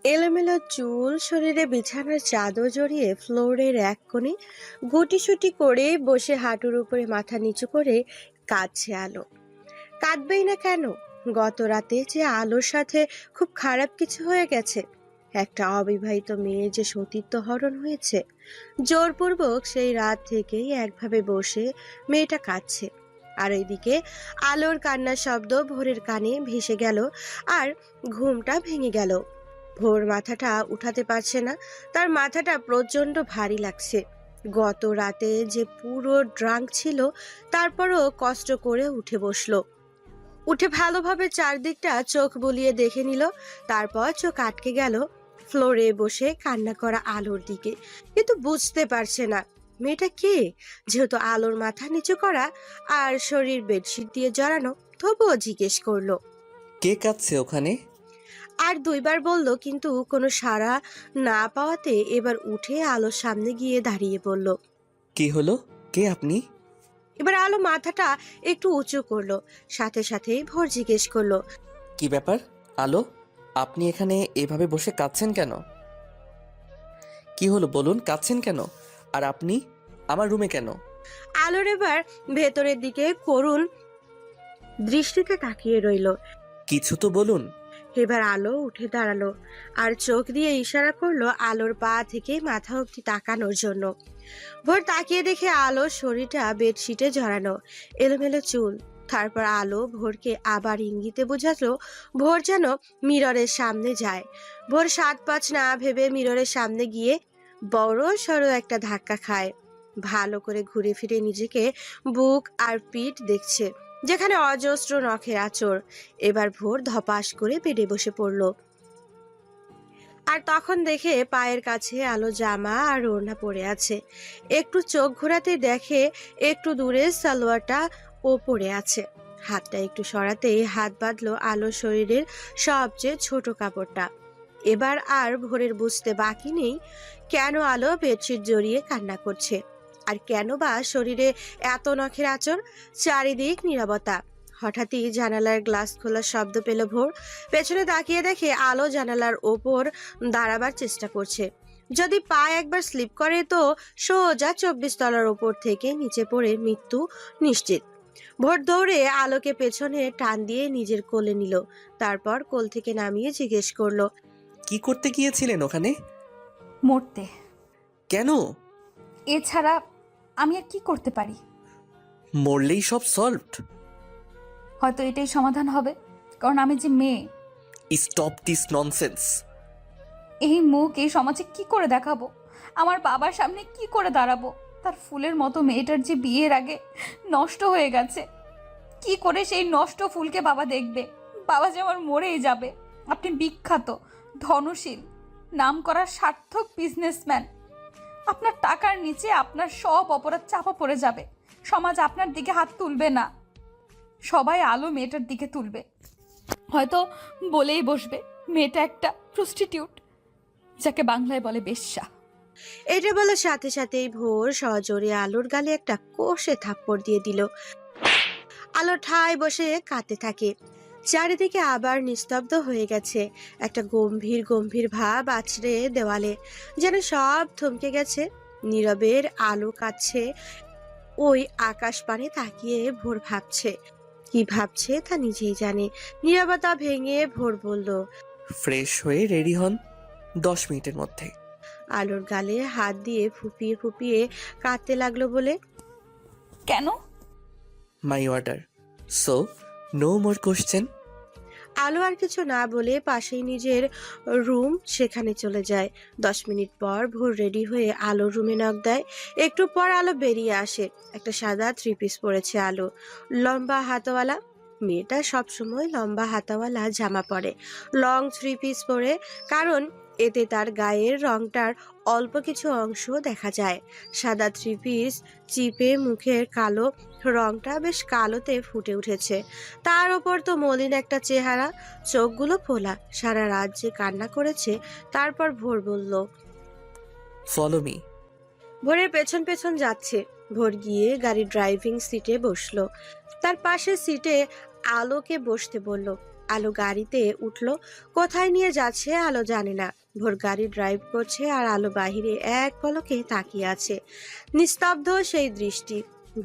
এলোমেলো চুল, শরীরে বিছানার চাদর জড়িয়ে ফ্লোরের এক কোণে গুটিসুটি করে বসে হাঁটুর উপরে মাথা নিচু করে কাঁদছে আলো। কাঁদবেই না কেন? গত রাতে যে আলোর সাথে খুব খারাপ কিছু হয়ে গেছে, একটা অবিবাহিত মেয়ের যে সতীত্ব হরণ হয়েছে, জোরপূর্বক সেই রাত থেকেই একভাবে বসে মেয়েটা কাঁদছে। আর ওইদিকে আলোর কান্নার শব্দ ভোরের কানে ভেসে গেল, আর ঘুমটা ভেঙে গেল। ভোর মাথাটা উঠাতে পারছে না, তার মাথাটা প্রচন্ড ভারী লাগছে। গত রাতে যে পুরো ড্রাঙ্ক ছিল, তারপরও কষ্ট করে উঠে বসলো। উঠে ভালোভাবে চারদিকটা চোখ বুলিয়ে দেখে নিল, তারপর চোখ আটকে গেল ফ্লোরে বসে কান্না করা আলোর দিকে। কিন্তু বুঝতে পারছে না মেয়েটা কে, যেহেতু আলোর মাথা নিচু করা আর শরীর বেডশিট দিয়ে জড়ানো। তবুও জিজ্ঞেস করলো। কে কাঁদছে ওখানে? আর দুইবার বলল, কিন্তু কোনো সাড়া না পাওয়াতে এবার উঠে আলোর সামনে গিয়ে দাঁড়িয়ে বলল। কি হলো? কে আপনি? এবার আলো মাথাটা একটু উঁচু করলো, সাথে সাথেই ভোর জিজ্ঞেস করলো। কি ব্যাপার আলো, আপনি এখানে এভাবে বসে কাঁদছেন কেন? কি হলো বলুন, কাঁদছেন কেন? আর আপনি আমার রুমে কেন? আলোর এবার ভেতরের দিকে করুণ দৃষ্টিতে তাকিয়ে রইল। কিছু তো বলুন। এবার আলো উঠে দাঁড়ালো আর চোখ দিয়ে ইশারা করলো আলোর পা থেকে মাথা অব্দি তাকানোর জন্য। ভোর তাকিয়ে দেখে আলোর শরীরটা বেডশিটে জড়ানো, এলোমেলো চুল। তারপর আলো ভোরকে আবার ইঙ্গিতে বোঝালো ভোর যেন মিররের সামনে যায়। ভোর 7-5 না ভেবে মিররের সামনে গিয়ে বড় সড়ো একটা ধাক্কা খায়। ভালো করে ঘুরে ফিরে নিজেকে বুক আর পিঠ দেখছে, যেখানে অজস্র নখের আঁচড়। এবার ভোর ধপাস করে বেডে বসে পড়ল। আর তখন দেখে পায়ের কাছে আলো জামা আর ওড়না পরে আছে। একটু চোখ ঘোরাতে দেখে একটু দূরে সালোয়ারটা ও পরে আছে। হাতটা একটু সরাতেই হাত বাঁধলো আলোর শরীরের সবচেয়ে ছোট কাপড়টা। এবার আর ভোরের বুঝতে বাকি নেই কেন আলো বেডশিট জড়িয়ে কান্না করছে, আর কেন বা শরীরে এত নখের আঁচড়। চারিদিক নীরবতা। হঠাৎই জানালার গ্লাস খোলার শব্দ পেল ভোর। পেছনে তাকিয়ে দেখে আলো জানালার ওপর দাঁড়াবার চেষ্টা করছে। যদি পা একবার স্লিপ করে তো সোজা 24 তলার ওপর থেকে নিচে পড়ে মৃত্যু নিশ্চিত। ভোর দৌড়ে আলোকে পেছনে টান দিয়ে নিজের কোলে নিল, তারপর কোল থেকে নামিয়ে জিজ্ঞেস করলো। কি করতে গিয়েছিলেন ওখানে? মরতে। কেন? এছাড়া আমি আর কি করতে পারি? মরলেই সব সলভড? হয়তো এটাই সমাধান হবে, কারণ আমি যে মেয়ে। Stop this nonsense. এই মুখ এই সমাজে কি করে দেখাবো? আমার বাবার সামনে কি করে দাঁড়াবো? তার ফুলের মতো মেয়েটার যে বিয়ের আগে নষ্ট হয়ে গেছে, কি করে সেই নষ্ট ফুলকে বাবা দেখবে? বাবা যে আমার মরেই যাবে। আপনি বিখ্যাত, ধনশীল, নামকরা সার্থক বিজনেসম্যান। আপনার টাকার নিচে আপনার সব অপরাধ চাপা পড়ে যাবে। সমাজ আপনার দিকে হাত তুলবে না, সবাই আলো মেয়েটার দিকে তুলবে। হয়তো বলেই বসবে মেয়েটা একটা প্রস্টিটিউট, যাকে বাংলায় বলে বেশ্যা। এটা বলার সাথে সাথেই ভোর সজোরে আলোর গালে একটা কষে থাপ্পড় দিয়ে দিল। আলো ঠায় বসে কাঁদতে থাকে। চারিদিকে আবার নিস্তব্ধ হয়ে গেছে। একটা গম্ভীর গম্ভীর ভাব আছড়ে দেওয়ালে, যেন সব থমকে গেছে। নীরবের আলো কাচ্ছে। ওই আকাশ পানে তাকিয়ে ভোর ভাবছে। কি ভাবছে তা নিজেই জানে। নীরবতা ভেঙে ভোর বলল। ফ্রেশ হয়ে রেডি হন 10 মিনিটের মধ্যে। আলোর গালে হাত দিয়ে ফুপিয়ে ফুপিয়ে কাঁদতে লাগলো বলে। কেন? My order, so no more question. আলো আর কিছু না বলে পাশেই নিজের রুম, সেখানে চলে যায়। 10 মিনিট পর ভোর রেডি হয়ে আলোর রুমে নক দেয়। একটু পর আলো বেরিয়ে আসে। একটা সাদা 3 পিস পরেছে আলো, লম্বা হাতওয়ালা। মেয়েটা সবসময় লম্বা হাতাওয়ালা জামা পরে, লং 3 পিস পরে, কারণ এতে তার গায়ের রংটার অল্প কিছু অংশ দেখা যায়। সাদা 3 পিস চিপে মুখের কালো রংটা বেশ কালোতে ফুটে উঠেছে। তার ওপর তো মলিন একটা চেহারা, চোখগুলো ফোলা। সারা রাত যে কান্না করেছে। তারপর ভোর বলল। Follow me. ভোরের পেছন পেছন যাচ্ছে। ভোর গিয়ে গাড়ির ড্রাইভিং সিটে বসলো। তার পাশের সিটে আলোকে বসতে বলল। আলো গাড়িতে উঠলো। কোথায় নিয়ে যাচ্ছে আলো জানে না। ভোর গাড়ি ড্রাইভ করছে আর আলো বাহিরে এক পলকে তাকিয়ে আছে। নিস্তব্ধ সেই দৃষ্টি।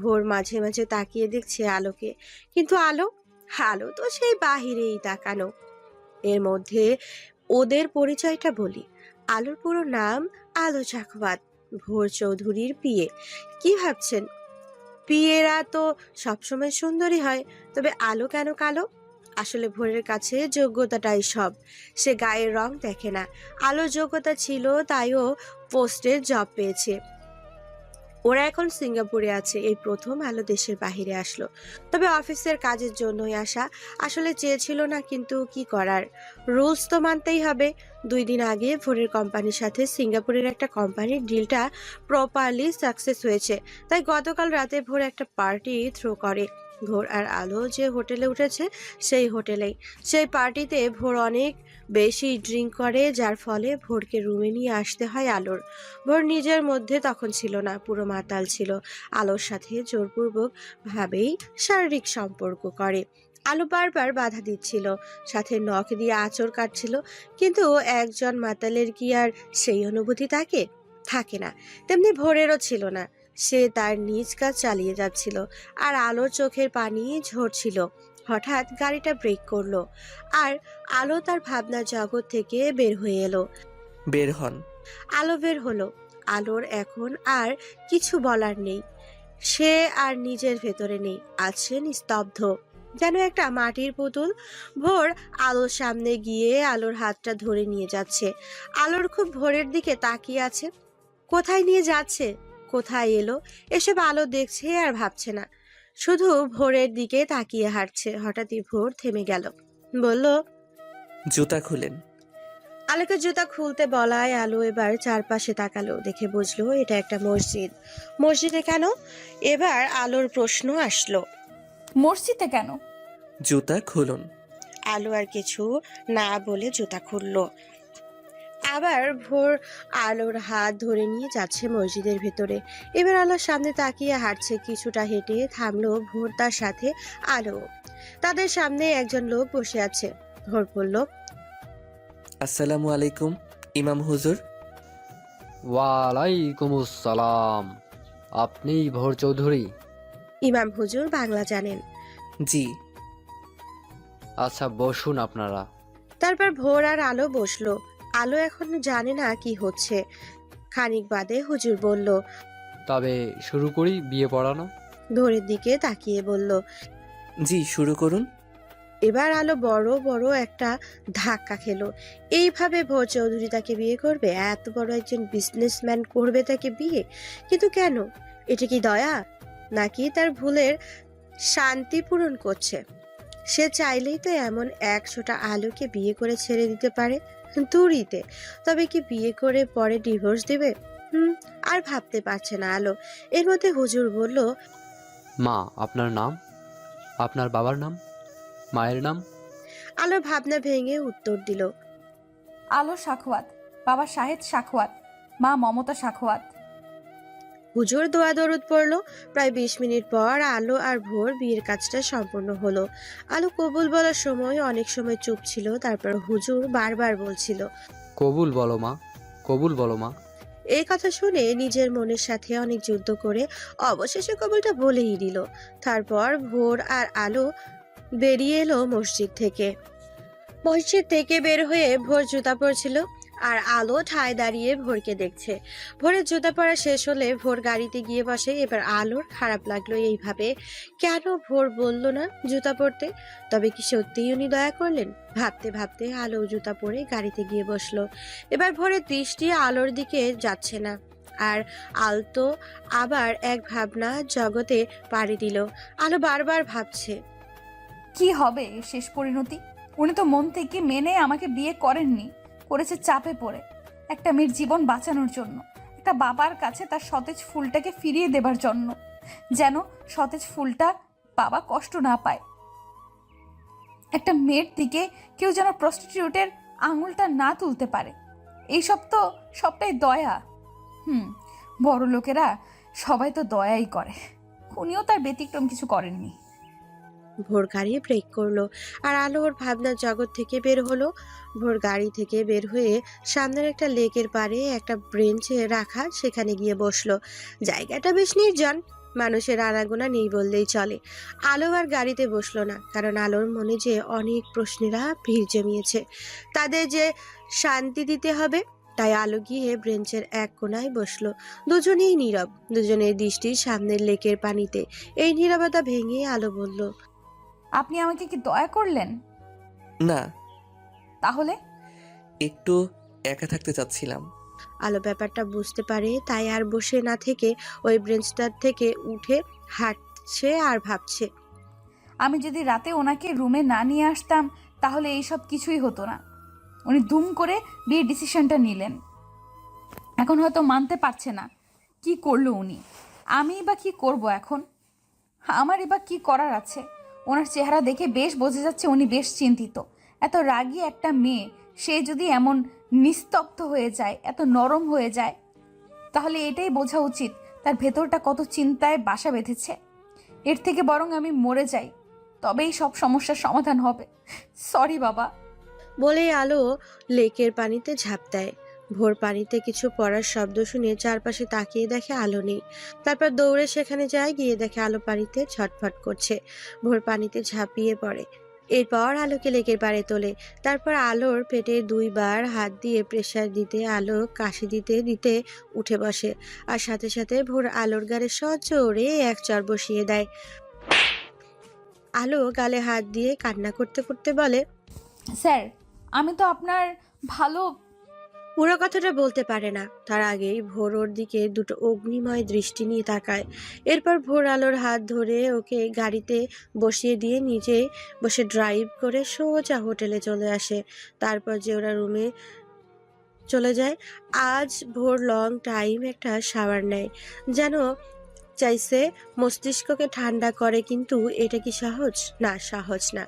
ভোর মাঝে মাঝে তাকিয়ে দেখছে আলোকে, কিন্তু আলো আলো তো সেই বাহিরেই তাকানো। এর মধ্যে ওদের পরিচয়টা বলি। আলোর পুরো নাম আলো চাকওয়াত, ভোর চৌধুরীর বিয়ে। কি ভাবছেন? বিয়েরা তো সবসময় সুন্দরী হয়, তবে আলো কেন কালো? আসলে ভোরের কাছে যোগ্যতাটাই সব। সে গায়ের রং দেখে না। আলোর যোগ্যতা ছিল, তাই ও পোস্টের জব পেয়েছে। ওরা এখন সিঙ্গাপুরে আছে। এই প্রথম আলো দেশের বাইরে আসলো, তবে অফিসের কাজের জন্যই আসা। আসলে চেয়েছিল না, কিন্তু কি করার, রুলস তো মানতেই হবে। 2 দিন আগে ভোরের কোম্পানির সাথে সিঙ্গাপুরের একটা কোম্পানির ডিলটা প্রপারলি সাকসেস হয়েছে, তাই গতকাল রাতে ভোর একটা পার্টি থ্রো করে। ভোর আর আলো যে হোটেলে উঠেছে সেই হোটেলেই। সেই পার্টিতে ভোর অনেক বেশি ড্রিঙ্ক করে, যার ফলে ভোরকে রুমে নিয়ে আসতে হয় আলোর। ভোর নিজের মধ্যে তখন ছিল না, পুরো মাতাল ছিল। আলোর সাথে জোরপূর্বক ভাবেই শারীরিক সম্পর্ক করে। আলো বারবার বাধা দিচ্ছিল, সাথে নখ দিয়ে আঁচড় কাটছিল, কিন্তু একজন মাতালের কি আর সেই অনুভূতি থাকে না? তেমনি ভোরেরও ছিল না। সে তার নিজ কাজ চালিয়ে যাচ্ছিল, আর আলোর চোখের পানি ঝরছিল। হঠাৎ গাড়িটা ব্রেক করলো, আর আলো তার ভাবনার জগৎ থেকে বের হয়ে এলো। বের হন। আলো বের হলো। আলোর এখন আর কিছু বলার নেই। সে আর নিজের ভেতরে নেই, আছে নিস্তব্ধ, যেন একটা মাটির পুতুল। ভোর আলোর সামনে গিয়ে আলোর হাতটা ধরে নিয়ে যাচ্ছে। আলোর খুব ভোরের দিকে তাকিয়ে আছে। কোথায় নিয়ে যাচ্ছে, কোথায় এলো, এসব আলো দেখছে আর ভাবছে না, শুধু ভোরের দিকে তাকিয়ে হাঁটছে। হঠাৎই ভোর থেমে গেল, বলল, জুতা খুলেন। আলোকে জুতা খুলতে বলায় আলো এবার চারপাশে তাকালো, দেখে বুঝলো এটা একটা মসজিদ। মসজিদে কেন? এবার আলোর প্রশ্ন আসলো। মসজিদে কেন? জুতা খুলুন। আলো আর কিছু না বলে জুতা খুললো। আবার ভোর আলোর হাত ধরে নিয়ে যাচ্ছে মসজিদের ভেতরে। এবার আলোর সামনে তাকিয়ে হাঁটছে। কিছুটা হেঁটে থামলো ভোর, তার সাথে আলো। তাদের সামনে একজন লোক বসে আছে। ভোর বলল, আসসালামু আলাইকুম ইমাম হুজুর। ওয়ালাইকুম আসসালাম। আপনি ভোর চৌধুরী? ইমাম হুজুর বাংলা জানেন। জি। আচ্ছা, বসুন আপনারা। তারপর ভোর আর আলো বসলো। আলো এখনো জানে না কি হচ্ছে। খানিক বাদে হুজুর বলল, তবে শুরু করি বিয়ে পড়ানো। ভোরের দিকে তাকিয়ে বলল। জি, শুরু করুন। এবার আলো বড় বড় একটা ধাক্কা খেলো। এইভাবে ভোর চৌধুরী তাকে বিয়ে করবে? এত বড় একজন বিজনেসম্যান করবে তাকে বিয়ে? কিন্তু কেন? এটা কি দয়া, নাকি তার ভুলের শান্তি পূরণ করছে? সে চাইলেই তো এমন 100টা আলোকে বিয়ে করে ছেড়ে দিতে পারে তুড়িতে। তবে কি বিয়ে করে পরে ডিভোর্স দিবে? আর ভাবতে পারছে না আলো। এর মধ্যে হুজুর বলল, মা, আপনার নাম? আপনার বাবার নাম? মায়ের নাম? আলো ভাবনা ভেঙে উত্তর দিল, আলো সাখওয়াত, বাবা শাহেদ সাখওয়াত, মা মমতা সাখওয়াত। হুজুর দোয়া দরুদ পড়লো। প্রায় 20 মিনিট পর আলো আর ভোর বিয়ের কাজটা সম্পূর্ণ হলো। আলো কবুল বলার সময় অনেক সময় চুপ ছিল, তারপর হুজুর বারবার বলছিল, কবুল বলো মা, কবুল বলো মা। এই কথা শুনে নিজের মনের সাথে অনেক যুদ্ধ করে অবশেষে কবুলটা বলেই দিল। তারপর ভোর আর আলো বেরিয়ে এলো মসজিদ থেকে। মসজিদ থেকে বের হয়ে ভোর জুতা পরছিল, আর আলো ঠায় দাঁড়িয়ে ভোরকে দেখছে। ভোরের জুতা পরা শেষ হলে ভোর গাড়িতে গিয়ে বসে। এবার আলোর খারাপ লাগলো, এইভাবে কেন ভোর বলল না জুতা পরতে? তবে কি সত্যিই উনি দয়া করলেন? ভাবতে ভাবতে আলো জুতা পরে গাড়িতে গিয়ে বসলো। এবার ভোরের দৃষ্টি আলোর দিকে যাচ্ছে না, আর আলতো আবার এক ভাবনা জগতে পাড়ি দিল। আলো বারবার ভাবছে, কি হবে শেষ পরিণতি? উনি তো মন থেকে মেনে আমাকে বিয়ে করেননি, করেছে চাপে পড়ে, একটা মেয়ের জীবন বাঁচানোর জন্য, একটা বাবার কাছে তার সতেজ ফুলটাকে ফিরিয়ে দেবার জন্য, যেন সতেজ ফুলটা বাবা কষ্ট না পায়। একটা মেয়ের দিকে কেউ যেন প্রস্টিটিউটের আঙুলটা না তুলতে পারে। এইসব তো সবটাই দয়া। বড় লোকেরা সবাই তো দয়াই করে, উনিও তার ব্যতিক্রম কিছু করেননি। ভোর গাড়ি ব্রেক করলো আর আলো ওর ভাবনার জগৎ থেকে বের হলো। ভোর গাড়ি থেকে বের হয়ে সামনের একটা লেকের পাড়ে একটা ব্রেঞ্চে রাখা সেখানে গিয়ে বসলো। জায়গাটা বেশ নির্জন, মানুষের আনাগোনা নেই বললেই চলে। আলো আর গাড়িতে বসলো না, কারণ আলোর মনে যে অনেক প্রশ্নেরা ভিড় জমিয়েছে, তাদের যে শান্তি দিতে হবে। তাই আলো গিয়ে ব্রেঞ্চের এক কোনায় বসলো। দুজনেই নীরব, দুজনের দৃষ্টি সামনের লেকের পানিতে। এই নীরবতা ভেঙে আলো বলল, আপনি আমাকে কি দয়া করলেন? না, তাহলে? একটু একা থাকতে চাচ্ছিলাম। আলো ব্যাপারটা বুঝতে পারে, তাই আর বসে না থেকে ওই ব্রেঞ্চটার থেকে উঠে হাঁটছে আর ভাবছে। আমি যদি রাতে ওনাকে রুমে না নিয়ে আসতাম তাহলে এইসব কিছুই হতো না। উনি দুম করে বিয়ের ডিসিশনটা নিলেন, এখন হয়তো মানতে পারছে না। কি করলো উনি? আমি বা কি করব এখন? আমারই বা কি করার আছে? ওনার চেহারা দেখে বেশ বোঝা যাচ্ছে উনি বেশ চিন্তিত। এত রাগী একটা মেয়ে, সে যদি এমন নিস্তব্ধ হয়ে যায়, এত নরম হয়ে যায়, তাহলে এটাই বোঝা উচিত তার ভেতরটা কত চিন্তায় বাসা বেঁধেছে। এর থেকে বরং আমি মরে যাই, তবেই সব সমস্যার সমাধান হবে। সরি বাবা। বলেই আলো লেকের পানিতে ঝাঁপ দেয়। ভোর পানিতে কিছু পড়ার শব্দ শুনে চারপাশে তাকিয়ে দেখে আলো নেই। তারপর দৌড়ে সেখানে যায়, গিয়ে দেখে আলো পানিতে ছটফট করছে। ভোর পানিতে ঝাঁপিয়ে পড়ে। এরপর আলোকে লেকের পাড়ে তোলে। তারপর আলোর পেটে 2বার হাত দিয়ে প্রেসার দিতে আলো কাশি দিতে দিতে উঠে বসে। আর সাথে সাথে ভোর আলোর গালে সজোরে এক চর বসিয়ে দেয়। আলো গালে হাত দিয়ে কান্না করতে করতে বলে, স্যার, আমি তো আপনার ভালো। পুরো কথাটা বলতে পারে না, তার আগেই ভোর ওর দিকে দুটো অগ্নিময় দৃষ্টি নিয়ে তাকায়। এরপর ভোর আলোর হাত ধরে ওকে গাড়িতে বসিয়ে দিয়ে নিজে বসে ড্রাইভ করে সোজা হোটেলে চলে আসে। তারপর যে ওরা রুমে চলে যায়। আজ ভোর লং টাইম একটা শাওয়ার নেয়, যেন চাইছে মস্তিষ্ককে ঠান্ডা করে, কিন্তু এটা কি সহজ? না, সহজ না।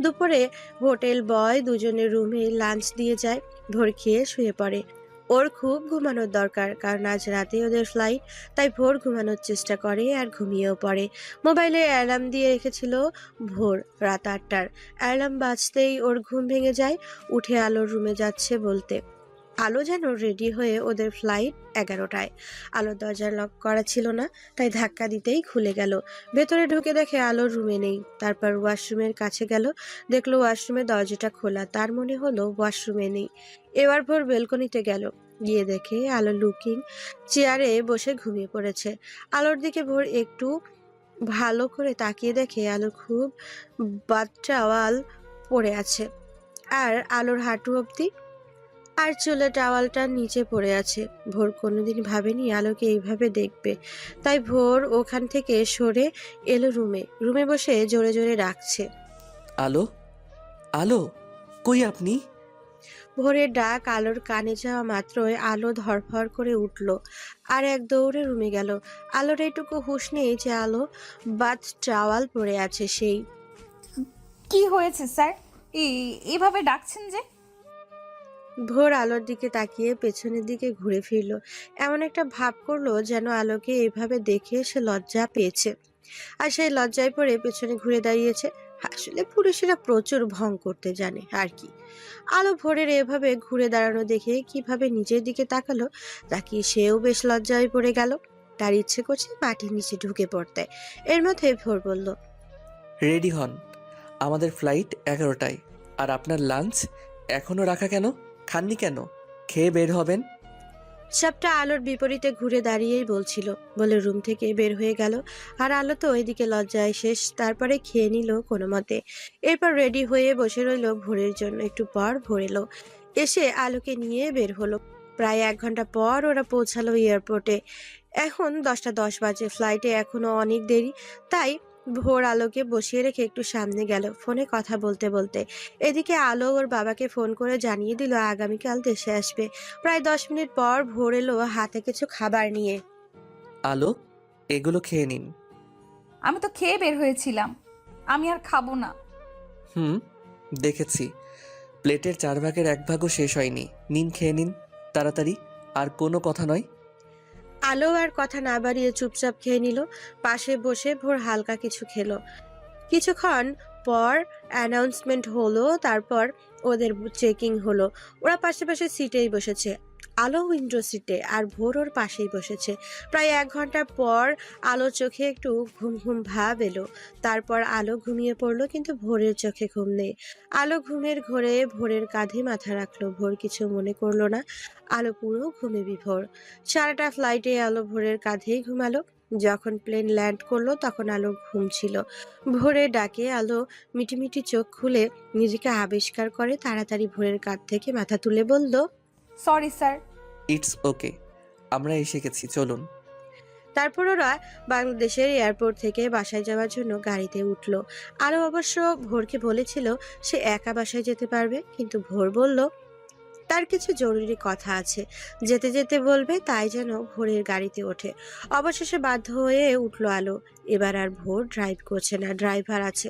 দুপুরে হোটেল বয় দুজনের রুমে লাঞ্চ দিয়ে যায়। ভোর খেয়ে শুয়ে পড়ে। ওর খুব ঘুমানোর দরকার, কারণ আজ রাতে ওদের ফ্লাইট। তাই ভোর ঘুমানোর চেষ্টা করে আর ঘুমিয়েও পড়ে। মোবাইলে অ্যালার্ম দিয়ে রেখেছিল ভোর রাত 8টার। অ্যালার্ম বাজতেই ওর ঘুম ভেঙে যায়। উঠে আলোর রুমে যাচ্ছে বলতে, আলো যেন রেডি হয়ে ওদের ফ্লাইট 11টায়। আলোর দরজা লক করা ছিল না, তাই ধাক্কা দিতেই খুলে গেল। ভেতরে ঢুকে দেখে আলোর রুমে নেই। তারপর ওয়াশরুমের কাছে গেল, দেখলো ওয়াশরুমের দরজাটা খোলা। তার মনে হলো ওয়াশরুমে নেই। এবার ভোর বেলকনিতে গেল, গিয়ে দেখে আলো লুকিং চেয়ারে বসে ঘুমিয়ে পড়েছে। আলোর দিকে ভোর একটু ভালো করে তাকিয়ে দেখে আলো খুব বাচ্চাওয়াল পড়ে আছে, আর আলোর হাঁটু অবধি, আর চুলে টাওয়ালটার নিচে পড়ে আছে। ভোর কোনোদিন ভাবেনি আলোকে এইভাবে দেখবে। তাই ভোর ওখান থেকে সরে এলো রুমে বসে জোরে জোরে ডাকছে, আলো, আলো, কই আপনি? ভোরের ডাক আলোর কানে যাওয়া মাত্রই আলো ধরফর করে উঠল আর এক দৌড়ে রুমে গেল। আলোর এইটুকু হুঁশ নেই যে আলো বাথ টাওয়াল পরে আছে। সেই কি হয়েছে স্যার? এইভাবে ডাকছেন যে? ভোর আলোর দিকে তাকিয়ে পেছনের দিকে ঘুরে ফিরল। এমন একটা ভাব করলো যেন আলোকে এইভাবে দেখে সে লজ্জা পেয়েছে, আর সেই লজ্জায় পড়ে পেছনে ঘুরে দাঁড়িয়েছে। আসলে পুরুষেরা প্রচুর ভং করতে জানে আর কি। আলো ভোরের এভাবে ঘুরে দাঁড়ানো দেখে কিভাবে নিজের দিকে তাকালো, তাকিয়ে সেও বেশ লজ্জায় পড়ে গেল। তার ইচ্ছে করছে মাটির নিচে ঢুকে পড়তে। এর মধ্যে ভোর বলল, রেডি হন, আমাদের ফ্লাইট 11টায়। আর আপনার লাঞ্চ এখনো রাখা কেন? খাননি কেন? খেয়ে বের হবেন। সবটা আলোর বিপরীতে ঘুরে দাঁড়িয়েই বলছিল বলে রুম থেকে বের হয়ে গেল। আর আলো তো ওইদিকে লজ্জায় শেষ। তারপরে খেয়ে নিল কোনো মতে। এরপর রেডি হয়ে বসে রইল ভোরের জন্য। একটু পর ভোর এলো, এসে আলোকে নিয়ে বের হলো। প্রায় 1 ঘন্টা পর ওরা পৌঁছালো এয়ারপোর্টে। এখন 10টা 10 বাজে, ফ্লাইটে এখনো অনেক দেরি। তাই ভোর আলোকে বসিয়ে রেখে একটু সামনে গেল ফোনে কথা বলতে বলতে। এদিকে আলো ওর বাবাকে ফোন করে জানিয়ে দিল আগামীকাল দেশে আসবে। প্রায় 10 মিনিট পর ভোর এলো হাতে কিছু খাবার নিয়ে। আলো, এগুলো খেয়ে নিন। আমি তো খেয়ে বের হয়েছিলাম, আমি আর খাবো না। হুম, দেখেছি। প্লেটের 4 ভাগের 1 ভাগও শেষ হয়নি। নিন, খেয়ে নিন তাড়াতাড়ি। আর কোনো কথা নয়। আলো আর কথা না বাড়িয়ে চুপচাপ খেয়ে নিল। পাশে বসে ভোর হালকা কিছু খেলো। কিছুক্ষণ পর অ্যানাউন্সমেন্ট হলো, তারপর ওদের চেকিং হলো। ওরা পাশে পাশে সিটেই বসেছে। আলো উইন্ডো সিটে আর ভোর ওর পাশেই বসেছে। প্রায় 1 ঘন্টা পর আলোর চোখে একটু ঘুম ঘুম ভাব এলো। তারপর আলো ঘুমিয়ে পড়লো, কিন্তু ভোরের চোখে ঘুম নেই। আলো ঘুমের ঘোরে ভোরের কাঁধে মাথা রাখলো। ভোর কিছু মনে করলো না। আলো পুরো ঘুমে বিভোর। সারাটা ফ্লাইটে আলো ভোরের কাঁধেই ঘুমালো। যখন প্লেন ল্যান্ড করলো তখন আলো ঘুম ছিল। ভোরের ডাকে আলো মিটিমিটি চোখ খুলে নিজেকে আবিষ্কার করে। তাড়াতাড়ি ভোরের কাঁধ থেকে মাথা তুলে বলল, সরি স্যার। ইটস ওকে, আমরা এসে গেছি, চলুন। তারপর ওরা বাংলাদেশের এয়ারপোর্ট থেকে বাসায় যাওয়ার জন্য গাড়িতে উঠলো। আলো অবশ্য ভোরকে বলেছিল সে একা বাসায় যেতে পারবে, কিন্তু ভোর বলল তার কিছু জরুরি কথা আছে, যেতে যেতে বলবে, তাই যেন ভোরের গাড়িতে ওঠে। অবশেষে বাধ্য হয়ে উঠলো আলো। এবার আর ভোর ড্রাইভ করছে না, ড্রাইভার আছে।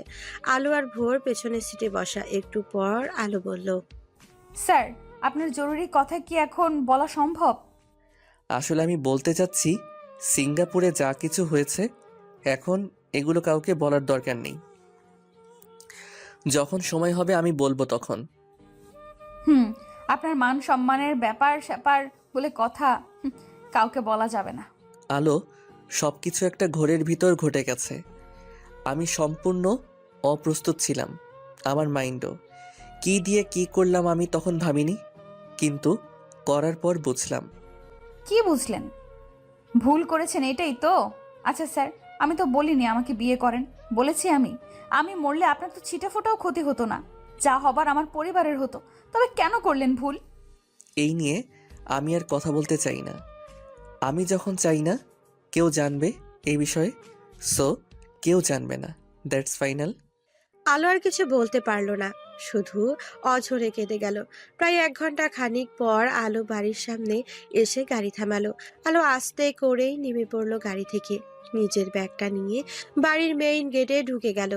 আলো আর ভোর পেছনের সিটে বসা। একটু পর আলো বলল, স্যার, আপনার জরুরি কথা কি এখন বলা সম্ভব? আসলে আমি বলতে চাচ্ছি, সিঙ্গাপুরে যা কিছু হয়েছে এখন এগুলো কাউকে বলার দরকার নেই। যখন সময় হবে আমি বলবো তখন। আপনার মান সম্মানের ব্যাপার স্যাপার বলে কথা, কাউকে বলা যাবে না। আলো, সব কিছু একটা ঘোরের ভিতর ঘটে গেছে। আমি সম্পূর্ণ অপ্রস্তুত ছিলাম। আমার মাইন্ডও কি দিয়ে কি করলাম আমি তখন ভাবিনি, কিন্তু করার পর বুঝলাম। কি বুঝলেন? ভুল করেছেন এটাই তো? আচ্ছা স্যার, আমি তো বলিনি আমাকে বিয়ে করেন। বলেছি আমি মরলে আপনার তো ছিটেফোঁটাও ক্ষতি হতো না। যা হবার আমার পরিবারের হতো। তবে কেন করলেন ভুল? এই নিয়ে আমি আর কথা বলতে চাই না। আমি যখন চাই না কেউ জানবে এই বিষয়ে, সো কেউ জানবে না, দ্যাটস ফাইনাল। আলো আর কিছু বলতে পারলো না, শুধু অঝরে কেঁদে গেল। প্রায় 1 ঘন্টা খানিক পর আলো বাড়ির সামনে এসে গাড়ি থামালো। আলো আস্তে করেই নেমে পড়লো গাড়ি থেকে। নিজের ব্যাগটা নিয়ে বাড়ির মেইন গেটে ঢুকে গেল।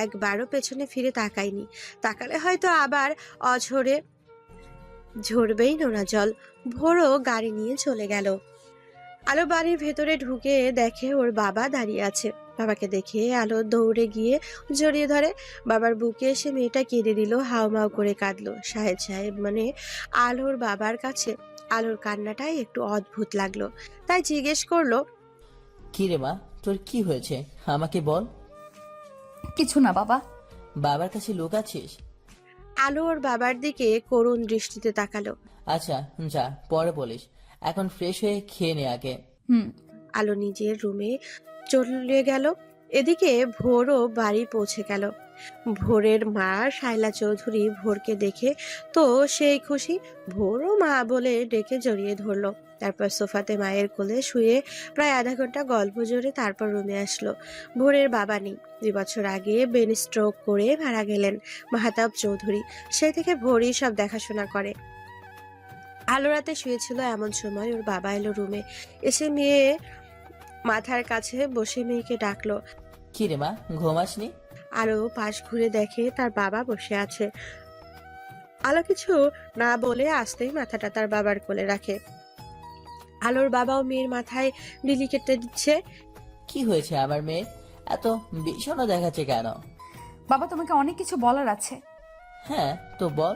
একবারও পেছনে ফিরে তাকায়নি। তাকালে হয়তো আবার অঝরে ঝরবেই নোনা জল। ভোরও গাড়ি নিয়ে চলে গেল। আলো বাড়ির ভেতরে ঢুকে দেখে ওর বাবা দাঁড়িয়ে আছে। বাবাকে দেখে আলো দৌড়ে গিয়ে জড়িয়ে ধরে। বাবার বুকে এসে মেয়েটা কেঁদে দিল, হাউমাউ করে কাঁদলো। সাহেব সাহেব মানে আলোর বাবার কাছে আলোর কান্নাটাই একটু অদ্ভুত লাগলো। তাই জিজ্ঞেস করলো, কি রে মা, তোর কি হয়েছে আমাকে বল। কিছু না বাবা। বাবার কাছে লুকাচ্ছিস? আলো ওর বাবার দিকে করুণ দৃষ্টিতে তাকালো। আচ্ছা যা, পরে বলিস, এখন ফ্রেশ হয়ে খেয়ে নে আগে। আলো নিজের রুমে চলে গেল। এদিকে ভোরও বাড়ি পৌঁছে গেল। ভোরের মা শায়লা চৌধুরী ভোরকে দেখে তো সেই খুশি। ভোরও মা বলে ডেকে জড়িয়ে ধরলো। তারপর সোফাতে মায়ের কোলে শুয়ে প্রায় আধা ঘন্টা গল্প জোরে তারপর রুমে আসলো। ভোরের বাবা নেই। 2 বছর আগে ব্রেন স্ট্রোক করে মারা গেলেন মাহাতাব চৌধুরী। সে থেকে ভোরই সব দেখাশোনা করে। আলো রাতে শুয়েছিল, এমন সময় ওর বাবা এলো রুমে। এসে মেয়ে মাথার কাছে বসে মেয়েকে ডাকলো। কি রে মা, ঘুমাসনি? আলো পাশ ঘুরে দেখে তার বাবা বসে আছে। আলো কিছু না বলে আসতেই মাথাটা তার বাবার কোলে রাখে। আলোর বাবাও মেয়ের মাথায় বিলি কেটে দিচ্ছে। কি হয়েছে আমার মেয়ে, এত বিষণ্ণ দেখাচ্ছে কেন? বাবা, তোমাকে অনেক কিছু বলার আছে। হ্যাঁ তো বল,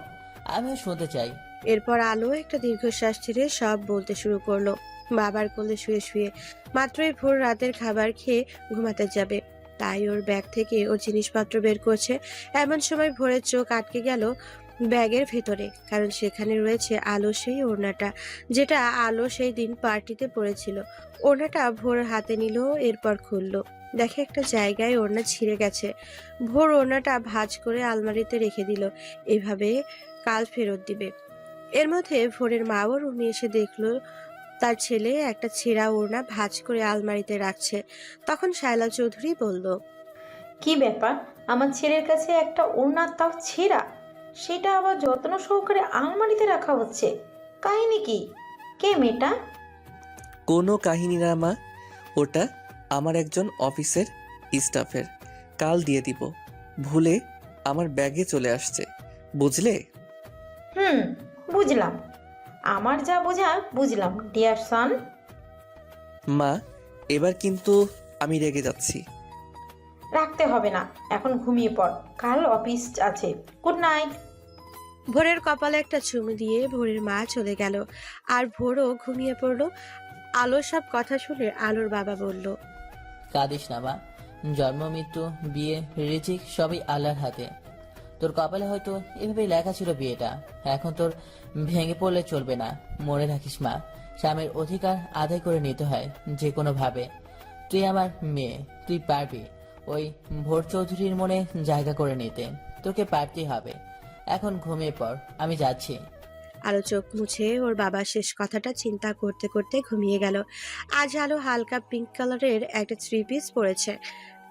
আমিও শুনতে চাই। এরপর আলো একটা দীর্ঘশ্বাস ছেড়ে সব বলতে শুরু করলো। বাবার কোলে শুয়ে শুয়ে মাত্রই ভোর রাতের খাবার খেয়ে ঘুমাতে যাবে, তাই ওর ব্যাগ থেকে ওর জিনিসপত্র বের করছে। এমন সময় ভোরের চোখ আটকে গেল ব্যাগের ভেতরে, কারণ সেখানে রয়েছে আলো সেই ওড়নাটা, যেটা আলো সেই দিন পার্টিতে পরেছিল। ওড়নাটা ভোর হাতে নিল, এরপর খুললো। দেখে একটা জায়গায় ওড়না ছিঁড়ে গেছে। ভোর ওড়নাটা ভাঁজ করে আলমারিতে রেখে দিল, এভাবে কাল ফেরত দিবে। এর মধ্যে ভোরের মাও রুমে এসে দেখলো তার ছেলে একটা ছেঁড়া ওড়না ভাঁজ করে আলমারিতে রাখছে। তখন শায়লা চৌধুরী বলল, কি ব্যাপার, আমার ছেলের কাছে একটা ওড়না, তাও ছেঁড়া, সেটা আবার যত্ন সহকারে আলমারিতে রাখা হচ্ছে। কাহিনী কি? কে মেয়েটা? কোনো কাহিনী না মা, ওটা আমার একজন অফিসের স্টাফের, কাল দিয়ে দিব। ভুলে আমার ব্যাগে চলে আসছে, বুঝলে? বুঝলাম, আমার যা বোঝা বুঝলাম ডিয়ার সন। মা, এবার কিন্তু আমি রেগে যাচ্ছি। রাখতে হবে না, এখন ঘুমিয়ে পড়, কাল অফিস আছে। Good night. ভোরের কপালে একটা চুমু দিয়ে ভোরের মা চলে গেল, আর ভোরও ঘুমিয়ে পড়লো। আলো সব কথা শুনে আলোর বাবা বলল, কাঁদিস না মা, জন্ম মৃত্যু বিয়ে রিজিক সবই আল্লাহর হাতে। তোর কপালে হয়তো এভাবেই লেখা ছিল বিয়েটা, এখন তোর ভেঙে পড়লে চলবে না। মনে রাখিস মা, স্বামীর অধিকার আদায় করে নিতে হয় যে কোনো ভাবে। তুই আমার মেয়ে, তুই পারবি ওই ভোর চৌধুরীর মনে জায়গা করে নিতে। তোকে পারতেই হবে। এখন ঘুমিয়ে পড়, আমি যাচ্ছি। আলো চোখ মুছে ওর বাবার শেষ কথাটা চিন্তা করতে করতে ঘুমিয়ে গেল। আজ আলো হালকা পিঙ্ক কালারের একটা থ্রি পিস পরেছে।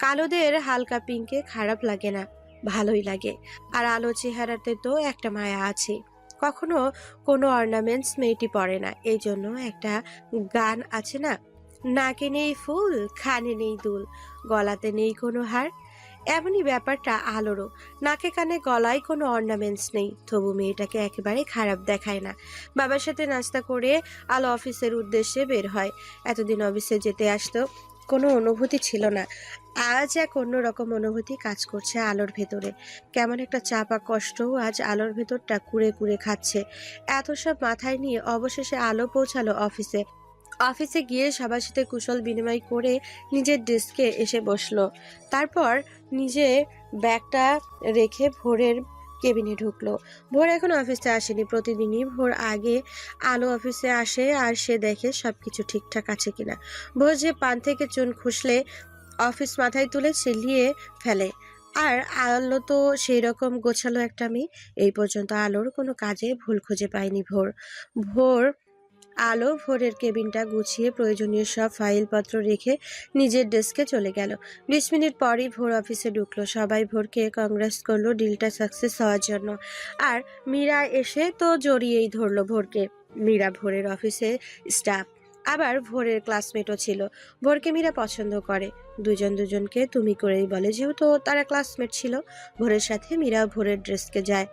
কালোদের হালকা পিঙ্কে খারাপ লাগে না, ভালোই লাগে। আর আলো চেহারাতে তো একটা মায়া আছে। কখনো কোনো অর্নামেন্টস মেয়েটি পরে না, এই জন্য একটা গান আছে না, নাকে নেই ফুল কানে নেই দুল, গলাতে নেই কোনো হার। এমনই ব্যাপারটা আলোরও। নাকে কানে গলায় কোনো অর্নামেন্টস নেই, তবু মেয়েটাকে একেবারে খারাপ দেখায় না। বাবার সাথে নাস্তা করে আলো অফিসের উদ্দেশ্যে বের হয়। এতদিন অফিসে যেতে আসতো, কোনো অনুভূতি ছিল না। আজ এক অন্যরকম অনুভূতি কাজ করছে আলোর ভেতরে। কেমন একটা চাপা কষ্টও আজ আলোর ভেতরটা কুড়ে কুড়ে খাচ্ছে। এত সব মাথায় নিয়ে অবশেষে আলো পৌঁছালো অফিসে। অফিসে গিয়ে সবার সাথে কুশল বিনিময় করে নিজের ডেস্কে এসে বসলো। তারপর নিজে ব্যাগটা রেখে ভোরের কেবিনে ঢুকলো। ভোর এখন অফিসে আসেনি। প্রতিদিনই ভোর আগে আলো অফিসে আসে আর সে দেখে সবকিছু ঠিকঠাক আছে কিনা। ভোর যে পান থেকে চুন খুসলে অফিস মাথায় তুলে চিল্লিয়ে ফেলে। আর আলো তো সেই রকম গোছালো একটা মেয়ে। এই পর্যন্ত আলোর কোনো কাজে ভুল খুঁজে পায়নি ভোর। ভোর আলো ভোরের কেবিনটা গুছিয়ে প্রয়োজনীয় সব ফাইলপত্র রেখে নিজের ডেস্কে চলে গেল। 20 মিনিট পরই ভোর অফিসে ঢুকলো। সবাই ভোরকে কংগ্রেস করলো ডিলটা সাকসেস হওয়ার জন্য। আর মীরা এসে তো জড়িয়েই ধরলো ভোরকে। মীরা ভোরের অফিসে স্টাফ, আবার ভোরের ক্লাসমেটও ছিল। ভোরকে মীরা পছন্দ করে, দুজন দুজনকে তুমি করেই বলে, যেহেতু তারা ক্লাসমেট ছিল। ভোরের সাথে মীরা ভোরের ড্রেসকে যায়।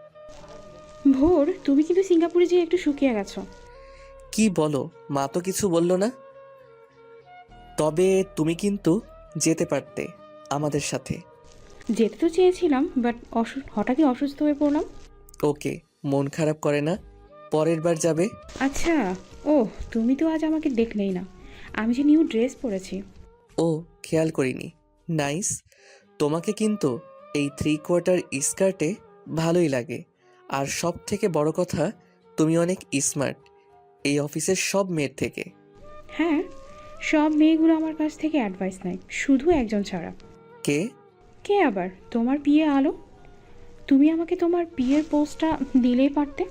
ভোর, তুমি কিন্তু সিঙ্গাপুরে যেয়ে একটু শুকিয়ে গেছো। কি বলো, মা তো কিছু বললো না। তবে তুমি কিন্তু যেতে পারতে আমাদের সাথে। যেতে তো চেয়েছিলাম, বাট হঠাৎই অসুস্থ হয়ে পড়লাম। ওকে, মন খারাপ করে না, পরের বার যাবে। আচ্ছা। ও, তুমি তো আজ আমাকে দেখলেই না, আমি যে নিউ ড্রেস পরেছি। ও, খেয়াল করিনি। নাইস। তোমাকে কিন্তু এই 3/4 স্কার্টে ভালোই লাগে। আর সব থেকে বড় কথা, তুমি অনেক স্মার্ট এই অফিসের সব মেয়ের থেকে। হ্যাঁ, সব মেয়েগুলো আমার কাছ থেকে অ্যাডভাইস নেয়, শুধু একজন ছাড়া। কে? কে আবার? তোমার বিয়ে আলো। তুমি আমাকে তোমার বিয়ের পোস্টটা দিলেই পারতে।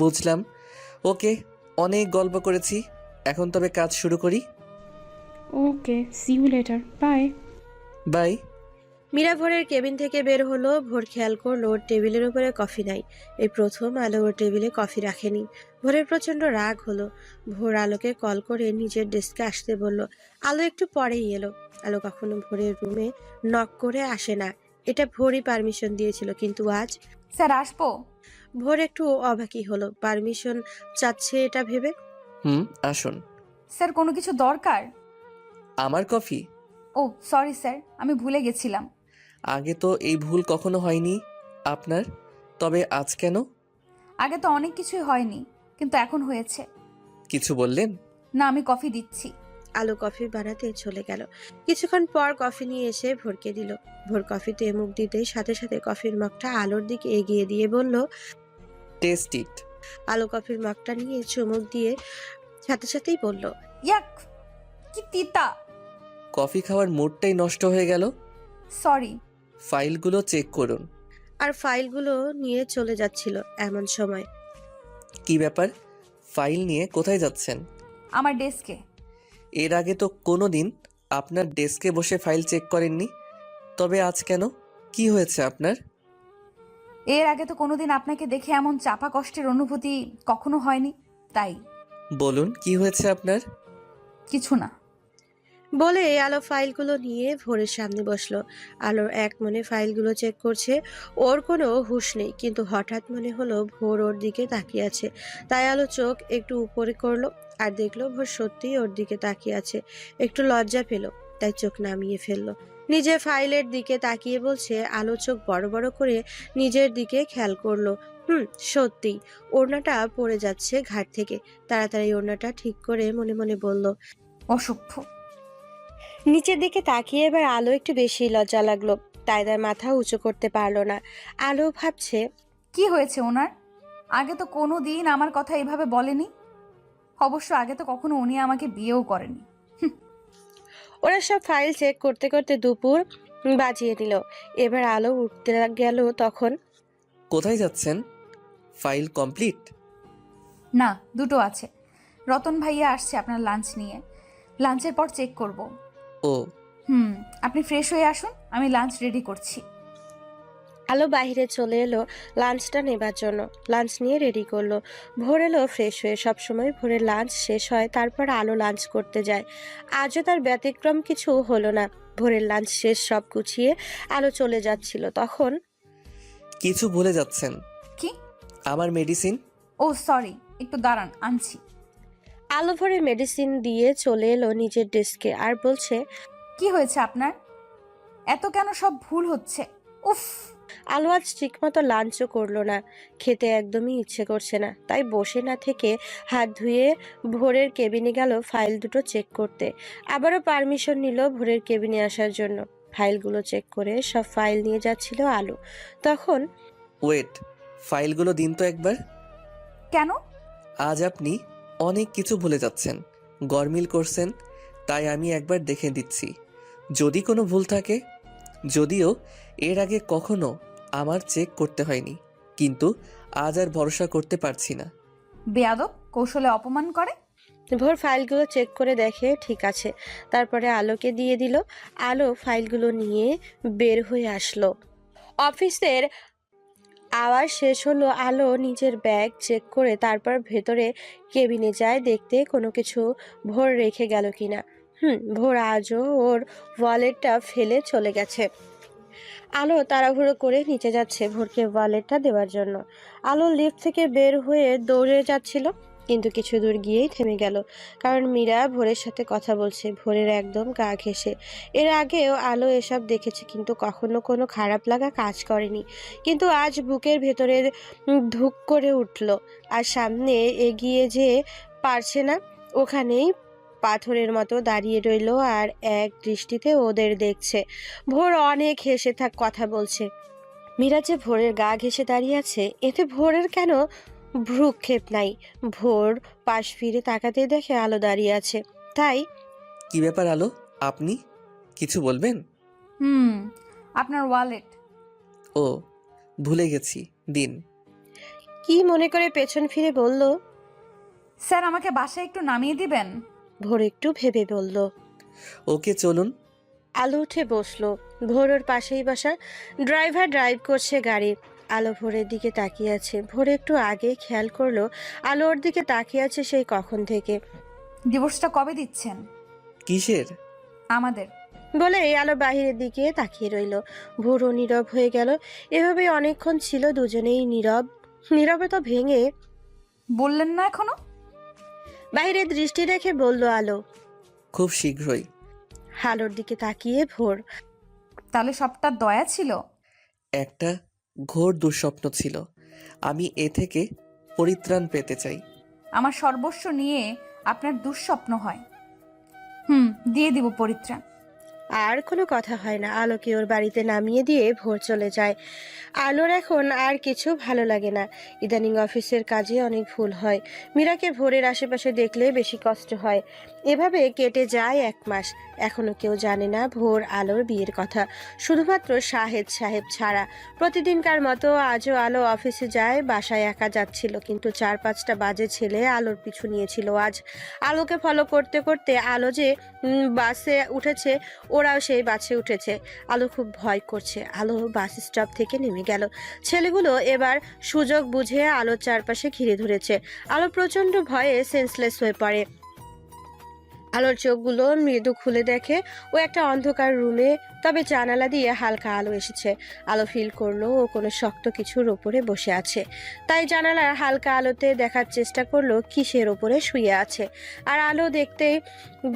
বুঝলাম। ওকে, অনেক গল্প করেছি, এখন তবে কাজ শুরু করি। Okay, see you later, bye. Bye. Meera ভোরের কেবিন থেকে বের হলো। ভোর খেয়াল করলো ওর টেবিলের উপরে কফি নাই। এই প্রথম আলো ওর টেবিলে কফি রাখেনি। ভোরের প্রচন্ড রাগ হলো। ভোর আলোকে কল করে নিজের ডেস্কে আসতে বলল। আলো একটু পরেই এলো। আলো কখনো ভোরের রুমে নক করে আসে না, এটা ভোরই পারমিশন দিয়েছিল, কিন্তু আজ স্যার আসবো? ভোর একটু অবাকই হলো, পারমিশন চাচ্ছে এটা ভেবে। আসুন। স্যার কোনো কিছু দরকার? আমার কফি? ও সরি স্যার, আমি ভুলে গেছিলাম। আগে তো এই ভুল কখনো হয়নি আপনার, তবে আজ কেন? আগে তো অনেক কিছুই হয়নি, কিন্তু এখন হয়েছে। কিছু বললেন? না, আমি কফি দিচ্ছি। আলো কফি বানাতে চলে গেল। কিছুক্ষণ পর কফি নিয়ে এসে ভোরকে দিল। ভোর কফিতে মুখ দিতেই সাথে সাথে কফির মগটা আলোর দিকে এগিয়ে দিয়ে বলল। টেস্ট ইট। আলো কফির মগটা নিয়ে চুমুক দিয়ে সাথে সাথেই বলল। ইয়াক, কি তিতা। কফি খাওয়ার মুডটাই নষ্ট হয়ে গেল। সরি। ফাইলগুলো চেক করুন। আর ফাইলগুলো নিয়ে চলে যাচ্ছিল এমন সময়। কি ব্যাপার, ফাইল নিয়ে কোথায় যাচ্ছেন? আমার ডেস্কে। এর আগে তো কোনো দিন আপনার ডেস্কে বসে ফাইল চেক করেননি, তবে আজ কেন? কি হয়েছে আপনার? এর আগে তো কোনোদিন আপনাকে দেখে এমন চাপা কষ্টের অনুভূতি কখনো হয়নি, তাই। বলুন, কি হয়েছে আপনার? কিছু না। বলে আলো ফাইলগুলো নিয়ে ভোরের সামনে বসলো। আলোর এক মনে ফাইলগুলো চেক করছে, ওর কোনো হুঁশ নেই, কিন্তু হঠাৎ মনে হলো ভোর ওর দিকে তাকিয়ে আছে। তাই আলো চোখ একটু উপরে করলো আর দেখলো ভোর সত্যিই ওর দিকে তাকিয়ে আছে। একটু লজ্জা পেল, তাই চোখ নামিয়ে ফেললো। নিজের ফাইলের দিকে তাকিয়ে বলছে। আলো চোখ বড় বড় করে নিজের দিকে খেয়াল করলো। সত্যি ওড়নাটা পড়ে যাচ্ছে ঘাট থেকে। তাড়াতাড়ি ওড়নাটা ঠিক করে মনে মনে বলল। অসভ্য। নিচের দিকে তাকিয়ে এবার আলো একটু বেশি লজ্জা লাগলো, তাই তার মাথা উঁচু করতে পারলো না। আলো ভাবছে, কি হয়েছে ওনার? আগে তো কোনো দিন আমার কথা এভাবে বলেনি। অবশ্য আগে তো কখনো উনি আমাকে বিয়েও করেনি। ওরা সব ফাইল চেক করতে করতে দুপুর বাজিয়ে দিল। এবার আলো উঠতে গেল তখন। কোথায় যাচ্ছেন? File complete? না, দুটো আছে। রতন ভাইয়া আসছে আপনার লাঞ্চ নিয়ে। লাঞ্চের পর চেক করব। ও, আপনি ফ্রেশ হয়ে আসুন, আমি লাঞ্চ রেডি করছি। আলো বাইরে চলে এলো লাঞ্চটা নেবার জন্য। লাঞ্চ নিয়ে রেডি করলো। ভোর এলো ফ্রেশ হয়ে। সবসময় ভোরের লাঞ্চ শেষ হয় তারপর আলো লাঞ্চ করতে যায়। আজও তার ব্যতিক্রম কিছু হলো না। ভোরের লাঞ্চ শেষ, সব গুছিয়ে আলো চলে যাচ্ছিল তখন। কিছু ভুলে যাচ্ছেন। কি? আমার মেডিসিন। ও সরি, একটু দাঁড়ান, আনছি। আলো ভোরে মেডিসিন দিয়ে চলে এলো নিজের ডেস্কে আর বলছে, কি হয়েছে আপনার? এত কেন সব ভুল হচ্ছে? উফ। আলো আজ ঠিকমতো লাঞ্চও করলো না। খেতে একদমই ইচ্ছে করছে না, তাই বসে না থেকে হাত ধুয়ে ভোরের কেবিনে গেল ফাইল দুটো চেক করতে। আবারও পারমিশন নিল ভোরের কেবিনে আসার জন্য। ফাইলগুলো চেক করে সব ফাইল নিয়ে যাচ্ছিল আলো তখন। ওয়েট, ফাইলগুলো দিন তো একবার। কেন? আজ আপনি অনেক কিছু ভুলে যাচ্ছেন, গরমিল করছেন, তাই আমি একবার দেখে দিচ্ছি যদি কোনো ভুল থাকে। যদিও এর আগে কখনো আমার চেক করতে হয়নি, কিন্তু আজ আর ভরসা করতে পারছি না। বেয়াদব, কৌশলে অপমান করে। ভোর ফাইলগুলো চেক করে দেখে ঠিক আছে, তারপরে আলোকে দিয়ে দিল। আলো ফাইলগুলো নিয়ে বের হয়ে আসলো। অফিসের আওয়াজ শেষ হলো। আলো নিজের ব্যাগ চেক করে তারপর ভেতরে কেবিনে যায় দেখতে কোনো কিছু ভোর রেখে গেল কিনা। ভোর আজও ওর ওয়ালেটটা ফেলে চলে গেছে। আলো তাড়াহুড়ো করে নিচে যাচ্ছে ভোরকে ওয়ালেটটা দেওয়ার জন্য। আলো লিফট থেকে বের হয়ে দৌড়ে যাচ্ছিল, কিন্তু কিছু দূর গিয়েই থেমে গেল, কারণ মীরা ভোরের সাথে কথা বলছে। ভোরের একদম গা ঘেঁষে। এর আগেও আলো এসব দেখেছে, কিন্তু কখনো কোনো খারাপ লাগা কাজ করেনি। কিন্তু আজ বুকের ভেতরে ধুক করে উঠল, আর সামনে এগিয়ে যে পারছে না। ওখানেই পাথরের মতো দাঁড়িয়ে রইল আর এক দৃষ্টিতে ওদের দেখছে। ভোর অনেক হেসে কথা বলছে। মীরা যে ভোরের গা ঘেঁষে দাঁড়িয়ে আছে, এতে ভোরের কেন ভ্রুক্ষেপ নাই। ভোর পাশ ফিরে তাকাতে দেখে আলো দাঁড়িয়ে আছে, তাই। কি ব্যাপার আলো, আপনি কিছু বলবেন? আপনার ওয়ালেট। ও, ভুলে গেছি, দিন। কি মনে করে পেছন ফিরে বলল, স্যার আমাকে বাসায় একটু নামিয়ে দিবেন? ভোর একটু ভেবে বলল। ওকে, চলুন। আলো উঠে বসলো। ভোর ওর পাশেই বসা। ড্রাইভার ড্রাইভ করছে গাড়ি। আলো ভোরের দিকে তাকিয়ে আছে। ভোর একটু আগে খেয়াল করলো আলো ওর দিকে তাকিয়ে আছে সেই কখন থেকে। ডিভোর্সটা কবে দিচ্ছেন? কিসের? আমাদের। বলে আলো বাহিরের দিকে তাকিয়ে রইল। ভোরও নীরব হয়ে গেল। এভাবে অনেকক্ষণ ছিল দুজনেই নীরব। নীরবে তো ভেঙে বললেন না এখনো? বাইরে দৃষ্টি রেখে বলল আলো। খুব শীঘ্রই। আলোর দিকে তাকিয়ে ভোর। তাহলে সবটা দয়া ছিল? একটা ঘোর দুঃস্বপ্ন ছিল, আমি এ থেকে পরিত্রাণ পেতে চাই। আমার সর্বস্ব নিয়ে আপনার দুঃস্বপ্ন হয়? দিয়ে দিব পরিত্রাণ। আর কোনো কথা হয় না। আলোকে ওর বাড়িতে নামিয়ে দিয়ে ভোর চলে যায়। আলোর এখন আর কিছু ভালো লাগে না। ইদানিং অফিসের কাজে অনেক ভুল হয়। মীরাকে ভোরের আশেপাশে দেখলে বেশি কষ্ট হয়। এভাবে কেটে যায় 1 মাস। এখনো কেউ জানে না ভোর আলোর বিয়ের কথা, শুধুমাত্র শাহেদ সাহেব ছাড়া। প্রতিদিনকার মতো আজও আলো অফিসে যায়। বাসায় একা যাচ্ছিল, কিন্তু 4-5টা বাজে ছেলে আলোর পিছু নিয়েছিল। আজ আলোকে ফলো করতে করতে আলো যে বাসে উঠেছে, ওরাও সেই বাসে উঠেছে। আলো খুব ভয় করছে। আলো বাস স্টপ থেকে নেমে গেল। ছেলেগুলো এবার সুযোগ বুঝে আলোর চারপাশে ঘিরে ধরেছে। আলো প্রচন্ড ভয়ে সেন্সলেস হয়ে পড়ে। আলোর চোখগুলো মৃদু খুলে দেখে ও একটা অন্ধকার রুমে, তবে জানালা দিয়ে হালকা আলো এসেছে। আলো ফিল করলো ও কোনো শক্ত কিছুর ওপরে বসে আছে, তাই জানালার হালকা আলোতে দেখার চেষ্টা করলো কিসের ওপরে শুয়ে আছে। আর আলো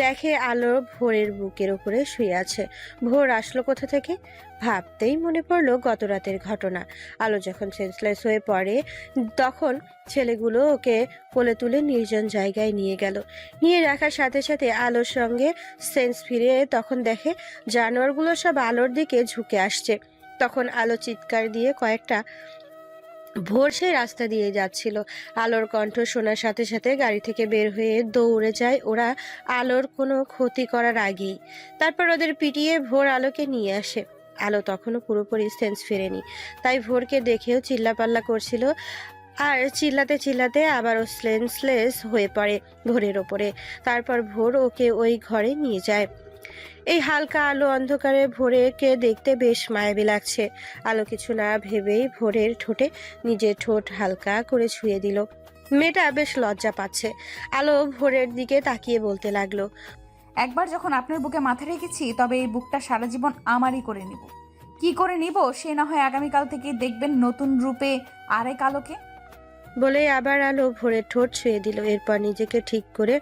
দেখে আলো ভোরের বুকের ওপরে শুয়ে আছে। ভোর আসলো কোথা থেকে ভাবতেই মনে পড়লো গত রাতের ঘটনা। আলো যখন সেন্সলেস হয়ে পড়ে তখন ছেলেগুলো ওকে কোলে তুলে নির্জন জায়গায় নিয়ে গেল। নিয়ে রাখার সাথে সাথে আলোর সঙ্গে সেন্স ফিরে তখন দেখে জানোয়ারগুলো সব আলোর দিকে ঝুঁকে আসছে। তখন আলো চিৎকার দিয়ে কয়েকটা ভোর সেই রাস্তা দিয়ে যাচ্ছিল। আলোর কণ্ঠ শোনার সাথে সাথে গাড়ি থেকে বের হয়ে দৌড়ে যায় ওরা আলোর কোনো ক্ষতি করার আগেই। তারপর ওদের পিটিয়ে ভোর আলোকে নিয়ে আসে। আলো তখনও পুরোপুরি সেন্স ফেরেনি, তাই ভোরকে দেখেও চিল্লাপাল্লা করছিল। আর চিল্লাতে চিল্লাতে আবারও সেন্সলেস হয়ে পড়ে ভোরের ওপরে। তারপর ভোর ওকে ওই ঘরে নিয়ে যায়। এই হালকা আলো অন্ধকারে ভোরকে দেখতে বেশ মায়াবী লাগছে। আলো কিছু না ভেবেই ভোরের ঠোঁটে নিজের ঠোঁট হালকা করে ছুঁয়ে দিল। মেয়েটা বেশ লজ্জা পাচ্ছে। আলো ভোরের দিকে তাকিয়ে বলতে লাগলো, একবার যখন আপনার বুকে মাথা রেখেছি, তবে এই বুকটা সারা জীবন আমারই করে নিব। কি করে নিব সে না হয় আগামীকাল থেকে দেখবেন নতুন রূপে আরেক আলোকে। বলে আবার আলো ভোরের ঠোঁট ছুঁয়ে দিল। এরপর নিজেকে ঠিক করে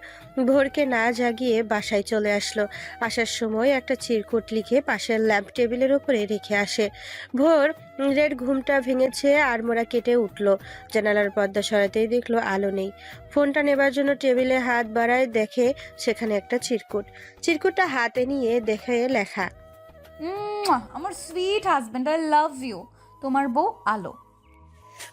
ভোরকে না জাগিয়ে বাসায় চলে আসলো। আসার সময় একটা চিরকুট লিখে পাশের ল্যাম্প টেবিলের উপরে রেখে আসে। ভোর রেড ঘুমটা ভেঙেছে, আর মোড়া কেটে উঠলো। জানালার পর্দা সরাতেই দেখলো আলো নেই। ফোনটা নেবার জন্য টেবিলে হাত বাড়ায়, দেখে সেখানে একটা চিরকুটটা হাতে নিয়ে দেখে লেখা, আমার sweet husband, I love you, তোমার বউ আলো।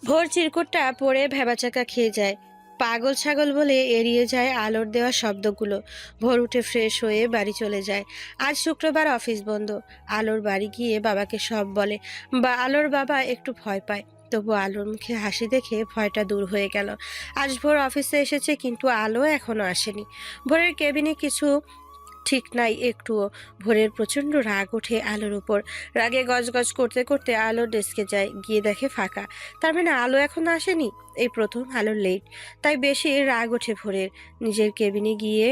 ভোর চিরকুটটা পড়ে ভ্যাবাচাকা খেয়ে যায়। পাগল ছাগল বলে এড়িয়ে যায় আলোর দেওয়া শব্দগুলো। ভোর উঠে ফ্রেশ হয়ে বাড়ি চলে যায়। আজ শুক্রবার, অফিস বন্ধ। আলোর বাড়ি গিয়ে বাবাকে সব বলে। আলোর বাবা একটু ভয় পায়, তবু আলোর মুখে হাসি দেখে ভয়টা দূর হয়ে গেল। আজ ভোর অফিসে এসেছে, কিন্তু আলো এখনো আসেনি। ভোরের কেবিনে কিছু ঠিক নাই একটুও। ভোরের প্রচন্ড রাগ ওঠে আলোর উপর। রাগে গজগজ করতে করতে আলোর ডেস্কে যায়, গিয়ে দেখে ফাঁকা। তার মানে আলো এখনো আসেনি। এই প্রথম আলোর লেট, তাই বেশি রাগ ওঠে ভোরের। নিজের কেবিনে গিয়ে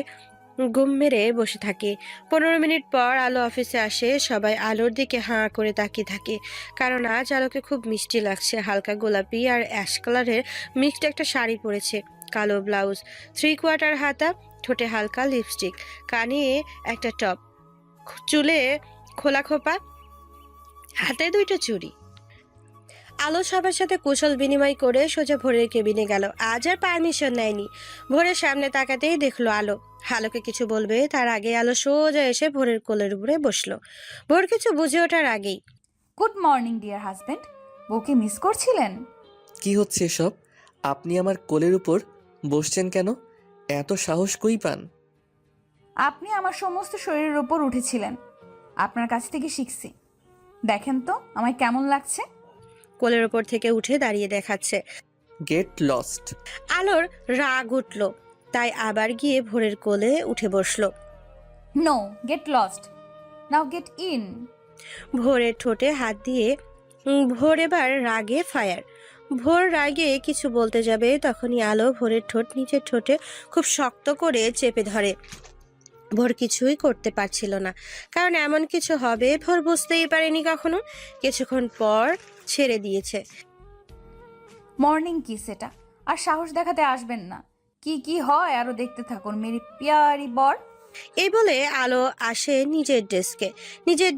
গুম মেরে বসে থাকে। 15 মিনিট পর আলো অফিসে আসে। সবাই আলোর দিকে হাঁ করে তাকিয়ে থাকে, কারণ আজ আলোকে খুব মিষ্টি লাগছে। হালকা গোলাপি আর অ্যাশ কালারের মিক্সড একটা শাড়ি পরেছে, কালো ব্লাউজ, 3/4 হাতা, ঠোঁটে হালকা লিপস্টিক, কানে একটা টপ, চুলে খোলা খোপা, হাতে 2টা চুড়ি। আলো সবার সাথে কুশল বিনিময় করে সোজা ভোরের কেবিনে গেল। আজ আর পারমিশন নেয়নি। ভোরের সামনে তাকাতেই দেখলো আলোকে কিছু বলবে তার আগে আলো সোজা এসে ভোরের কোলের উপরে বসলো। ভোর কিছু বুঝে ওঠার আগেই, গুড মর্নিং ডিয়ার হাজবেন্ড, বউকে মিস করছিলেন? কি হচ্ছে এসব? আপনি আমার কোলের উপর বসছেন কেন? এত সাহস কই পান? আপনি আমার সমস্ত শরীরের উপর উঠেছিলেন, আপনার কাছ থেকে শিখছি। দেখেন তো আমায় কেমন লাগছে। কোলের ওপর থেকে উঠে দাঁড়িয়ে দেখাচ্ছে। Get lost. আলোর রাগ উঠলো, তাই আবার গিয়ে ভোরের কোলে উঠে বসলো। No, get lost, now get in. ভোরের ঠোঁটে হাত দিয়ে ভোর এবার রাগে ফায়ার। ভোর রাগে কিছু বলতে যাবে, তখনই আলো ভোরের ঠোঁট নিজের ঠোঁটে খুব শক্ত করে চেপে ধরে। ভোর কিছুই করতে পারছিল না, কারণ এমন কিছু হবে ভোর বুঝতেই পারেনি কখনো। কিছুক্ষণ পর ছেড়ে দিয়েছে। মর্নিং কিস এটা, আর সাহস দেখাতে আসবেন না। কি কি হয় আরো দেখতে থাকুন মেরি প্যারি বর। এই বলে আলো আসে নিজের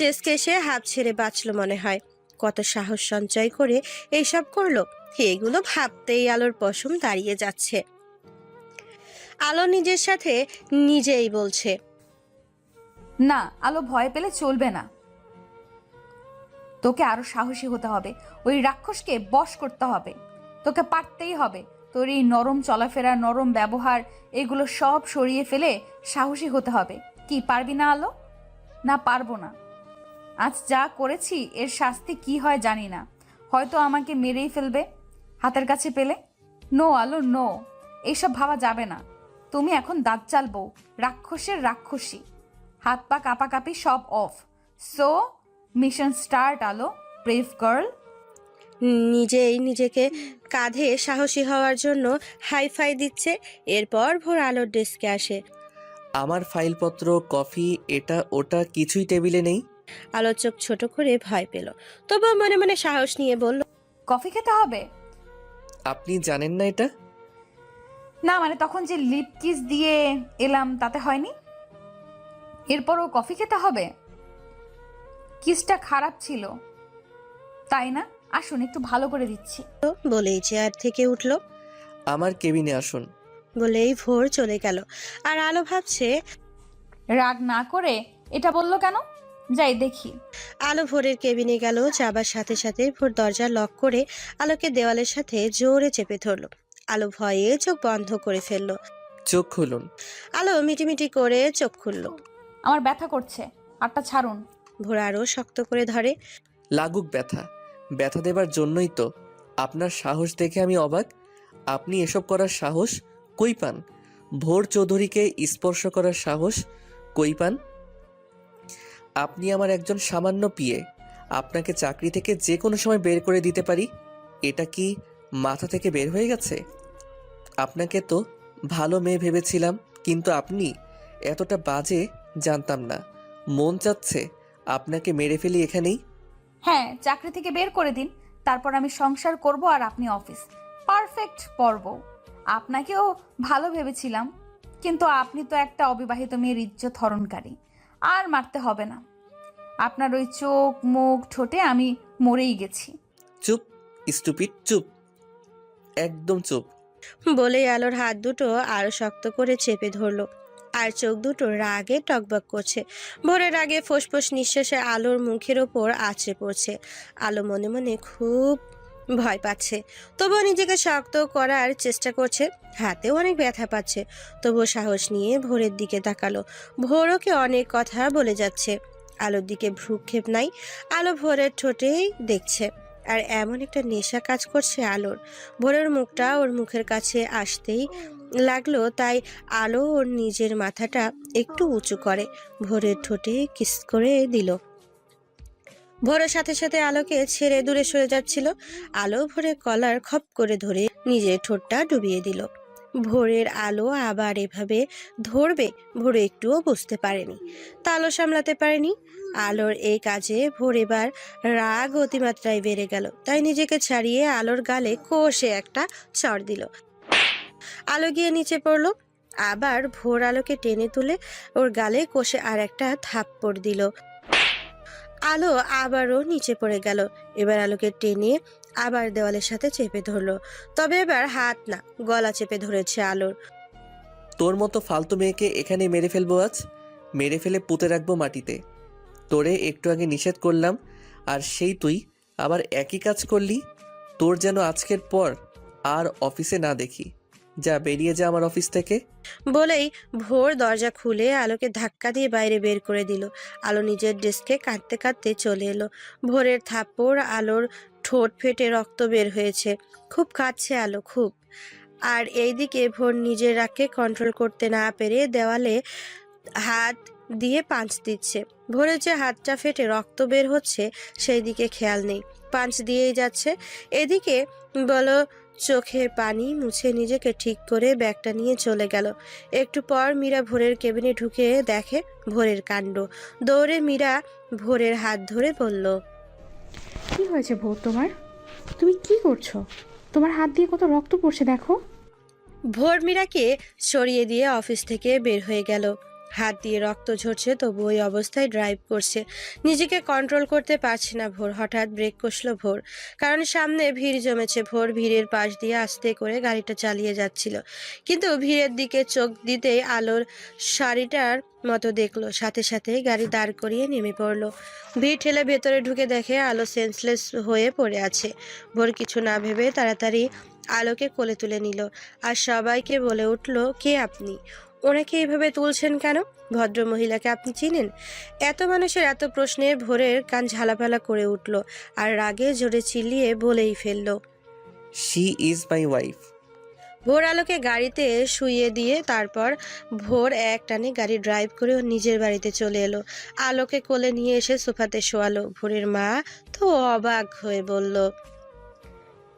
ডেস্কে এসে হাত ছেড়ে বাঁচলো মনে হয়। কত সাহস সঞ্চয় করে এইসব করলো, এগুলো ভাবতেই আলোর পশম দাঁড়িয়ে যাচ্ছে। আলো নিজের সাথে নিজেই বলছে, না, আলো ভয় পেলে চলবে না, তোকে আরো সাহসী হতে হবে। ওই রাক্ষসকে বশ করতে হবে, তোকে পারতেই হবে। তোর এই নরম চলাফেরা, নরম ব্যবহার, এগুলো সব সরিয়ে ফেলে সাহসী হতে হবে। কি পারবি না আলো? না, পারবো না। আজ যা করেছি এর শাস্তি কি হয় জানি না, হয়তো আমাকে মেরেই ফেলবে হাতের কাছে পেলে। নো আলো, নো, এইসব ভাবা যাবে না। তুমি এখন দাজ্জাল বউ, রাক্ষসের রাক্ষসী, হাত পা কাঁপাকাঁপি সব অফ। সো মিশন স্টার্ট আলো, ব্রেভ গার্ল। নিজেই নিজেকে কাঁধে সাহসী হওয়ার জন্য হাই ফাই দিচ্ছে। এরপর ভোর আলোর ডেস্কে আসে। আমার ফাইলপত্র, কফি, এটা ওটা কিছুই টেবিলে নেই। আলো চোখ ছোট করে ভয় পেল, তবুও মনে মনে সাহস নিয়ে বলল, কফি খেতে হবে? আপনি জানেন না এটা? না মানে তখন যে লিপ কিস দিয়ে এলাম তাতে হয়নি? এরপরও কফি খেতে হবে? কিসটা খারাপ ছিল তাই না? আসুন একটু ভালো করে দিচ্ছি। বলেই চেয়ার থেকে উঠল। আমার কেবিনে আসুন। বলেই ভোর চলে গেল। আর আলো ভাবছে, রাগ না করে এটা বললো কেন? যাই দেখি। আলো ভোরের কেবিনে গেল। যাবার সাথে সাথে ভোর দরজা লক করে আলোকে দেওয়ালের সাথে জোরে চেপে ধরলো। আলো ভয়ে চোখ বন্ধ করে ফেললো। চোখ খুলুন। আলো মিটিমিটি করে চোখ খুলল। আমার ব্যথা করছে, হাতটা ছাড়ুন। ভোর আরো শক্ত করে ধরে। লাগুক ব্যথা, ব্যথা দেবার জন্যই তো। আপনার সাহস দেখে আমি অবাক। আপনি এসব করার সাহস কই পান? ভোর চৌধুরীকে স্পর্শ করার সাহস কই পান? আপনি আমার একজন সামান্য পিএ। আপনাকে চাকরি থেকে যে কোনো সময় বের করে দিতে পারি। এটা কি মাথা থেকে বের হয়ে গেছে? আপনাকে তো ভালো মেয়ে ভেবেছিলাম, কিন্তু আপনি এতটা বাজে জানতাম না। মন চাচ্ছে আপনাকে মেরে ফেলি এখানেই। হ্যাঁ, চাকরি থেকে বের করে দিন, তারপর আমি সংসার করব আর আপনি অফিস। পারফেক্ট পর্ব। আপনাকেও ভালো ভেবেছিলাম, কিন্তু আপনি তো একটা অবিবাহিত মেয়ের ইজ্জত হরণকারী। আর মারতে হবে না। আপনার ওই চোখ মুখ ঠোঁটে আমি মরেই গেছি। চুপ স্টুপিড, চুপ, একদম চুপ। বলেই আলোর হাত দুটো আরো শক্ত করে চেপে ধরলো। আর চোখ দুটো রাগে টকবক করছে। ভোরের আগে ফোঁসফোঁস নিঃশ্বাসে আলোর মুখের ওপর আছড়ে পড়ছে। আলো মনে মনে খুব ভয় পাচ্ছে, তবুও নিজেকে শক্ত করার চেষ্টা করছে। হাতেও অনেক ব্যথা পাচ্ছে, তবুও সাহস নিয়ে ভোরের দিকে তাকালো। ভোর ওকে অনেক কথা বলে যাচ্ছে। আলোর দিকে ভ্রুক্ষেপ নাই। আলো ভোরের ঠোঁটেই দেখছে। আর এমন একটা নেশা কাজ করছে আলোর। ভোরের মুখটা ওর মুখের কাছে আসতেই লাগলো, তাই আলো ওর নিজের মাথাটা একটু উঁচু করে ভোরের ঠোঁটে কিস করে দিল। ভোরের সাথে সাথে আলোকে ছেড়ে দূরে সরে যাচ্ছিল। আলো ভোরের কলার খপ করে ধরে নিজের ঠোঁটটা ডুবিয়ে দিল। ভোরের আলো আবার এভাবে ধরবে ভোর একটুও বুঝতে পারেনি, তালও সামলাতে পারেনি। আলোর এই কাজে ভোর এবার রাগ অতিমাত্রায় বেড়ে গেল, তাই নিজেকে ছাড়িয়ে আলোর গালে কষে একটা চড় দিল। আলো গিয়ে নিচে পড়লো। আবার ভোর আলোকে টেনে তুলে ওর গালে কষে আর একটা থাপ্পড় দিল। আলো আবারও নিচে পড়ে গেল। এবার আলোকে টেনে আবার দেওয়ালের সাথে চেপে ধরলো, তবে এবার হাত না, গলা চেপে ধরেছে আলোর। তোর মতো ফালতু মেয়েকে এখানে মেরে ফেলবো আজ, মেরে ফেলে পুঁতে রাখবো মাটিতে। তোরে একটু আগে নিষেধ করলাম, আর সেই তুই আবার একই কাজ করলি। তোর যেন আজকের পর আর অফিসে না দেখি। যা, বেরিয়ে যা আমার অফিস থেকে। বলেই ভোর দরজা খুলে আলোকে ধাক্কা দিয়ে বাইরে বের করে দিল। আলো নিজের ডেস্কে কাঁদতে কাঁদতে চলে এলো। ভোরের থাপ্পড় আলোর ঠোঁট ফেটে রক্ত বের হয়েছে। খুব কাঁদছে আলো, খুব। আর এইদিকে ভোর নিজের রাগকে কন্ট্রোল করতে না পেরে দেওয়ালে হাত দিয়ে পাঞ্চ দিচ্ছে। ভোরের যে হাতটা ফেটে রক্ত বের হচ্ছে সেই দিকে খেয়াল নেই, পাঞ্চ দিয়েই যাচ্ছে। এদিকে বলো চোখের পানি মুছে নিজেকে ঠিক করে ব্যাগটা নিয়ে চলে গেল। একটু পর মীরা ভোরের কেবিনে ঢুকে দেখে ভোরের কাণ্ড। দৌড়ে মীরা ভোরের হাত ধরে বলল, কি হয়েছে ভোর তোমার? তুমি কি করছো? তোমার হাত দিয়ে কত রক্ত পড়ছে দেখো। ভোর মীরাকে সরিয়ে দিয়ে অফিস থেকে বের হয়ে গেল। হাত দিয়ে রক্ত ঝরছে, তবু ওই অবস্থায় ড্রাইভ করছে। নিজেকে কন্ট্রোল করতে পারছে না ভোর। হঠাৎ ব্রেক কষল ভোর, কারণ সামনে ভিড় জমেছে। ভোর ভিড়ের পাশ দিয়ে আস্তে করে গাড়িটা চালিয়ে যাচ্ছিল, কিন্তু ভিড়ের দিকে চোখ দিতেই আলোর শাড়িটার মতো দেখলো। সাথে সাথে গাড়ি দাঁড় করিয়ে নেমে পড়লো। ভিড় ঠেলে ভেতরে ঢুকে দেখে আলো সেন্সলেস হয়ে পড়ে আছে। ভোর কিছু না ভেবে তাড়াতাড়ি আলোকে কোলে তুলে নিল, আর সবাইকে বলে উঠল, কে আপনি? ওনাকে এইভাবে তুলছেন কেন? ভদ্র মহিলাকে আপনি চিনেন? এত মানুষের এত প্রশ্নে ভোরের কান ঝালাপালা করে উঠল, আর রাগে জোরে চিল্লিয়ে বলেই ফেলল, শি ইজ মাই ওয়াইফ। ভোর আলোকে গাড়িতে শুইয়ে দিয়ে তারপর ভোর এক টানে গাড়ি ড্রাইভ করে ওর নিজের বাড়িতে চলে এলো। আলোকে কোলে নিয়ে এসে সোফাতে শোয়ালো। ভোরের মা তো অবাক হয়ে বলল,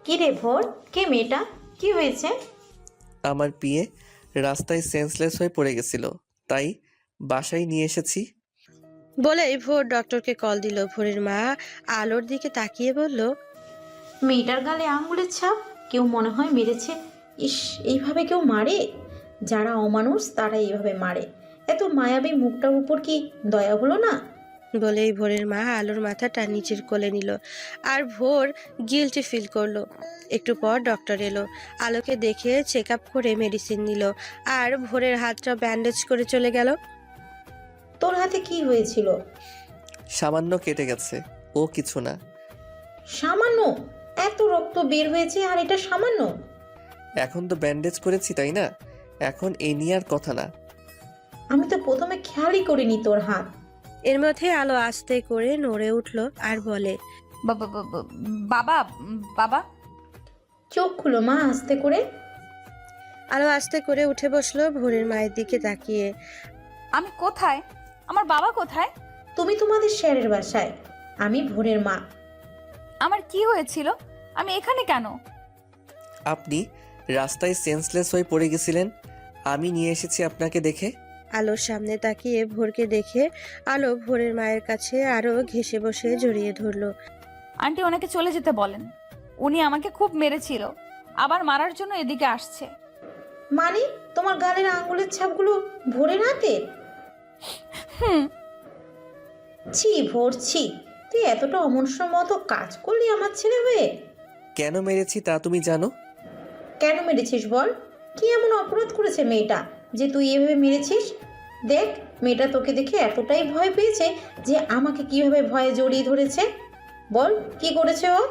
কি রে ভোর, কে মেয়েটা? কি হয়েছে? আমার পিয়ে রাস্তায় সেন্সলেস হয়ে পড়ে গেছিল। তাই বাসায় নিয়ে এসেছি। বলেই ভোর ডক্টরকে কল দিল। ভোরের মা আলোর দিকে তাকিয়ে বলল, মেয়েটার গালে আঙুলের ছাপ, কেউ মনে হয় মেরেছে। ইস, এইভাবে কেউ মারে? যারা অমানুষ তারা এইভাবে মারে। এত মায়াবী মুখটার উপর কি দয়া হলো না? বলেই ভোরের মা আলোর মাথাটা নিচের কোলে নিল। আর ভোর গিল্টি ফিল করলো। একটু পর ডক্টর এলো। আলোকে দেখে চেক আপ করে মেডিসিন নিল। আর ভোরের হাতটা ব্যান্ডেজ করে চলে গেল। তোর হাতে কি হয়েছিল? সামান্য কেটে গেছে, ও কিছু না। সামান্য? এত রক্ত বের হয়েছে আর এটা সামান্য? এখন তো ব্যান্ডেজ করেছি, তাই না? এখন এই নিয়ে আর কথা না। আমি তো প্রথমে খেয়ালই করিনি তোর হাত। এর মধ্যে আলো আস্তে করে নড়ে উঠল আর বলে, বাবা বাবা। চোখ খুলো মা আস্তে করে। আলো আস্তে করে উঠে বসলো ভোরের মায়ের দিকে তাকিয়ে। আমি কোথায়? আমার বাবা কোথায়? তুমি তোমাদের স্যারের বাসায়, আমি ভোরের মা। আমার কি হয়েছিল? আমি এখানে কেন? আপনি রাস্তায় সেন্সলেস হয়ে পড়ে গেছিলেন, আমি নিয়ে এসেছি আপনাকে দেখে। আলোর সামনে তাকিয়ে ভোরকে দেখে আলো ভোরের মায়ের কাছে আরো ঘেঁষে বসে জড়িয়ে ধরলো। আন্টি ওনাকে চলে যেতে বলেন, উনি আমাকে খুব মেরেছিল, আবার মারার জন্য এদিকে আসছে। মানে তোমার গালের আঙুলের ছাপগুলো ভোরের হাতের? হুম। ছি ভোর, ছি। তুই এতটা অমনুষ্যর মতো কাজ করলি আমার ছেলে হয়ে? কেন মেরেছি তা তুমি জানো? কেন মেরেছিস বল? কি এমন অপরাধ করেছে মেয়েটা যে তুই এভাবে মেরেছিস? দেখ, মেয়েটা তোকে দেখে এতটাই ভয় পেয়েছে যে আমাকে কিভাবে ভয়ে জড়িয়ে ধরেছে। বল কি করেছে ও?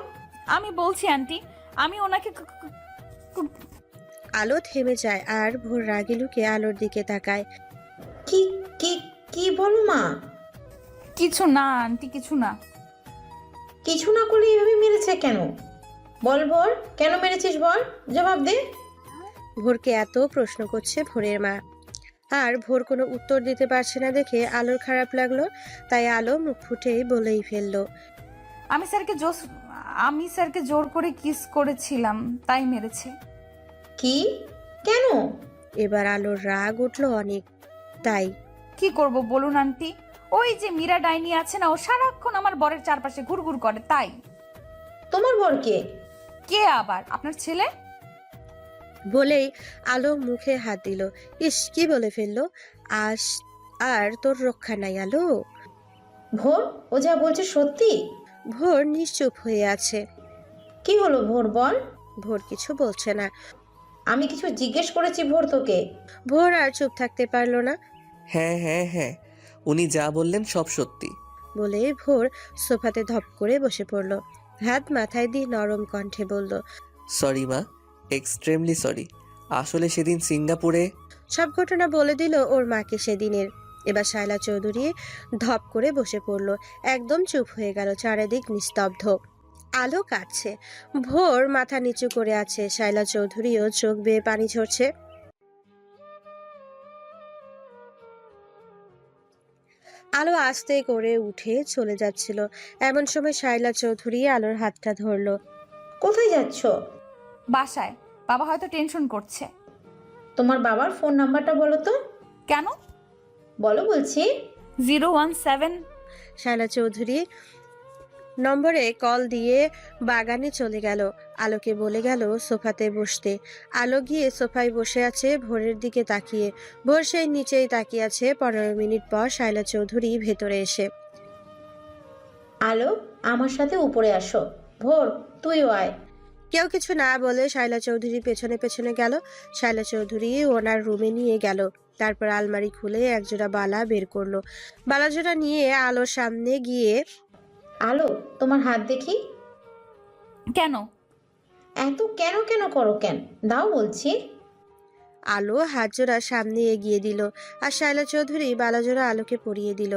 আমি বলছি আন্টি, আমি ওনাকে আলো থেমে যায় আর ভোর রাগে লুকে আলোর দিকে তাকায়। কি কি কি বলো মা? কিছু না আন্টি, কিছু না। কিছু না করলে এভাবে মেরেছে কেন? বল বল, কেন মেরেছিস বল, জবাব দে। ভোরকে এত প্রশ্ন করছে ভোরের মা, আর ভোর কোনো উত্তর দিতে পারছে না দেখে আলোর খারাপ লাগলো। তাই আলো মুখ ফুটেই বলেই ফেললো, আমি স্যারকে জোর করে কিস করেছিলাম, তাই মেরেছে। কি? কেন? এবার আলোর রাগ উঠলো অনেক। তাই কি করব বলুন আন্টি? ওই যে মীরা ডাইনি আছে না, ও সারাক্ষণ আমার বরের চারপাশে ঘুরঘুর করে, তাই। তোমার বর কে? কে আবার? আপনার ছেলে। বলেই আলো মুখে হাত দিল। ইস, কি বলে ফেললো। আজ আর তোর রক্ষা নাই আলো। ভোর, ও যা বলছে সত্যি? ভোর নিশ্চুপ হয়ে আছে। কি হলো ভোর বল? ভোর কিছু বলছে না। আমি কিছু জিজ্ঞেস করেছি ভোর তোকে। ভোর আর চুপ থাকতে পারলো না। হ্যাঁ হ্যাঁ হ্যাঁ, উনি যা বললেন সব সত্যি। বলে ভোর সোফাতে ধপ করে বসে পড়ল। হাত মাথায় দিয়ে নরম কণ্ঠে বলল, সরি মা, এক্সট্রিমলি সরি। আসলে সেদিন সিঙ্গাপুরে। সব ঘটনা বলে দিল ওর মাকে সেদিনের। এবার শায়লা চৌধুরী ধপ করে বসে পড়ল। একদম চুপ হয়ে গেল, চারিদিক নিস্তব্ধ। আলো কাঁদছে, ভোর মাথা নিচু করে আছে, শায়লা চৌধুরীও চোখ বেয়ে পানি ঝরছে। আলো আস্তে করে উঠে চলে যাচ্ছিল। এমন সময় শায়লা চৌধুরী আলোর হাতটা ধরলো। কোথায় যাচ্ছ? বাসায়। বাবা হয়তো টেনশন করছে। তোমার বাবার ফোন নাম্বারটা বলো তো। কেন? বলো বলছি। 017। শায়লা চৌধুরী নম্বরে কল দিয়ে বাগানে চলে গেল। আলোকে বলে গেল সোফাতে বসতে। আলো গিয়ে সোফায় বসে আছে ভোরের দিকে তাকিয়ে। ভোর সেই নিচেই তাকিয়ে আছে। 15 মিনিট পর শায়লা চৌধুরী ভেতরে এসে, আলো, আমার সাথে উপরে আসো। ভোর, তুইও আয়। কেউ কিছু না বলে শায়লা চৌধুরী পেছনে পেছনে গেল। শায়লা চৌধুরী ওনার রুমে নিয়ে গেল। তারপর আলমারি খুলে একজোড়া বালা বের করলো। বালাজোড়া নিয়ে আলোর সামনে গিয়ে, আলো, তোমার হাত দেখি। কেন? এত কেন কেন করো কেন? দাও বলছি। আলো হাতজোড়া সামনে এগিয়ে দিল আর শায়লা চৌধুরী বালাজোড়া আলোকে পরিয়ে দিল।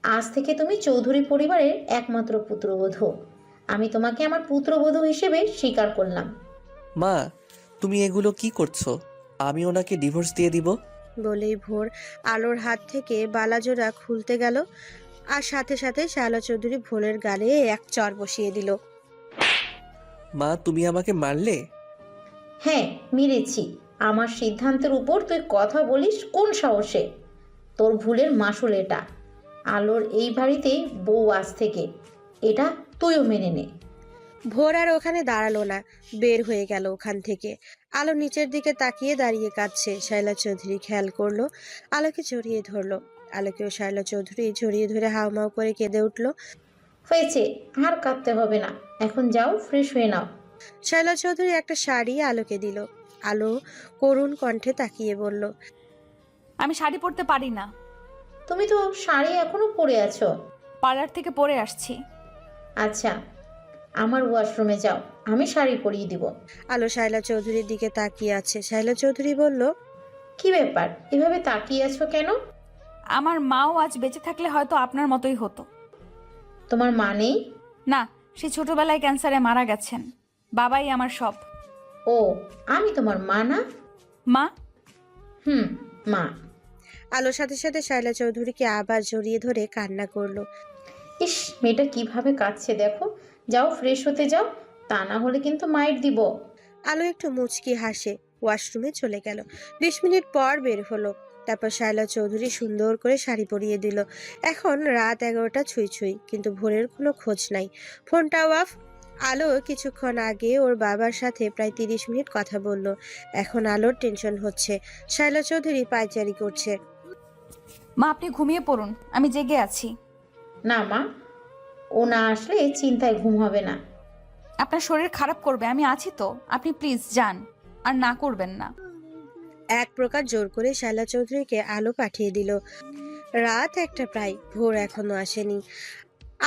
আজ থেকে তুমি চৌধুরী পরিবারের একমাত্র পুত্রবধূ। আমি তোমাকে আমার পুত্রবধূ হিসেবে স্বীকার করলাম। মা, তুমি এগুলো কি করছো? আমি ওনাকে ডিভোর্স দিয়ে দিব। বলেই ভোর আলোর হাত থেকে বালাজোড়া খুলতে গেল আর সাথে সাথে শায়লা চৌধুরী ভোরের গালে এক চর বসিয়ে দিল। মা, তুমি আমাকে মারলে? হ্যাঁ, মেরেছি। আমার সিদ্ধান্তের উপর তুই কথা বলিস কোন সাহসে? তোর ভুলের মাসুল এটা। আলোর এই বাড়িতেই বউ আজ থেকে, এটা তুইও মেনে নে। ভোর আর ওখানে দাঁড়ালো না, বের হয়ে গেল ওখান থেকে। আলো নিচের দিকে তাকিয়ে দাঁড়িয়ে কাঁদছে। শায়লা চৌধুরী খেয়াল করলো, আলোকে জড়িয়ে ধরলো। আলোকেও শায়লা চৌধুরী জড়িয়ে ধরে হাউমাউ করে কেঁদে উঠলো। হয়েছে, আর কাঁদতে হবে না, এখন যাও ফ্রেশ হয়ে নাও। শায়লা চৌধুরী একটা শাড়ি আলোকে দিল। আলো করুণ কণ্ঠে তাকিয়ে বলল, আমি শাড়ি পরতে পারি না। তুমি তো শাড়ি এখনো পরে আছো। পার্লার থেকে পরে আসছি। আচ্ছা, আমার ওয়াশরুমে যাও, আমি শাড়ি পরিয়ে দিব। আলো শায়লা চৌধুরীর দিকে তাকিয়ে আছে। শায়লা চৌধুরী বলল, কি ব্যাপার, এভাবে তাকিয়ে আছো কেন? আমার মাও আজ বেঁচে থাকলে হয়তো আপনার মতোই হতো। তোমার মা নেই? না, সে ছোটবেলায় ক্যান্সারে মারা গেছেন। বাবাই আমার সব। ও, আমি তোমার মা না? মা? মা। আলোর সাথে সাথে শায়লা চৌধুরীকে আবার জড়িয়ে ধরে কান্না করলো। ইস, মেয়েটা কিভাবে কাঁদছে দেখো। যাও ফ্রেশ হতে যাও, তা না হলে কিন্তু মাইর দিব। আলো একটু মুচকি হাসে ওয়াশরুমে চলে গেল। 20 মিনিট পর বের হলো। তারপর শায়লা চৌধুরী সুন্দর করে শাড়ি পরিয়ে দিল। এখন রাত 11টা ছুঁই ছুঁই, কিন্তু ভোরের কোনো খোঁজ নাই। ফোনটাও অফ। আলো কিছুক্ষণ আগে ওর বাবার সাথে প্রায় 30 মিনিট কথা বলল। এখন আলোর টেনশন হচ্ছে। শায়লা চৌধুরী পায়চারি করছে। মা, আপনি ঘুমিয়ে পড়ুন, আমি জেগে আছি। না মা, ও না আসলে চিন্তায় ঘুম হবে না। আপনার শরীর খারাপ করবে, আমি আছি তো। আপনি প্লিজ যান, আর না করবেন না। এক প্রকার জোর করে শায়লা চৌধুরীকে আলো পাঠিয়ে দিল। রাত 1টা প্রায়, ভোর এখনো আসেনি।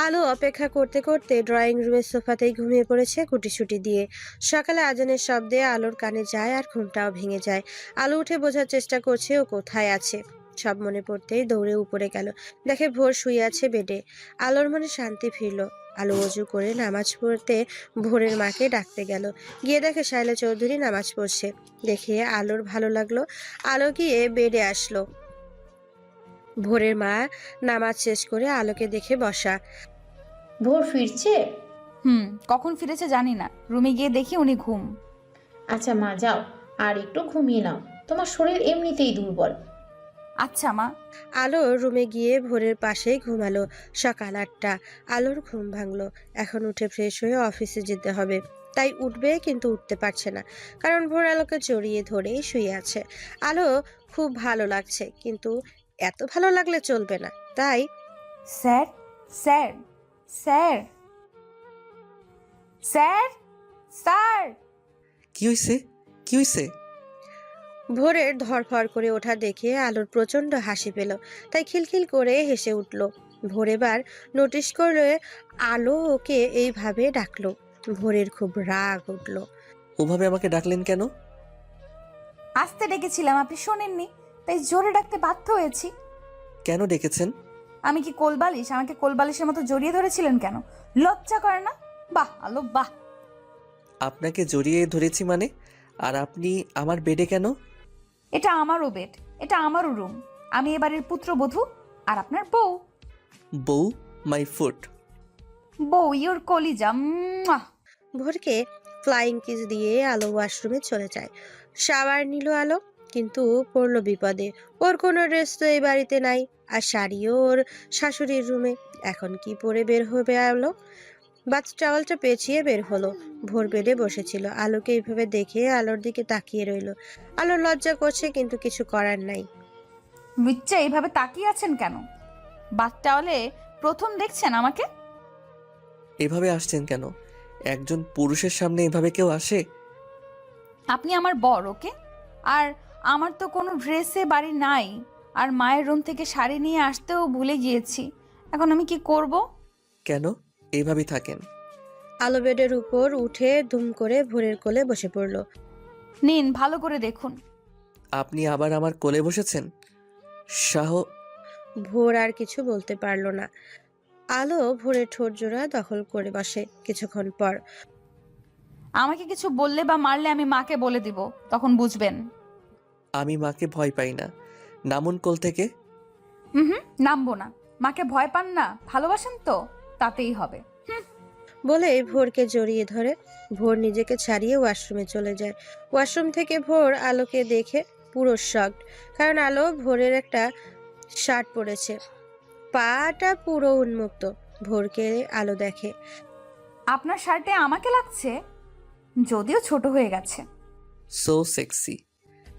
আলো অপেক্ষা করতে করতে ড্রয়িং রুমের সোফাতেই ঘুমিয়ে পড়েছে গুটিসুটি দিয়ে। সকালে আজানের শব্দে আলোর কানে যায় আর ঘুমটাও ভেঙে যায়। আলো উঠে বোঝার চেষ্টা করছে ও কোথায় আছে। সব মনে পড়তেই দৌড়ে উপরে গেল। দেখে ভোর শুয়ে আছে বেডে। আলোর মনে শান্তি ফিরল। আলো ওযু করে নামাজ পড়তে ভোরের মাকে ডাকতে গেল। গিয়ে দেখে শায়লা চৌধুরী নামাজ পড়ছে। দেখে আলোর ভালো লাগলো। আলো গিয়ে বেডে আসলো। ভোরের মা নামাজ শেষ করে আলোকে দেখে বসা। ভোর ফিরছে? কখন ফিরেছে জানি না, রুমে গিয়ে দেখি উনি ঘুম। আচ্ছা মা, যাও আর একটু ঘুমিয়ে নাও, তোমার শরীর এমনিতেই দুর্বল। আচ্ছা মা। আলো রুমে গিয়ে ভোরের পাশেই ঘুমালো। সকাল 8টা। আলোর ঘুম ভাঙলো। এখন উঠে ফ্রেশ হয়ে অফিসে যেতে হবে। তাই উঠবে, কিন্তু উঠতে পারছে না, কারণ ভোর আলোকে জড়িয়ে ধরে শুয়ে আছে। আলো খুব ভালো লাগছে, কিন্তু এত ভালো লাগলে চলবে না। তাই sir, sir, sir, sir, sir. কি হইছে? কি হইছে? ভোরের ধরফর করে ওঠা দেখে আলোর প্রচন্ড হাসি পেল। তাই খিলখিল করে হেসে উঠল। ভোর এবার নোটিশ করলে আলো ওকে এইভাবে ডাকলো। ভোরের খুব রাগ উঠল। ওভাবে আমাকে ডাকলেন কেন? আসতে ডেকেছিলাম, আপনি শোনেননি, তাই জোরে ডাকতে বাধ্য হয়েছি। কেন ডেকেছেন? আমি কি কোলবালিশ? আমাকে কোলবালিশের মতো জড়িয়ে ধরেছিলেন কেন? লজ্জা করে না? বাহ আলো, বাহ। আপনাকে জড়িয়ে ধরেছি মানে? আর আপনি আমার বেডে কেন? এটা আমারও বেড, এটা আমারও রুম। আমি এবারের পুত্রবধূ, আর আপনার বউ। বউ? My foot. বউ, ইওর কলিজা। মুয়া। ভোরকে ফ্লাইং কিস দিয়ে আলো ওয়াশরুমে চলে যায়। শাওয়ার নিল আলো, কিন্তু পড়লো বিপদে। ওর কোনো ড্রেস তো এই বাড়িতে নাই, আর শাড়িও ওর শাশুড়ির রুমে। এখন কি পরে বের হবে আলো? বাথ টাওয়ালটা পেঁচিয়ে বের হলো। ভোর বেডে বসেছিল। আলোকে এইভাবে দেখে আলোর দিকে তাকিয়ে রইলো। আলোর লজ্জা করছে, কিন্তু কিছু করার নাই। লুচ্চা, এইভাবে তাকিয়ে আছেন কেন? বাথটাওয়ালে প্রথম দেখছেন আমাকে? এভাবে আসছেন কেন? একজন পুরুষের সামনে এভাবে কেউ আসে? আপনি আমার বর, ওকে? আর আমার তো কোনো ড্রেসে বাড়ি নাই, আর মায়ের রুম থেকে শাড়ি নিয়ে আসতেও ভুলে গিয়েছি। এখন আমি কি করব? কেন? এইভাবেই থাকেন। আলো বেডের উপর উঠে দুম করে ভোরের কোলে বসে পড়লো। নিন, ভালো করে দেখুন। আপনি আবার আমার কোলে বসেছেন? শাহ। ভোর আর কিছু বলতে পারলো না। আলো ভোরের ঠোঁট জোড়া দখল করে বসে। কিছুক্ষণ পর আমাকে কিছু বললে বা মারলে আমি মাকে বলে দিব, তখন বুঝবেন। আমি মাকে ভয় পাই না। নামুন কোল থেকে। নামবো না। মাকে ভয় পান না, ভালোবাসেন তো, তাতেই হবে। বলে ভোরকে জড়িয়ে ধরে। ভোর নিজেকে ছাড়িয়ে ওয়াশরুমে চলে যায়। ওয়াশরুম থেকে ভোর আলোকে দেখে পুরো শকড, কারণ আলো ভোরের একটা শার্ট পরেছে, পাটা পুরো উন্মুক্ত। ভোরকে আলো দেখে। আপনার শার্টে আমাকে লাগছে, যদিও ছোট হয়ে গেছে। So sexy.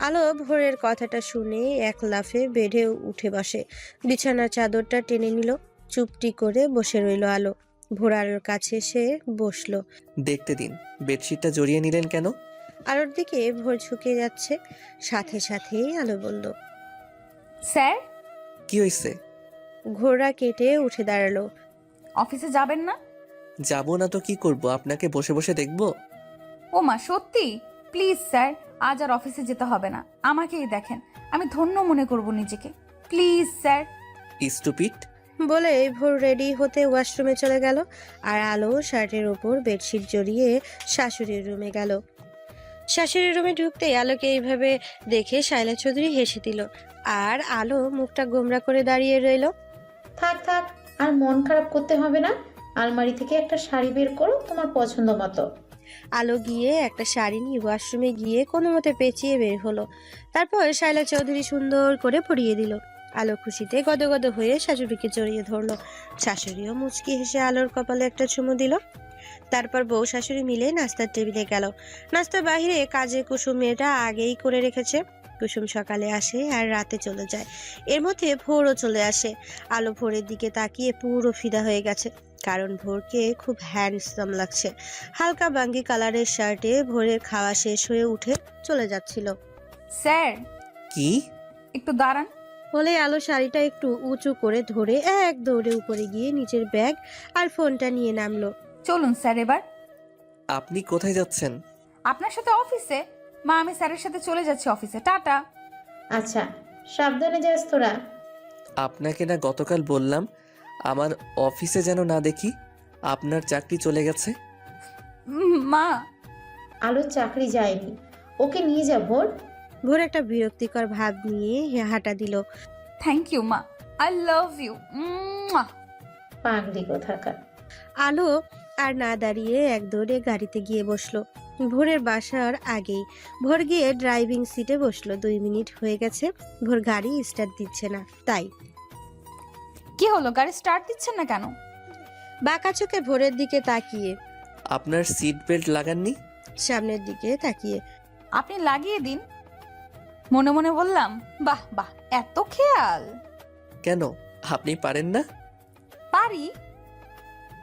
আলো ভোরের কথাটা শুনে এক লাফে বেডে উঠে বসে, বিছানার চাদরটা টেনে নিল, চুপটি করে বসে রইল আলো। ভোর আলোর কাছে এসে বসলো। দেখতে দিন, বেডশিটটা জড়িয়ে নিলেন কেন? আলোর দিকে ভোর ঝুঁকে যাচ্ছে, সাথে সাথেই আলো বলল। স্যার, কি হয়েছে? ঘোড়া কেটে উঠে দাঁড়ালো। অফিসে যাবেন না? যাব না তো কি করব? আপনাকে বসে বসে দেখবো? ও মা, সত্যি? প্লিজ স্যার, আজ আর অফিসে যেতে হবে না, আমাকেই দেখেন, আমি ধন্য মনে করব নিজেকে। Please sir. স্টুপিড। বলে ভোর রেডি হতে ওয়াশরুমে চলে গেল, আর আলো শার্টের ওপর বেডশিট জড়িয়ে শাশুড়ির রুমে গেল। শাশুড়ির রুমে ঢুকতেই আলোকে এইভাবে দেখে শায়লা চৌধুরী হেসে দিল, আর আলো মুখটা গোমরা করে দাঁড়িয়ে রইল। থাক থাক, আর মন খারাপ করতে হবে না। আলমারি থেকে একটা শাড়ি বের করো তোমার পছন্দ মতো। আলো গিয়ে একটা শাড়ি নিয়ে ওয়াশরুমে গিয়ে কোনো মতে পেঁচিয়ে বের হলো। তারপর শায়লা চৌধুরী সুন্দর করে পরিয়ে দিল। আলো খুশিতে গদগদ হয়ে শাশুড়িকে জড়িয়ে ধরলো। শাশুড়িও মুচকি হেসে আলোর কপালে একটা চুমু দিল। তারপর বউ শাশুড়ি মিলে নাস্তার টেবিলে গেল। নাস্তার বাহিরে কাজে কুসুম মেয়েটা আগেই করে রেখেছে। কুসুম সকালে আসে আর রাতে চলে যায়, এর মধ্যে ভোরও চলে আসে। আলো ভোরের দিকে তাকিয়ে পুরো ফিদা হয়ে গেছে, কারণ ভোরকে খুব হ্যান্ডসাম লাগছে। হালকা বাঙ্গি কালারের শার্টে ভোরের খাওয়া শেষ হয়ে উঠে চলে যাচ্ছিল। স্যার, কি? একটু দাঁড়ান। বলে আলো শাড়িটা একটু উঁচু করে ধরে এক দৌড়ে উপরে গিয়ে নিচের ব্যাগ আর ফোনটা নিয়ে নামলো। চলুন স্যার এবার। আপনি কোথায় যাচ্ছেন? আপনার সাথে অফিসে। মা, আমি স্যারের সাথে চলে যাচ্ছি অফিসে, টাটা। আচ্ছা, সাবধানে যাস তোরা। আপনাকে না গতকাল বললাম আমার অফিসে যেন না দেখি? আপনার চাকরি চলে গেছে। মা। আলোর চাকরি যায়নি, ওকে নিয়ে যা ভোর। ভোর একটা বিরক্তিকর ভাব নিয়ে হাঁটা দিল। থ্যাংক ইউ মা, আই লাভ ইউ। পাগলি কোথাকার। আলো আর না দাঁড়িয়ে এক দৌড়ে গাড়িতে গিয়ে বসলো। ভোরের বাসার আগেই ভোর গিয়ে ড্রাইভিং সিটে বসলো। 2 মিনিট হয়ে গেছে, ভোর গাড়ি স্টার্ট দিচ্ছে না। তাই কি হলো, গাড়ি স্টার্ট দিচ্ছেন না কেন? বাঁকা চোখে ভোরের দিকে তাকিয়ে, আপনার সিট বেল্ট লাগাননি? সামনের দিকে তাকিয়ে। আপনি লাগিয়ে দিন। মনে মনে বললাম, বাহ বাহ, এত খেয়াল। কেন, আপনি পারেন না? পারি,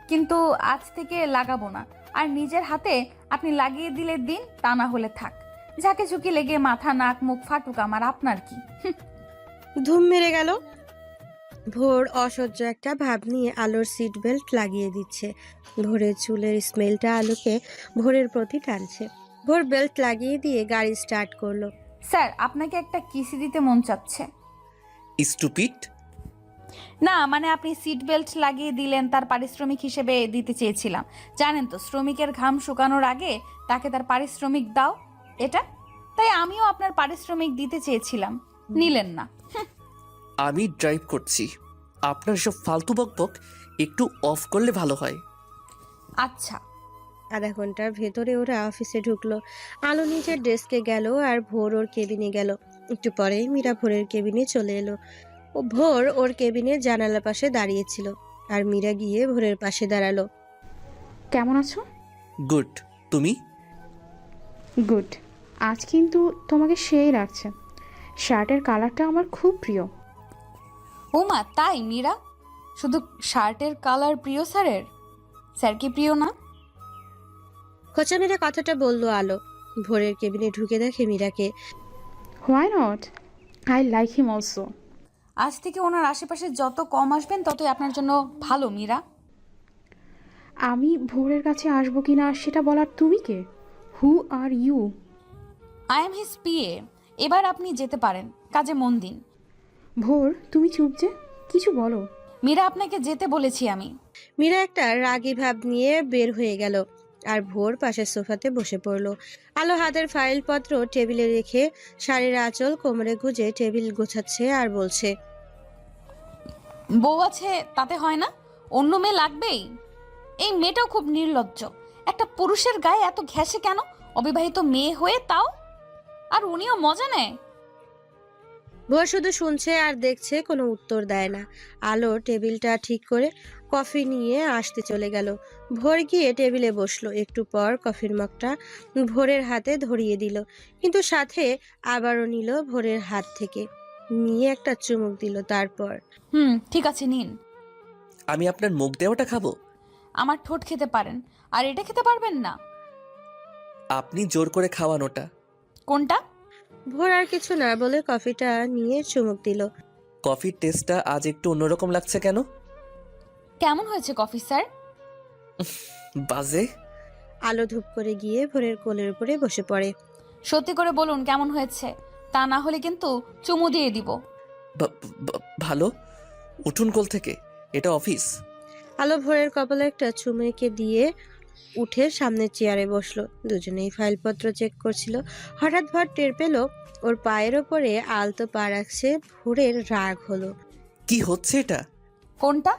কিন্তু আজ থেকে লাগাবো না। আর নিজের হাতে আপনি লাগিয়ে দিলে দিন, তা না হলে থাক। ঝাঁকে ঝুঁকি লেগে মাথা নাক মুখ ফাটুক, আমার আপনার কি? ধুম মেরে গেল। ভোর অসহ্য একটা ভাব নিয়ে আলোর সিট বেল্ট লাগিয়ে দিচ্ছে। ভোরের চুলের স্মেলটা আলোকে ভোরের প্রতি টানছে। ভোর বেল্ট লাগিয়ে দিয়ে গাড়ি স্টার্ট করলো। স্যার, আপনাকে একটা কিসি দিতে মন চাচ্ছে। স্টুপিড। না মানে, আপনি সিট বেল্ট লাগিয়ে দিলেন, তার পারিশ্রমিক হিসেবে দিতে চেয়েছিলাম। জানেন তো, শ্রমিকের ঘাম শুকানোর আগে তাকে তার পারিশ্রমিক দাও, এটা। তাই আমিও আপনার পারিশ্রমিক দিতে চেয়েছিলাম, নিলেন না। আমি ড্রাইভ করছি, আপনার সব ফালতু বকবক একটু অফ করলে ভালো হয়। আচ্ছা। আধা ঘন্টার ভেতরে ওরা অফিসে ঢুকলো। আলো নিজের ডেস্কে গেল আর ভোর ওর কেবিনে গেল। একটু পরেই মীরা ভোরের কেবিনে চলে এলো। ও ভোর ওর কেবিনের জানালার পাশে দাঁড়িয়েছিল, আর মীরা গিয়ে ভোরের পাশে দাঁড়ালো। কেমন আছো? গুড, তুমি? গুড। আজ কিন্তু তোমাকে সেই লাগছে। শার্টের কালারটা আমার খুব প্রিয়। ও মা, তাই? মীরা, শুধু শার্টের কালার প্রিয় স্যারের? স্যার কি প্রিয় না? খোঁচা মেরে কথাটা বললো আলো। ভোরের কেবিনে ঢুকে দেখে মীরাকে। Why not, I like him also. আজ থেকে ওনার আশেপাশে যত কম আসবেন ততই আপনার জন্য ভালো মীরা। আমি ভোরের কাছে আসবো কি না সেটা বলার তুমি কে? Who are you? I am his PA. এবার আপনি যেতে পারেন, কাজে মন দিন। ভোর, তুমি চুপ যে, কিছু বলো। মীরা, আপনাকে যেতে বলেছি আমি। মীরা একটা রাগী ভাব নিয়ে বের হয়ে গেল, আর ভোর পাশের সোফাতে বসে পড়লো। আলো হাতের ফাইলপত্র টেবিলে রেখে শাড়ির আঁচল কোমরে গুজে টেবিল গোছাচ্ছে আর বলছে, বউ আছে তাতে হয় না, অন্য মেয়ে লাগবেই। এই মেয়েটাও খুব নির্লজ্জ, একটা পুরুষের গায়ে এত ঘেঁষে কেন, অবিবাহিত মেয়ে হয়ে তাও। আর উনিও মজা নেয়। ভোর শুধু শুনছে আর দেখছে, কোনো উত্তর দেয় না। আলো টেবিলটা ঠিক করে কফি নিয়ে আসতে চলে গেল। ভোর গিয়ে টেবিলে বসলো। একটু পর কফির মগটা ভোরের হাতে ধরিয়ে দিল, কিন্তু সাথে আবারও নিল ভোরের হাত থেকে, নিয়ে একটা চুমুক দিল। তারপর ঠিক আছে নিন। আমি আপনার মুখ দেওয়াটা খাবো? আমার ঠোঁট খেতে পারেন, আর এটা খেতে পারবেন না। আপনি জোর করে খাওয়ান ওটা। কোনটা? ভোর আর কিছু না বলে কফিটা নিয়ে চুমুক দিল। কফির টেস্টটা আজ একটু অন্যরকম লাগছে কেন? কেমন হয়েছে কফি স্যার? বাজে। আলো ধূপ করে গিয়ে ভোরের কোলের উপরে বসে পড়ে। সত্যি করে বলুন কেমন হয়েছে, তা না হলে কিন্তু চুমু দিয়ে দিব। ভালো। উঠুন কোল থেকে, এটা অফিস। আলো ভোরের কপালে একটা চুমু এঁকে দিয়ে উঠে সামনের চেয়ারে বসলো। দুজনেই ফাইলপত্র চেক করছিল। হঠাৎ ভর টের পেল ওর পায়ের ওপরে আলতো পা রাখছে। ভোরের রাগ হলো। কি হচ্ছে এটা? কোনটা?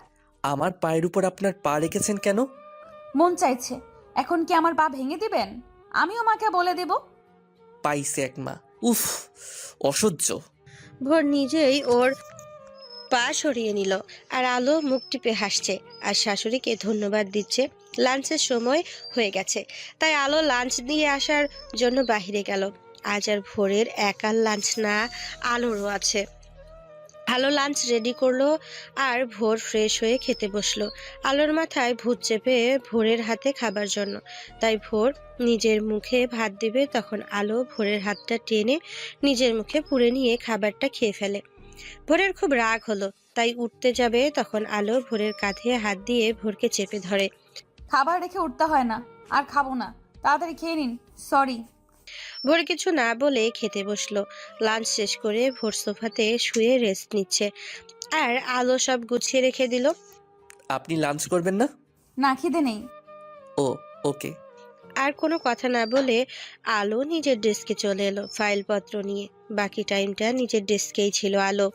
আমার পায়ের উপর আপনার পা রেখেছেন কেন? মন চাইছে। এখন কি আমার পা ভেঙে দিবেন? আমিও মাকে বলে দেব। পাইছে এক মা। উফ, অসহ্য। ভোর নিজেই ওর পা সরিয়ে নিল, আর আলো মুখ টিপে হাসছে আর শাশুড়িকে ধন্যবাদ দিচ্ছে। লাঞ্চের সময় হয়ে গেছে, তাই আলো লাঞ্চ দিয়ে আসার জন্য বাহিরে গেল। আজ আর ভোরের একার লাঞ্চ না, আলোরও আছে। আলো লাঞ্চ রেডি করলো আর ভোর ফ্রেশ হয়ে খেতে বসলো। আলোর মাথায় ভূত চেপে ভোরের হাতে খাবার জন্য, তাই ভোর নিজের মুখে ভাত দিবে, তখন আলো ভোরের হাতটা টেনে নিজের মুখে পুরে নিয়ে খাবারটা খেয়ে ফেলে। ভোরের খুব রাগ হলো, তাই উঠতে যাবে, তখন আলো ভোরের কাঁধে হাত দিয়ে ভোরকে চেপে ধরে। খাবার রেখে উঠতে হয় না, আর খাবো না, তাড়াতাড়ি খেয়ে নিন। সরি। ভোর কিছু না বলে খেতে বসলো। লাঞ্চ শেষ করে ভোর সোফাতে শুয়ে রেস্ট নিচ্ছে, আর আলো সব গুছিয়ে রেখে দিল। আপনি লাঞ্চ করবেন না? না, খিদে নেই। ও, ওকে। আর কোনো কথা না বলে আলো নিজের ডেস্কে চলে এলো ফাইলপত্র নিয়ে। বাকি টাইমটা নিজের ডেস্কেই ছিল আলো।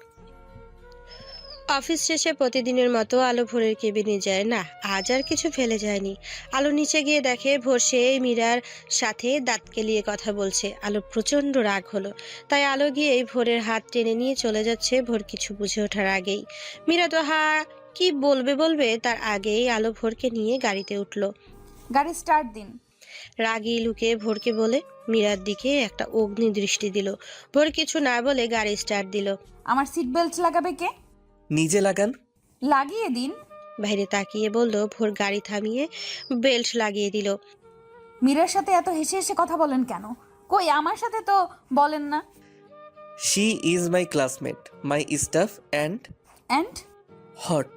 অফিস শেষে প্রতিদিনের মতো আলো ভোরের কেবিনে যায় না, আজ আর কিছু ফেলে যায়নি। আলো নিচে গিয়ে দেখে ভোর সেই মীরার সাথে দাঁত কেলিয়ে কথা বলছে। আলো প্রচন্ড রাগ হলো, তাই আলো গিয়ে ভোরের হাত টেনে নিয়ে চলে যাচ্ছে। ভোর কিছু বুঝে ওঠার আগেই মীরা তো কি বলবে তার আগেই আলো ভোরকে নিয়ে গাড়িতে উঠলো। গাড়ি স্টার্ট দিন। রাগী লুকে ভোরকে বলে মীরার দিকে একটা অগ্নি দৃষ্টি দিল। ভোর কিছু না বলে গাড়ি স্টার্ট দিল। আমার সিট বেল্ট লাগাবে কে? নিজে লাগান। লাগিয়ে দিন। বাইরে তাকিয়ে বলল। ভোর গাড়ি থামিয়ে বেল্ট লাগিয়ে দিল। মীরার সাথে এত হেসে হেসে কথা বলেন কেন? কই আমার সাথে তো বলেন না। She is my classmate, my staff and and hot.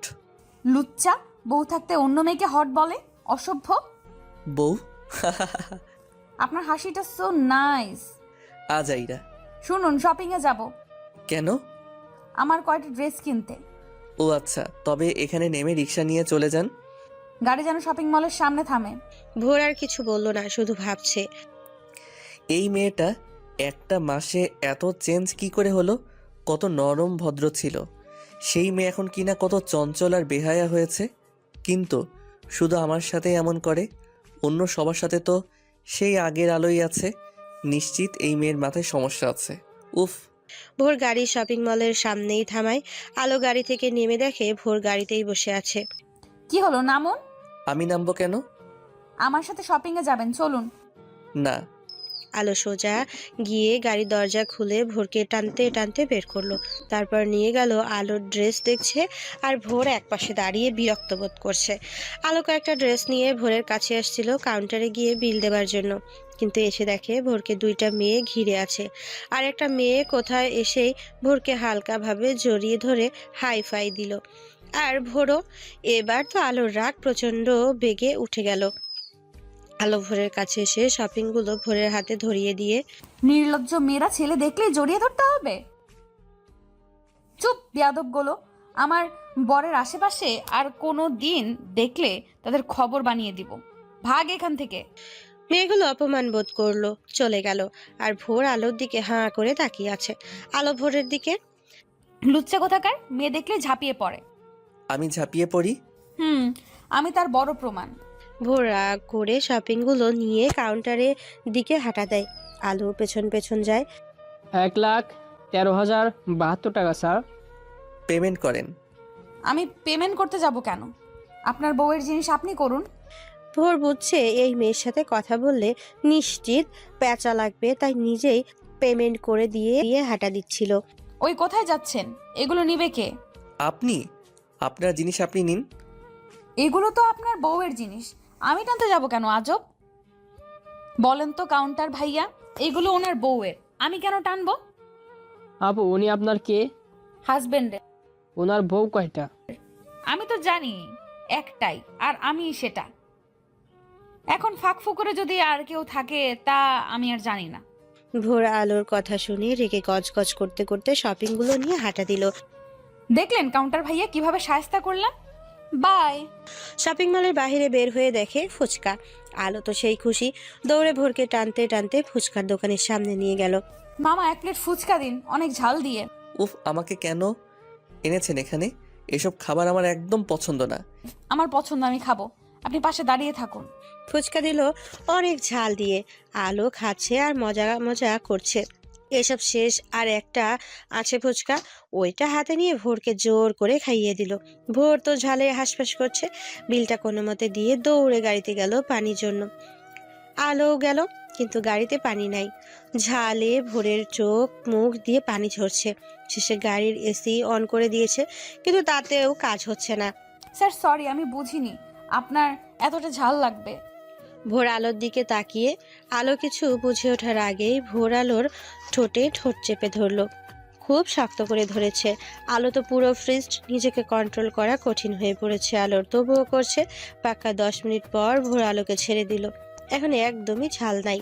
লুচ্চা, বউ থাকতে অন্য মেয়েকে হট বলে, অসভ্য। বউ? আপনার হাসিটা সো নাইস। আজাইরা। শুনুন, শপিং এ যাব। কেন? আমার কয়টা ড্রেস কিনতে। ও আচ্ছা, তবে এখানে নেমে রিক্সা নিয়ে চলে যান। গাড়ি যেন শপিং মলের সামনে থামে। ভোর আর কিছু বলল না, শুধু ভাবছে এই মেয়েটা একটা মাসে এত চেঞ্জ কি করে হলো? কত নরম ভদ্র ছিল সেই মেয়ে, এখন কিনা কত চঞ্চল আর বেহায়া হয়েছে। কিন্তু শুধু আমার সাথে এমন করে, অন্য সবার সাথে তো সেই আগের আলোই আছে। নিশ্চিত এই মেয়ের মাথায় সমস্যা আছে। উফ। ভোর গাড়ি শপিং মলের সামনেই থামায়। আলো গাড়ি থেকে নেমে দেখে ভোর গাড়িতেই বসে আছে। কি হলো, নামুন। আমি নামবো কেন? আমার সাথে শপিং এ যাবেন, চলুন। না। আলো সোজা গিয়ে গাড়ির দরজা খুলে ভোরকে টানতে টানতে বের করলো। তারপর নিয়ে গেল। আলোর ড্রেস দেখছে আর ভোর একপাশে দাঁড়িয়ে বিরক্ত বোধ করছে। আলো কয়েকটা ড্রেস নিয়ে ভোরের কাছে আসছিল কাউন্টারে গিয়ে বিল দেবার জন্য, কিন্তু এসে দেখে ভোরকে দুইটা মেয়ে ঘিরে আছে। আর একটা মেয়ে কোথায় এসেই ভোরকে হালকাভাবে জড়িয়ে ধরে হাই ফাই দিল। আর ভোরও এবার তো আলোর রাগ প্রচন্ড বেগে উঠে গেল। আলো ভোরের কাছে এসে শপিংগুলো ভোরের হাতে ধরিয়ে দিয়ে নির্লজ্জ মেয়েরা ছেলে দেখলেই জড়িয়ে ধরতে হবে। চুপ বেয়াদবগুলো। আমার বরের আশেপাশে আর কোনো দিন দেখলে তাদের খবর বানিয়ে দিব। ভাগ এখান থেকে। মেয়েগুলো অপমান বোধ করলো, চলে গেল। আর ভোর আলোর দিকে হাঁ করে তাকিয়ে আছে। আলো ভোরের দিকে। লুচ্চা কোথাকার, মেয়ে দেখলে ঝাঁপিয়ে পড়ে। আমি ঝাঁপিয়ে পড়ি? আমি তার বড় প্রমাণ। ভোর রাগ করে শপিংগুলো নিয়ে কাউন্টারের দিকে হাঁটা দেয়। আলো পেছন পেছন যায়। 1 লাখ 13,072 টাকা স্যার। পেমেন্ট করেন। আমি পেমেন্ট করতে যাব কেন? আপনার বউয়ের জিনিস আপনি করুন। ভোর বুঝছে এই মেয়ের সাথে কথা বললে নিশ্চিত প্যাঁচা লাগবে, তাই নিজেই পেমেন্ট করে দিয়ে দিয়ে হাঁটা দিচ্ছিল। ওই কোথায় যাচ্ছেন? এগুলো নিবে কে? আপনি আপনার জিনিস আপনি নিন। এগুলো তো আপনার বউয়ের জিনিস, আমি টানতে যাব কেন আজব? বলেন তো কাউন্টার ভাইয়া, এগুলো ওনার বউয়ের, আমি কেন টানবো? আপু উনি আপনার কে? হাজবেন্ডের। ওনার বউ কয়টা? আমি তো জানি একটাই, আর আমি সেটা। এখন ফাঁক ফুকরে যদি আর কেউ থাকে তা আমি আর জানি না। ভোর আলোর কথা শুনে রেগে গজগজ করতে করতে শপিংগুলো নিয়ে হাঁটা দিল। দেখলেন কাউন্টার ভাইয়া কিভাবে শায়েস্তা করলাম? বাই। শপিং মলের বাইরে বের হয়ে দেখে ফুচকা। আলো তো সেই খুশি, দৌড়ে ভোরকে টানতে টানতে ফুচকার দোকানের সামনে নিয়ে গেল। মামা 1 প্লেট ফুচকা দিন, অনেক ঝাল দিয়ে। উফ, আমাকে কেন এনেছেন এখানে? এসব খাবার আমার একদম পছন্দ না। আমার পছন্দ, আমি খাবো, আপনি পাশে দাঁড়িয়ে থাকুন। ফুচকা দিল অনেক ঝাল দিয়ে। আলো খাচ্ছে আর মজা মজা করছে। এসব শেষ আর একটা আছে ফুচকা, ওইটা হাতে নিয়ে ভোরকে জোর করে খাইয়ে দিল। ভোর তো ঝালে হাঁসফাঁস করছে। বিলটা কোনো মতে দিয়ে দৌড়ে গাড়িতে গেল পানির জন্য। আলো গেল, কিন্তু গাড়িতে পানি নাই। ঝালে ভোরের চোখ মুখ দিয়ে পানি ঝরছে। শেষে গাড়ির এসি অন করে দিয়েছে, কিন্তু তাতেও কাজ হচ্ছে না। স্যার সরি, আমি বুঝিনি আপনার এতটা ঝাল লাগবে। ভোর আলোর দিকে তাকিয়ে আলো কিছু বুঝে ওঠার আগেই ভোর আলোর ঠোঁটে ঠোঁট চেপে ধরলো, খুব শক্ত করে ধরেছে। আলো তো পুরো ফ্রিজড, নিজেকে কন্ট্রোল করা কঠিন হয়ে পড়েছে আলোর, তবুও করছে। পাক্কা 10 মিনিট পর ভোর আলোকে ছেড়ে দিল। এখন একদমই ঝাল নাই।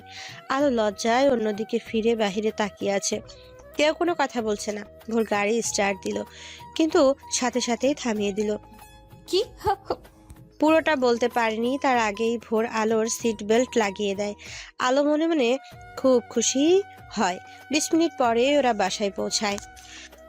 আলো লজ্জায় অন্যদিকে ফিরে বাহিরে তাকিয়ে আছে। কেউ কোনো কথা বলছে না। ভোর গাড়ি স্টার্ট দিল, কিন্তু সাথে সাথেই থামিয়ে দিল। কি? পুরোটা বলতে পারেনি তার আগেই ভোর আলোর সিট বেল্ট লাগিয়ে দেয়। আলো মনে মনে খুব খুশি হয়। 20 মিনিট পরে ওরা বাসায় পৌঁছায়।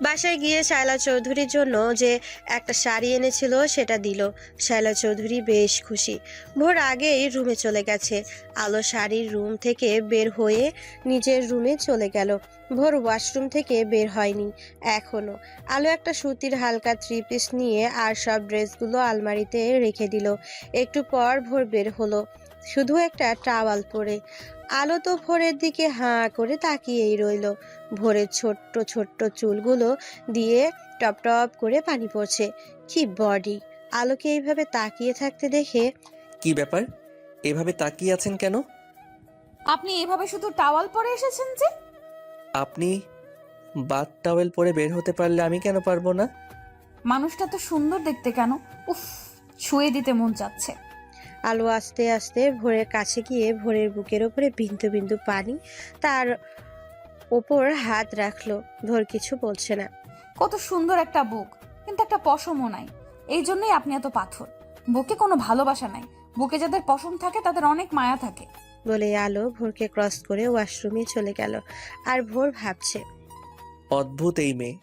বাসায় গিয়ে শায়লা চৌধুরীর জন্য যে একটা শাড়ি এনেছিল সেটা দিল। শায়লা চৌধুরী বেশ খুশি। ভোর আগেই রুমে চলে গেছে। আলো শাড়ির রুম থেকে বের হয়ে নিজের রুমে চলে গেল। ভোর ওয়াশরুম থেকে বের হয়নি এখনো। আলো একটা সুতির হালকা 3 পিস নিয়ে আর সব ড্রেসগুলো আলমারিতে রেখে দিল। একটু পর ভোর বের হলো, শুধু একটা টাওয়াল পরে। আলো তো ভোরের দিকে হাঁ করে তাকিয়েই রইল। ভোরের ছোট্ট ছোট্ট চুলগুলো দিয়ে টপ টপ করে পানি পড়ছে। কি বডি! আলোকে এইভাবে তাকিয়ে থাকতে দেখে কি ব্যাপার, এভাবে তাকিয়ে আছেন কেন? আপনি এভাবে শুধু টাওয়াল পরে এসেছেন যে? আপনি বাথ টাওয়েল পরে বের হতে পারলে আমি কেন পারবো না? মানুষটা তো সুন্দর দেখতে, কেন উফ, ছুঁয়ে দিতে মন চাচ্ছে। আলো আস্তে আস্তে ভোরের কাছে গিয়ে ভোরের বুকের ওপরে বিন্দু বিন্দু পানি তার ওপর হাত রাখলো। ভোর কিছু বলছে না। কত সুন্দর একটা বুক, কিন্তু একটা পশমও নাই। এই জন্যই আপনি এত পাথর। বুকে কোনো ভালোবাসা নাই। বুকে যাদের পশম থাকে তাদের অনেক মায়া থাকে। বলে আলো ভোরকে ক্রস করে ওয়াশরুমে চলে গেল। আর ভোর ভাবছে, অদ্ভুত এই মেয়ে।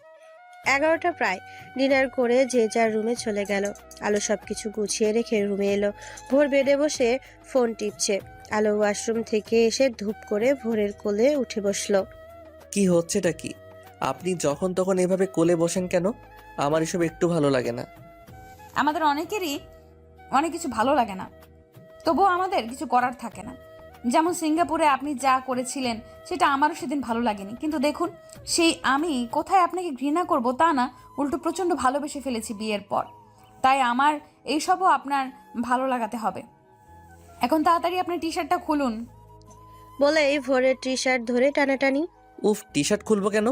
11টা প্রায়। ডিনার করে যে যার রুমে চলে গেল। আলো সবকিছু গুছিয়ে রেখে রুমে এলো। ভোর বেডে বসে ফোন টিপছে। আলো ওয়াশরুম থেকে এসে ধূপ করে ভোরের কোলে উঠে বসলো। কি হচ্ছেটা কি? আপনি যখন তখন এভাবে কোলে বসেন কেন? আমার এসব একটু ভালো লাগে না। আমাদের অনেকেরই অনেক কিছু ভালো লাগে না, তবুও আমাদের কিছু করার থাকে না। যেমন সিঙ্গাপুরে আপনি যা করেছিলেন সেটা আমারও সেদিন ভালো লাগেনি, কিন্তু দেখুন সেই আমি কোথায় আপনাকে ঘৃণা করব তা না, উল্টো প্রচণ্ড ভালোবেসে ফেলেছি বিয়ের পর। তাই আমার এইসবও আপনার ভালো লাগাতে হবে। এখন তাড়াতাড়ি আপনি টি শার্টটা খুলুন। বলেই ভোরের টি শার্ট ধরে টানাটানি। উফ, টি শার্ট খুলবো কেন?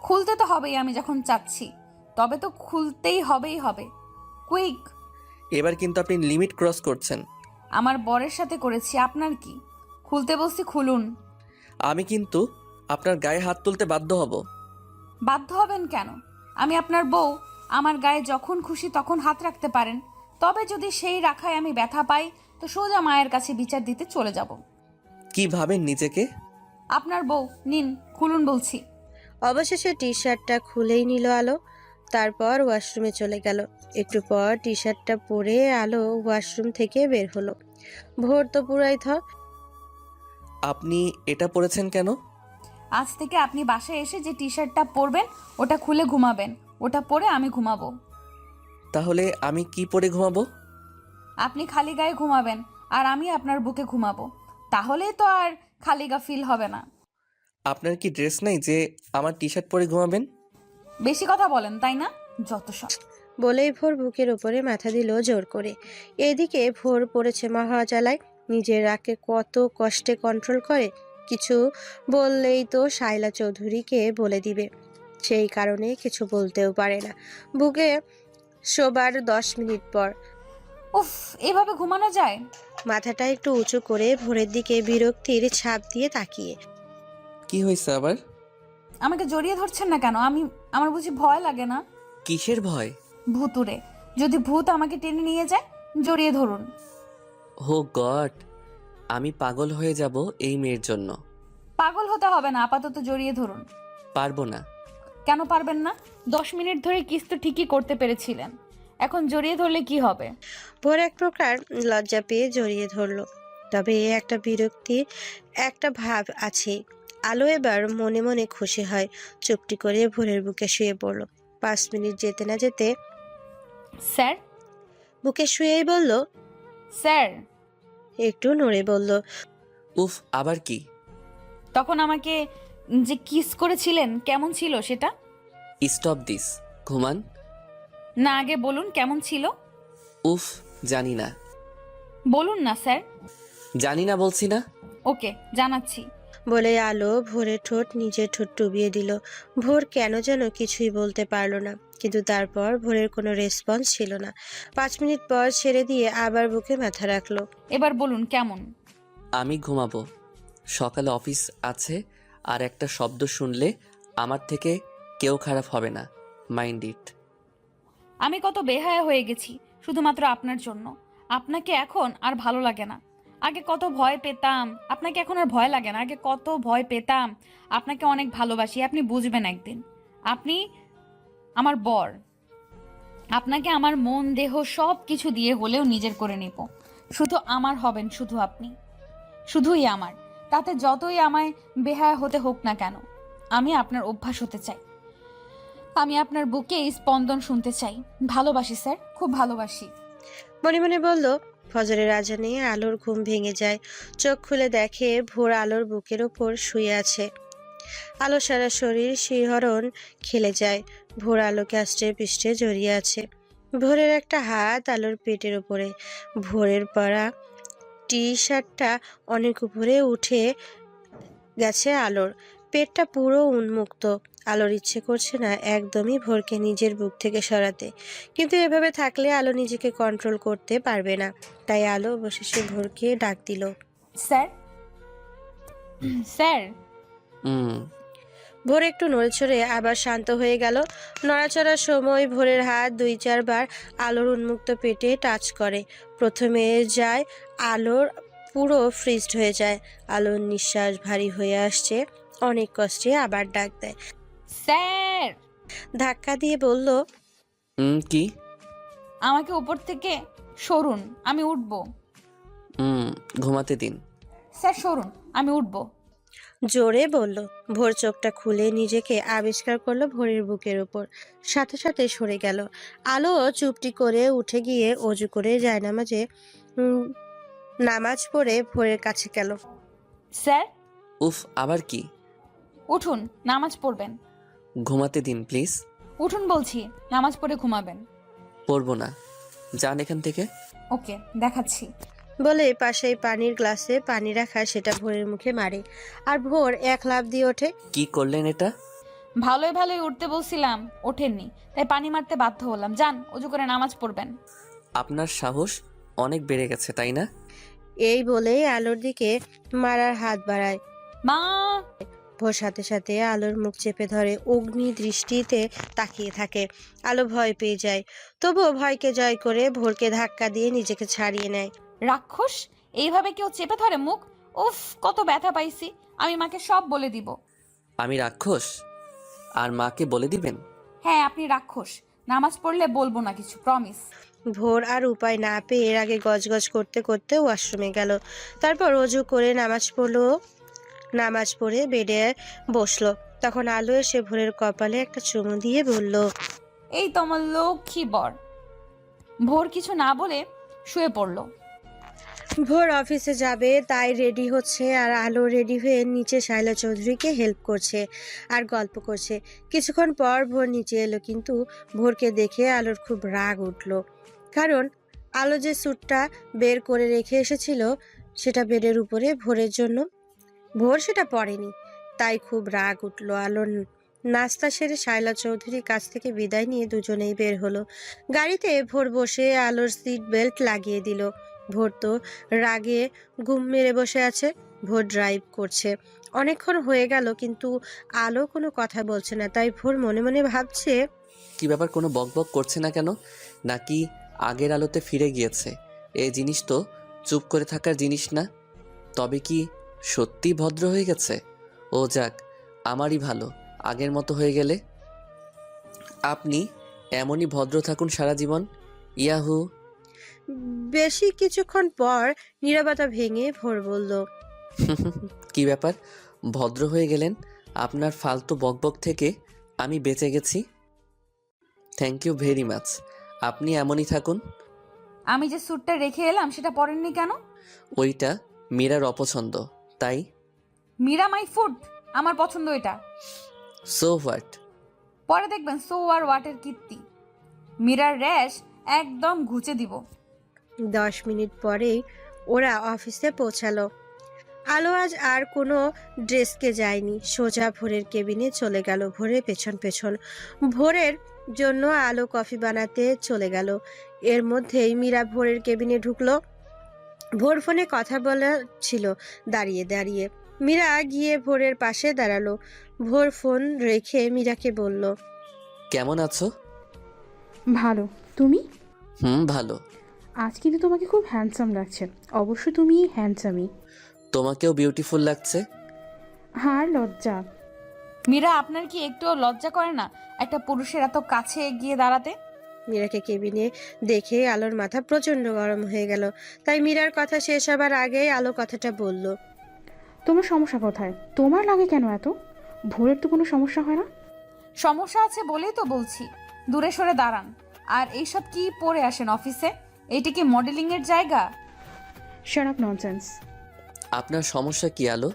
খুলতে তো হবেই, আমি যখন চাচ্ছি তবে তো খুলতেই হবে। কুইক। এবার কিন্তু আপনি লিমিট ক্রস করছেন। আমার বরের সাথে করেছি, আপনার কি? খুলতে বলছি, খুলুন। আমি কিন্তু আপনার গায়ে হাত তুলতে বাধ্য হব। বাধ্য হবেন কেন? আমি আপনার বউ, আমার গায়ে যখন খুশি তখন হাত রাখতে পারেন। তবে যদি সেই রাখায় আমি ব্যথা পাই তো সোজা মায়ের কাছে বিচার দিতে চলে যাব। কি ভাবেন নিজেকে? আপনার বউ, নিন খুলুন বলছি। অবশেষে টি শার্টটা খুলেই নিল আলো। তারপর ওয়াশরুমে চলে গেল। একটু পর টি শার্টটা পরে আলো ওয়াশরুম থেকে বের হলো। ভোর তো পুরাই থ। আপনি এটা পরেছেন কেন? আজ থেকে আপনি বাসায় এসে যে টি শার্টটা পরবেন ওটা খুলে ঘুমাবেন, ওটা পরে আমি ঘুমাবো। তাহলে আমি কি পরে ঘুমাবো? আপনি খালি গায়ে ঘুমাবেন আর আমি আপনার বুকে ঘুমাবো, তাহলেই তো আর খালি গা ফিল হবে না। আপনার কি ড্রেস নেই যে আমার টি শার্ট পরে ঘুমাবেন? বেশি কথা বলেন তাই না? যত সব। বলেই ভোর বুকের উপরে মাথা দিল জোর করে। এদিকে ভোর পড়েছে মহাজালায়। নিজের রাগকে কত কষ্টে কন্ট্রোল করে, কিছু বললেই তো শাইলা চৌধুরীকে বলে দিবে, সেই কারণে কিছু বলতেও পারে না। বুকে শোবার 10 মিনিট পর উফ, এভাবে ঘুমানো যায়? মাথাটা একটু উঁচু করে ভোরের দিকে বিরক্তির ছাপ দিয়ে তাকিয়ে। কি হয়েছে আবার? আমাকে জড়িয়ে ধরছেন না কেন? আমার বুঝি ভয় লাগে না? কিসের ভয়? ভূতুরে। যদি ভূত আমাকে টেনে নিয়ে যায়, জড়িয়ে ধরুন। ও গড, আমি পাগল হয়ে যাব এই মেয়ের জন্য। পাগল হতে হবে না, আপাতত জড়িয়ে ধরুন। পারবো না। কেন পারবেন না? 10 মিনিট ধরে কিস তো ঠিকই করতে পেরেছিলেন, এখন জড়িয়ে ধরলে কি হবে? ভোর এক প্রকার লজ্জা পেয়ে জড়িয়ে ধরলো, তবে একটা বিরক্তি একটা ভাব আছে। আলো এবার মনে মনে খুশি হয়, চুপটি করে ভোরের বুকে শুয়ে পড়ল। 5 মিনিট যেতে না যেতে স্যার? বুকে শুয়েই বলল, স্যার? একটু নড়ে বলল, উফ, আবার কি? তখন আমাকে যে কিস করেছিলেন কেমন ছিল সেটা? স্টপ দিস, ঘুমান। না, আগে বলুন কেমন ছিল। উফ, জানি না। বলুন না স্যার। জানি না বলছি না। ওকে, জানাচ্ছি। বলে আলো ভোরের ঠোঁট নিজের ঠোঁট ডুবিয়ে দিল। ভোর কেন যেন কিছুই বলতে পারলো না, কিন্তু তারপর ভোরের কোনো রেসপন্স ছিল না। 5 মিনিট পর ছেড়ে দিয়ে আবার বুকে মাথা রাখলো। এবার বলুন কেমন। আমি ঘুমাবো, সকালে অফিস আছে, আর একটা শব্দ শুনলে আমার থেকে কেউ খারাপ হবে না, মাইন্ড ইট। আমি কত বেহায়া হয়ে গেছি শুধুমাত্র আপনার জন্য। আপনাকে এখন আর ভালো লাগে না। আগে কত ভয় পেতাম, আপনাকে এখন আর ভয় লাগে না। আগে কত ভয় পেতাম, আপনাকে অনেক ভালোবাসি। আপনি বুঝবেন একদিন। আপনি আমার বর, আপনাকে আমার মন দেহ সব কিছু দিয়ে হলেও নিজের করে নেব। শুধু আমার হবেন, শুধু আপনি, শুধুই আমার। তাতে যতই আমায় বেহায়া হতে হোক না কেন, আমি আপনার অভ্যাস হতে চাই। আমি আপনার বুকে এই স্পন্দন শুনতে চাই। ভালোবাসি স্যার, খুব ভালোবাসি। মনে মনে বলল। ফজরের আজানে আলোর ঘুম ভেঙে যায়। চোখ খুলে দেখে ভোর আলোর বুকের ওপর শুয়ে আছে। আলো সারা শরীর শিহরণ খেলে যায়। ভোর আলোকে আষ্টে পৃষ্ঠে জড়িয়ে আছে। ভোরের একটা হাত আলোর পেটের ওপরে। ভোরের পরা টি শার্টটা অনেক উপরে উঠে গেছে আলোর। পেটটা পুরো উন্মুক্ত। আলোর ইচ্ছে করছে না একদমই ভোরকে নিজের বুক থেকে সরাতে, কিন্তু এভাবে থাকলে আলো নিজেকে কন্ট্রোল করতে পারবে না। তাই আলো অবশেষে ভোরকে ডাক দিল, স্যার? স্যার? ভোর একটু নড়েচড়ে আবার শান্ত হয়ে গেল। নড়াচড়ার সময় ভোরের হাত 2-4 বার আলোর উন্মুক্ত পেটে টাচ করে। প্রথমে যায় আলোর পুরো ফ্রিজড হয়ে যায়। আলোর নিঃশ্বাস ভারী হয়ে আসছে, অনেক কষ্টে আবার ডাক দেয়। স্যার? ধাক্কা দিয়ে বলল, কি? আমাকে উপর থেকে সরুন, আমি উঠব। ঘুমাতে দিন। স্যার সরুন, আমি উঠব। জোরে বলল। ভোর চোখটা খুলে নিজেকে আবিষ্কার করলো ভোরের বুকের উপর, সাথে সাথে সরে গেল। আলো চুপটি করে উঠে গিয়ে অজু করে জায়নামাজে নামাজ পড়ে ভোরের কাছে গেল। স্যার? উফ, আবার কি? উঠুন, নামাজ পড়বেন। ঘুমাতে দিন প্লিজ। উঠুন বলছি, নামাজ পড়ে ঘুমাবেন। পড়বো না, যান এখান থেকে। ওকে, দেখাচ্ছি। বলে পাশেই পানির গ্লাসে পানি রাখা সেটা ভোরের মুখে মারে, আর ভোর এক লাফ দিয়ে ওঠে। কি করলেন এটা? ভালোই ভালোই উঠতে বলছিলাম, ওঠেননি, তাই পানি মারতে বাধ্য হলাম। যান, অজু করে নামাজ পড়বেন। আপনার সাহস অনেক বেড়ে গেছে তাই না? এই বলেই আলোর দিকে মারার হাত বাড়ায়। মা! ভোর সাথে সাথে আলোর মুখ চেপে ধরে, অগ্নি দৃষ্টিতে তাকিয়ে থাকে। আলো ভয় পেয়ে যায়, তবুও ভয়কে জয় করে ভোরকে ধাক্কা দিয়ে নিজেকে ছাড়িয়ে নেয়। রাক্ষস, এইভাবে কেউ চেপে ধরে মুখ? উফ, কত ব্যথা পাইছি। আমি মাকে সব বলে দিব। আমি রাক্ষস আর মাকে বলে দিবেন? হ্যাঁ, আপনি রাক্ষস। নামাজ পড়লে বলবো না কিছু, প্রমিস। ভোর আর উপায় না পেয়ে এর আগে গজগজ করতে করতে ওয়াশরুমে গেল। তারপর অজু করে নামাজ পড়লো। নামাজ পড়ে বেডে বসলো। তখন আলো এসে ভোরের কপালে একটা চুমু দিয়ে বলল, এই তো আমার লক্ষ্মী বর। ভোর কিছু না বলে শুয়ে পড়ল। ভোর অফিসে যাবে তাই রেডি হচ্ছে, আর আলো রেডি হয়ে নিচে শায়লা চৌধুরীকে হেল্প করছে আর গল্প করছে। কিছুক্ষণ পর ভোর নিচে এলো, কিন্তু ভোরকে দেখে আলোর খুব রাগ উঠলো। কারণ আলো যে স্যুটটা বের করে রেখে এসেছিল সেটা বেডের উপরে ভোরের জন্য, ভোর সেটা পরেনি। তাই খুব রাগ উঠলো আলোর। নাস্তা সেরে শায়লা চৌধুরীর কাছ থেকে বিদায় নিয়ে দুজনেই বের হলো। গাড়িতে ভোর বসে আলোর সিট বেল্ট লাগিয়ে দিল। ভোর তো রাগে ঘুম মেরে বসে আছে। ভোর ড্রাইভ করছে। অনেকক্ষণ হয়ে গেল, কিন্তু আলো কোনো কথা বলছে না। তাই ভোর মনে মনে ভাবছে, কি ব্যাপার, কোনো বকবক করছে না কেন? নাকি আগের আলোতে ফিরে গিয়েছে? এই জিনিস তো চুপ করে থাকার জিনিস না। তবে কি সত্যি ভদ্র হয়ে গেছে? ও যাক, আমারই ভালো আগের মতো হয়ে গেলে। আপনি এমনই ভদ্র থাকুন সারা জীবন। ইয়াহু। বেশি কিছুক্ষণ পর নীরবতা ভেঙে ভোর বলল, কি ব্যাপার, ভদ্র হয়ে গেলেন? আপনার ফালতু বকবক থেকে আমি বেঁচে গেছি। Thank you very much. আপনি এমনই থাকুন। আমি যে স্যুটটা রেখে এলাম সেটা পরেননি কেন? ওইটা মীরার অপছন্দ, তাই। মীরা মাই ফুড, আমার পছন্দ এটা। So what? পরে দেখবেন সো আর ওয়াটের কীর্তি। মীরার র্যাশ একদম ঘুচে দিব। 10 মিনিট পরেই ওরা অফিসে পৌঁছালো। আলো আজ আর কোনো ড্রেসকে যায়নি, সোজা ভোরের কেবিনে চলে গেল। ভোরের পেছন পেছন ভোরের জন্য আলো কফি বানাতে চলে গেল। এর মধ্যেই মীরা ভোরের কেবিনে ঢুকলো। ভোর ফোনে কথা বলা ছিল দাঁড়িয়ে দাঁড়িয়ে। মীরা গিয়ে ভোরের পাশে দাঁড়ালো। ভোর ফোন রেখে মীরাকে বলল, কেমন আছো? ভালো। তুমি? ভালো। আজ কিন্তু তোমাকে খুব হ্যান্ডসাম লাগছে। অবশ্য তুমি হ্যান্ডসামই। তোমাকেও বিউটিফুল লাগছে। আর লজ্জা। মীরা, আপনার কি একটুও লজ্জা করে না একটা পুরুষের এত কাছে গিয়ে দাঁড়াতে? মীরাকে কেবিনে দেখে আলোর মাথা প্রচন্ড গরম হয়ে গেল। তাই মীরার কথা শেষ হবার আগেই আলো কথাটা বলল, তোমার সমস্যা কোথায়? তোমার লাগে কেন এত? ভোরের তো কোনো সমস্যা হয় না। সমস্যা আছে বলেই তো বলছি দূরে সরে দাঁড়ান। আর এইসব কি পরে আসেন অফিসে? এইটা কি মডেলিং এর জায়গা? Shut up nonsense. আপনার সমস্যা কি আলো?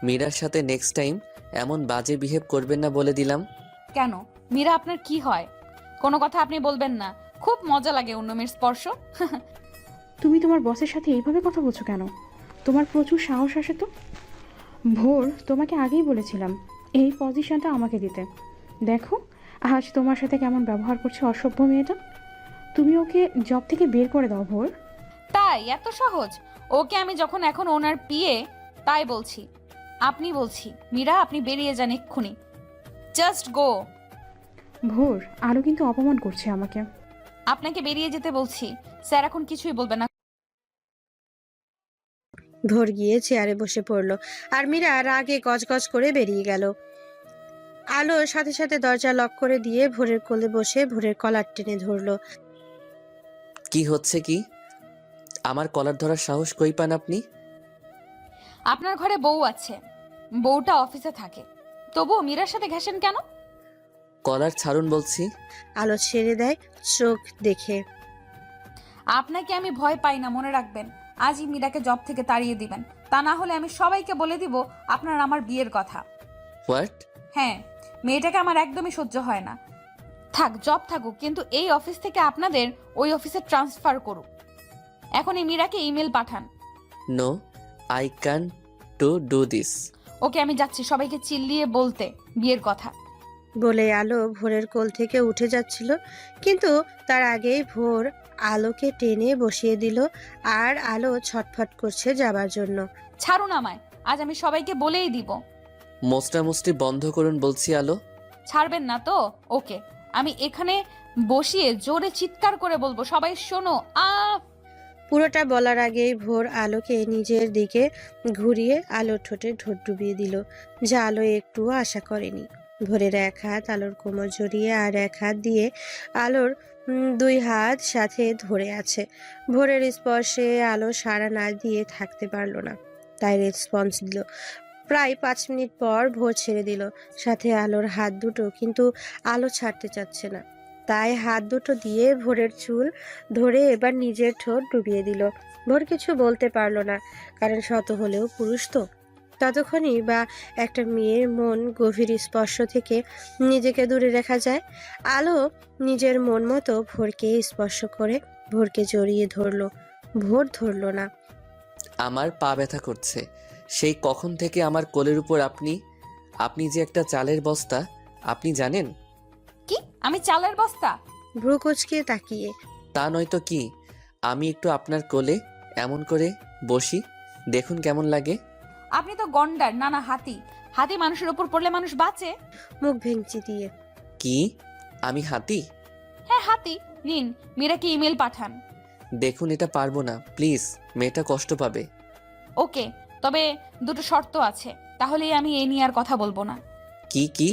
মীরার সাথে নেক্সট টাইম এমন বাজে বিহেভ করবেন না বলে দিলাম। কেন? মীরা আপনার কি হয়? কোনো কথা আপনি বলবেন না। খুব মজা লাগে অন্য মেয়ের স্পর্শ। তুমি তোমার বসের সাথে এইভাবে কথা বলছো কেন? তোমার প্রচুর সাহস আসে তো। ভোর, তোমাকে আগেই বলেছিলাম এই পজিশনটা আমাকে দিতে। দেখো আজ তোমার সাথে কেমন ব্যবহার করছে অসভ্য মেয়েটা। তুমি ওকে জব থেকে বের করে দাও ভোর। তাই এত সহজ? ওকে আমি যখন এখন ওনার পিএ তাই বলছি। আপনি বলছি মীরা আপনি বেরিয়ে যান এক্ষুনি। Just go. ভোর, আরও কিন্তু অপমান করছে আমাকে। আপনাকে বেরিয়ে যেতে বলছি। স্যার এখন কিছুই বলবে না। ভোর গিয়ে চেয়ারে বসে পড়ল, আর মীরা রাগে গজগজ করে বেরিয়ে গেল। আলো সাথে সাথে দরজা লক করে দিয়ে ভোরের কোলে বসে ভোরের কলার টেনে ধরলো। কি হচ্ছে কি? আমার কলার ধরার সাহস কই পান আপনি? আপনার ঘরে বউ আছে, বউটা অফিসে থাকে, তবুও মীরার সাথে ঘেঁষেন কেন? কলার ছাড়ুন বলছি। আলো ছেড়ে দেয় চোখ দেখে। আপনাকে আমি ভয় পাই না, মনে রাখবেন। আজই মীরাকে জব থেকে তাড়িয়ে দিবেন, তা না হলে আমি সবাইকে বলে দিব আপনার আমার বিয়ের কথা। হোয়াট? হ্যাঁ, মেয়েটাকে আমার একদমই সহ্য হয় না। থাক, জব থাকুক, কিন্তু এই অফিস থেকে আপনাদের ওই অফিসে ট্রান্সফার করুক। এখন এই মীরাকে ইমেল পাঠান। No, I can to do this. Okay, আমি যাচ্ছি সবাইকে চিল্লিয়ে বলতে বিয়ের কথা। বলে আলো ভোরের কোল থেকে উঠে যাচ্ছিল, কিন্তু তার আগেই ভোর আলোকে টেনে বসিয়ে দিল। আর আলো ছটফট করছে যাবার জন্য। ছাড়ুন আমায়, আজ আমি সবাইকে বলেই দিব। মোস্টামুষ্টি বন্ধ করুন বলছি আলো। ছাড়বেন না তো? ওকে, আমি এখানে বসিয়ে জোরে চিৎকার করে বলবো, সবাই শোনো। পুরোটা বলার আগেই ভোর আলোকে নিজের দিকে ঘুরিয়ে আলোর ঠোঁটে ঠোঁট ডুবিয়ে দিল, যা আলো একটুও আশা করেনি। ভোরের এক হাত আলোর কোমর জড়িয়ে আর এক হাত দিয়ে আলোর 2 হাত সাথে ধরে আছে। ভোরের স্পর্শে আলো সাড়া না দিয়ে থাকতে পারল না, তাই রেসপন্স দিল। প্রায় 5 মিনিট পর ভোর ছেড়ে দিল, সাথে আলোর হাত দুটো, কিন্তু আলো ছাড়তে চাচ্ছে না। তাই হাত দুটো দিয়ে ভোরের চুল ধরে এবার নিজের ঠোঁট ডুবিয়ে দিল। ভোর কিছু বলতে পারলো না, কারণ শত হলেও পুরুষ তো। ততক্ষণই বা একটা মেয়ের মন গভীর স্পর্শ থেকে নিজেকে দূরে রাখা যায়। আলো নিজের মন মতো ভোরকে স্পর্শ করে ভোরকে জড়িয়ে ধরলো। ভোর ধরলো না। আমার পা ব্যথা করছে। সেই কখন থেকে আমার কোলের উপর আপনি আপনি যে একটা চালের বস্তা, আপনি জানেন? কি আমি চালের বস্তা? ভ্রু কুঁচকে তাকিয়ে। তা নয়তো কি? আমি একটু আপনার কোলে এমন করে বসি, দেখুন কেমন লাগে। আপনি তো গন্ডার, না না হাতি। হাতি মানুষের উপর পড়লে মানুষ বাঁচে। মুখ ভেঙচি দিয়ে। কি? আমি হাতি? হ্যাঁ হাতি। নিন, মীরাকে ইমেল পাঠান। দেখুন, এটা পারবো না, প্লিজ। মেয়েটা কষ্ট পাবে। ওকে, তবে দুটো শর্ত আছে, তাহলেই আমি এ নিয়ে আর কথা বলবো না। কি কি?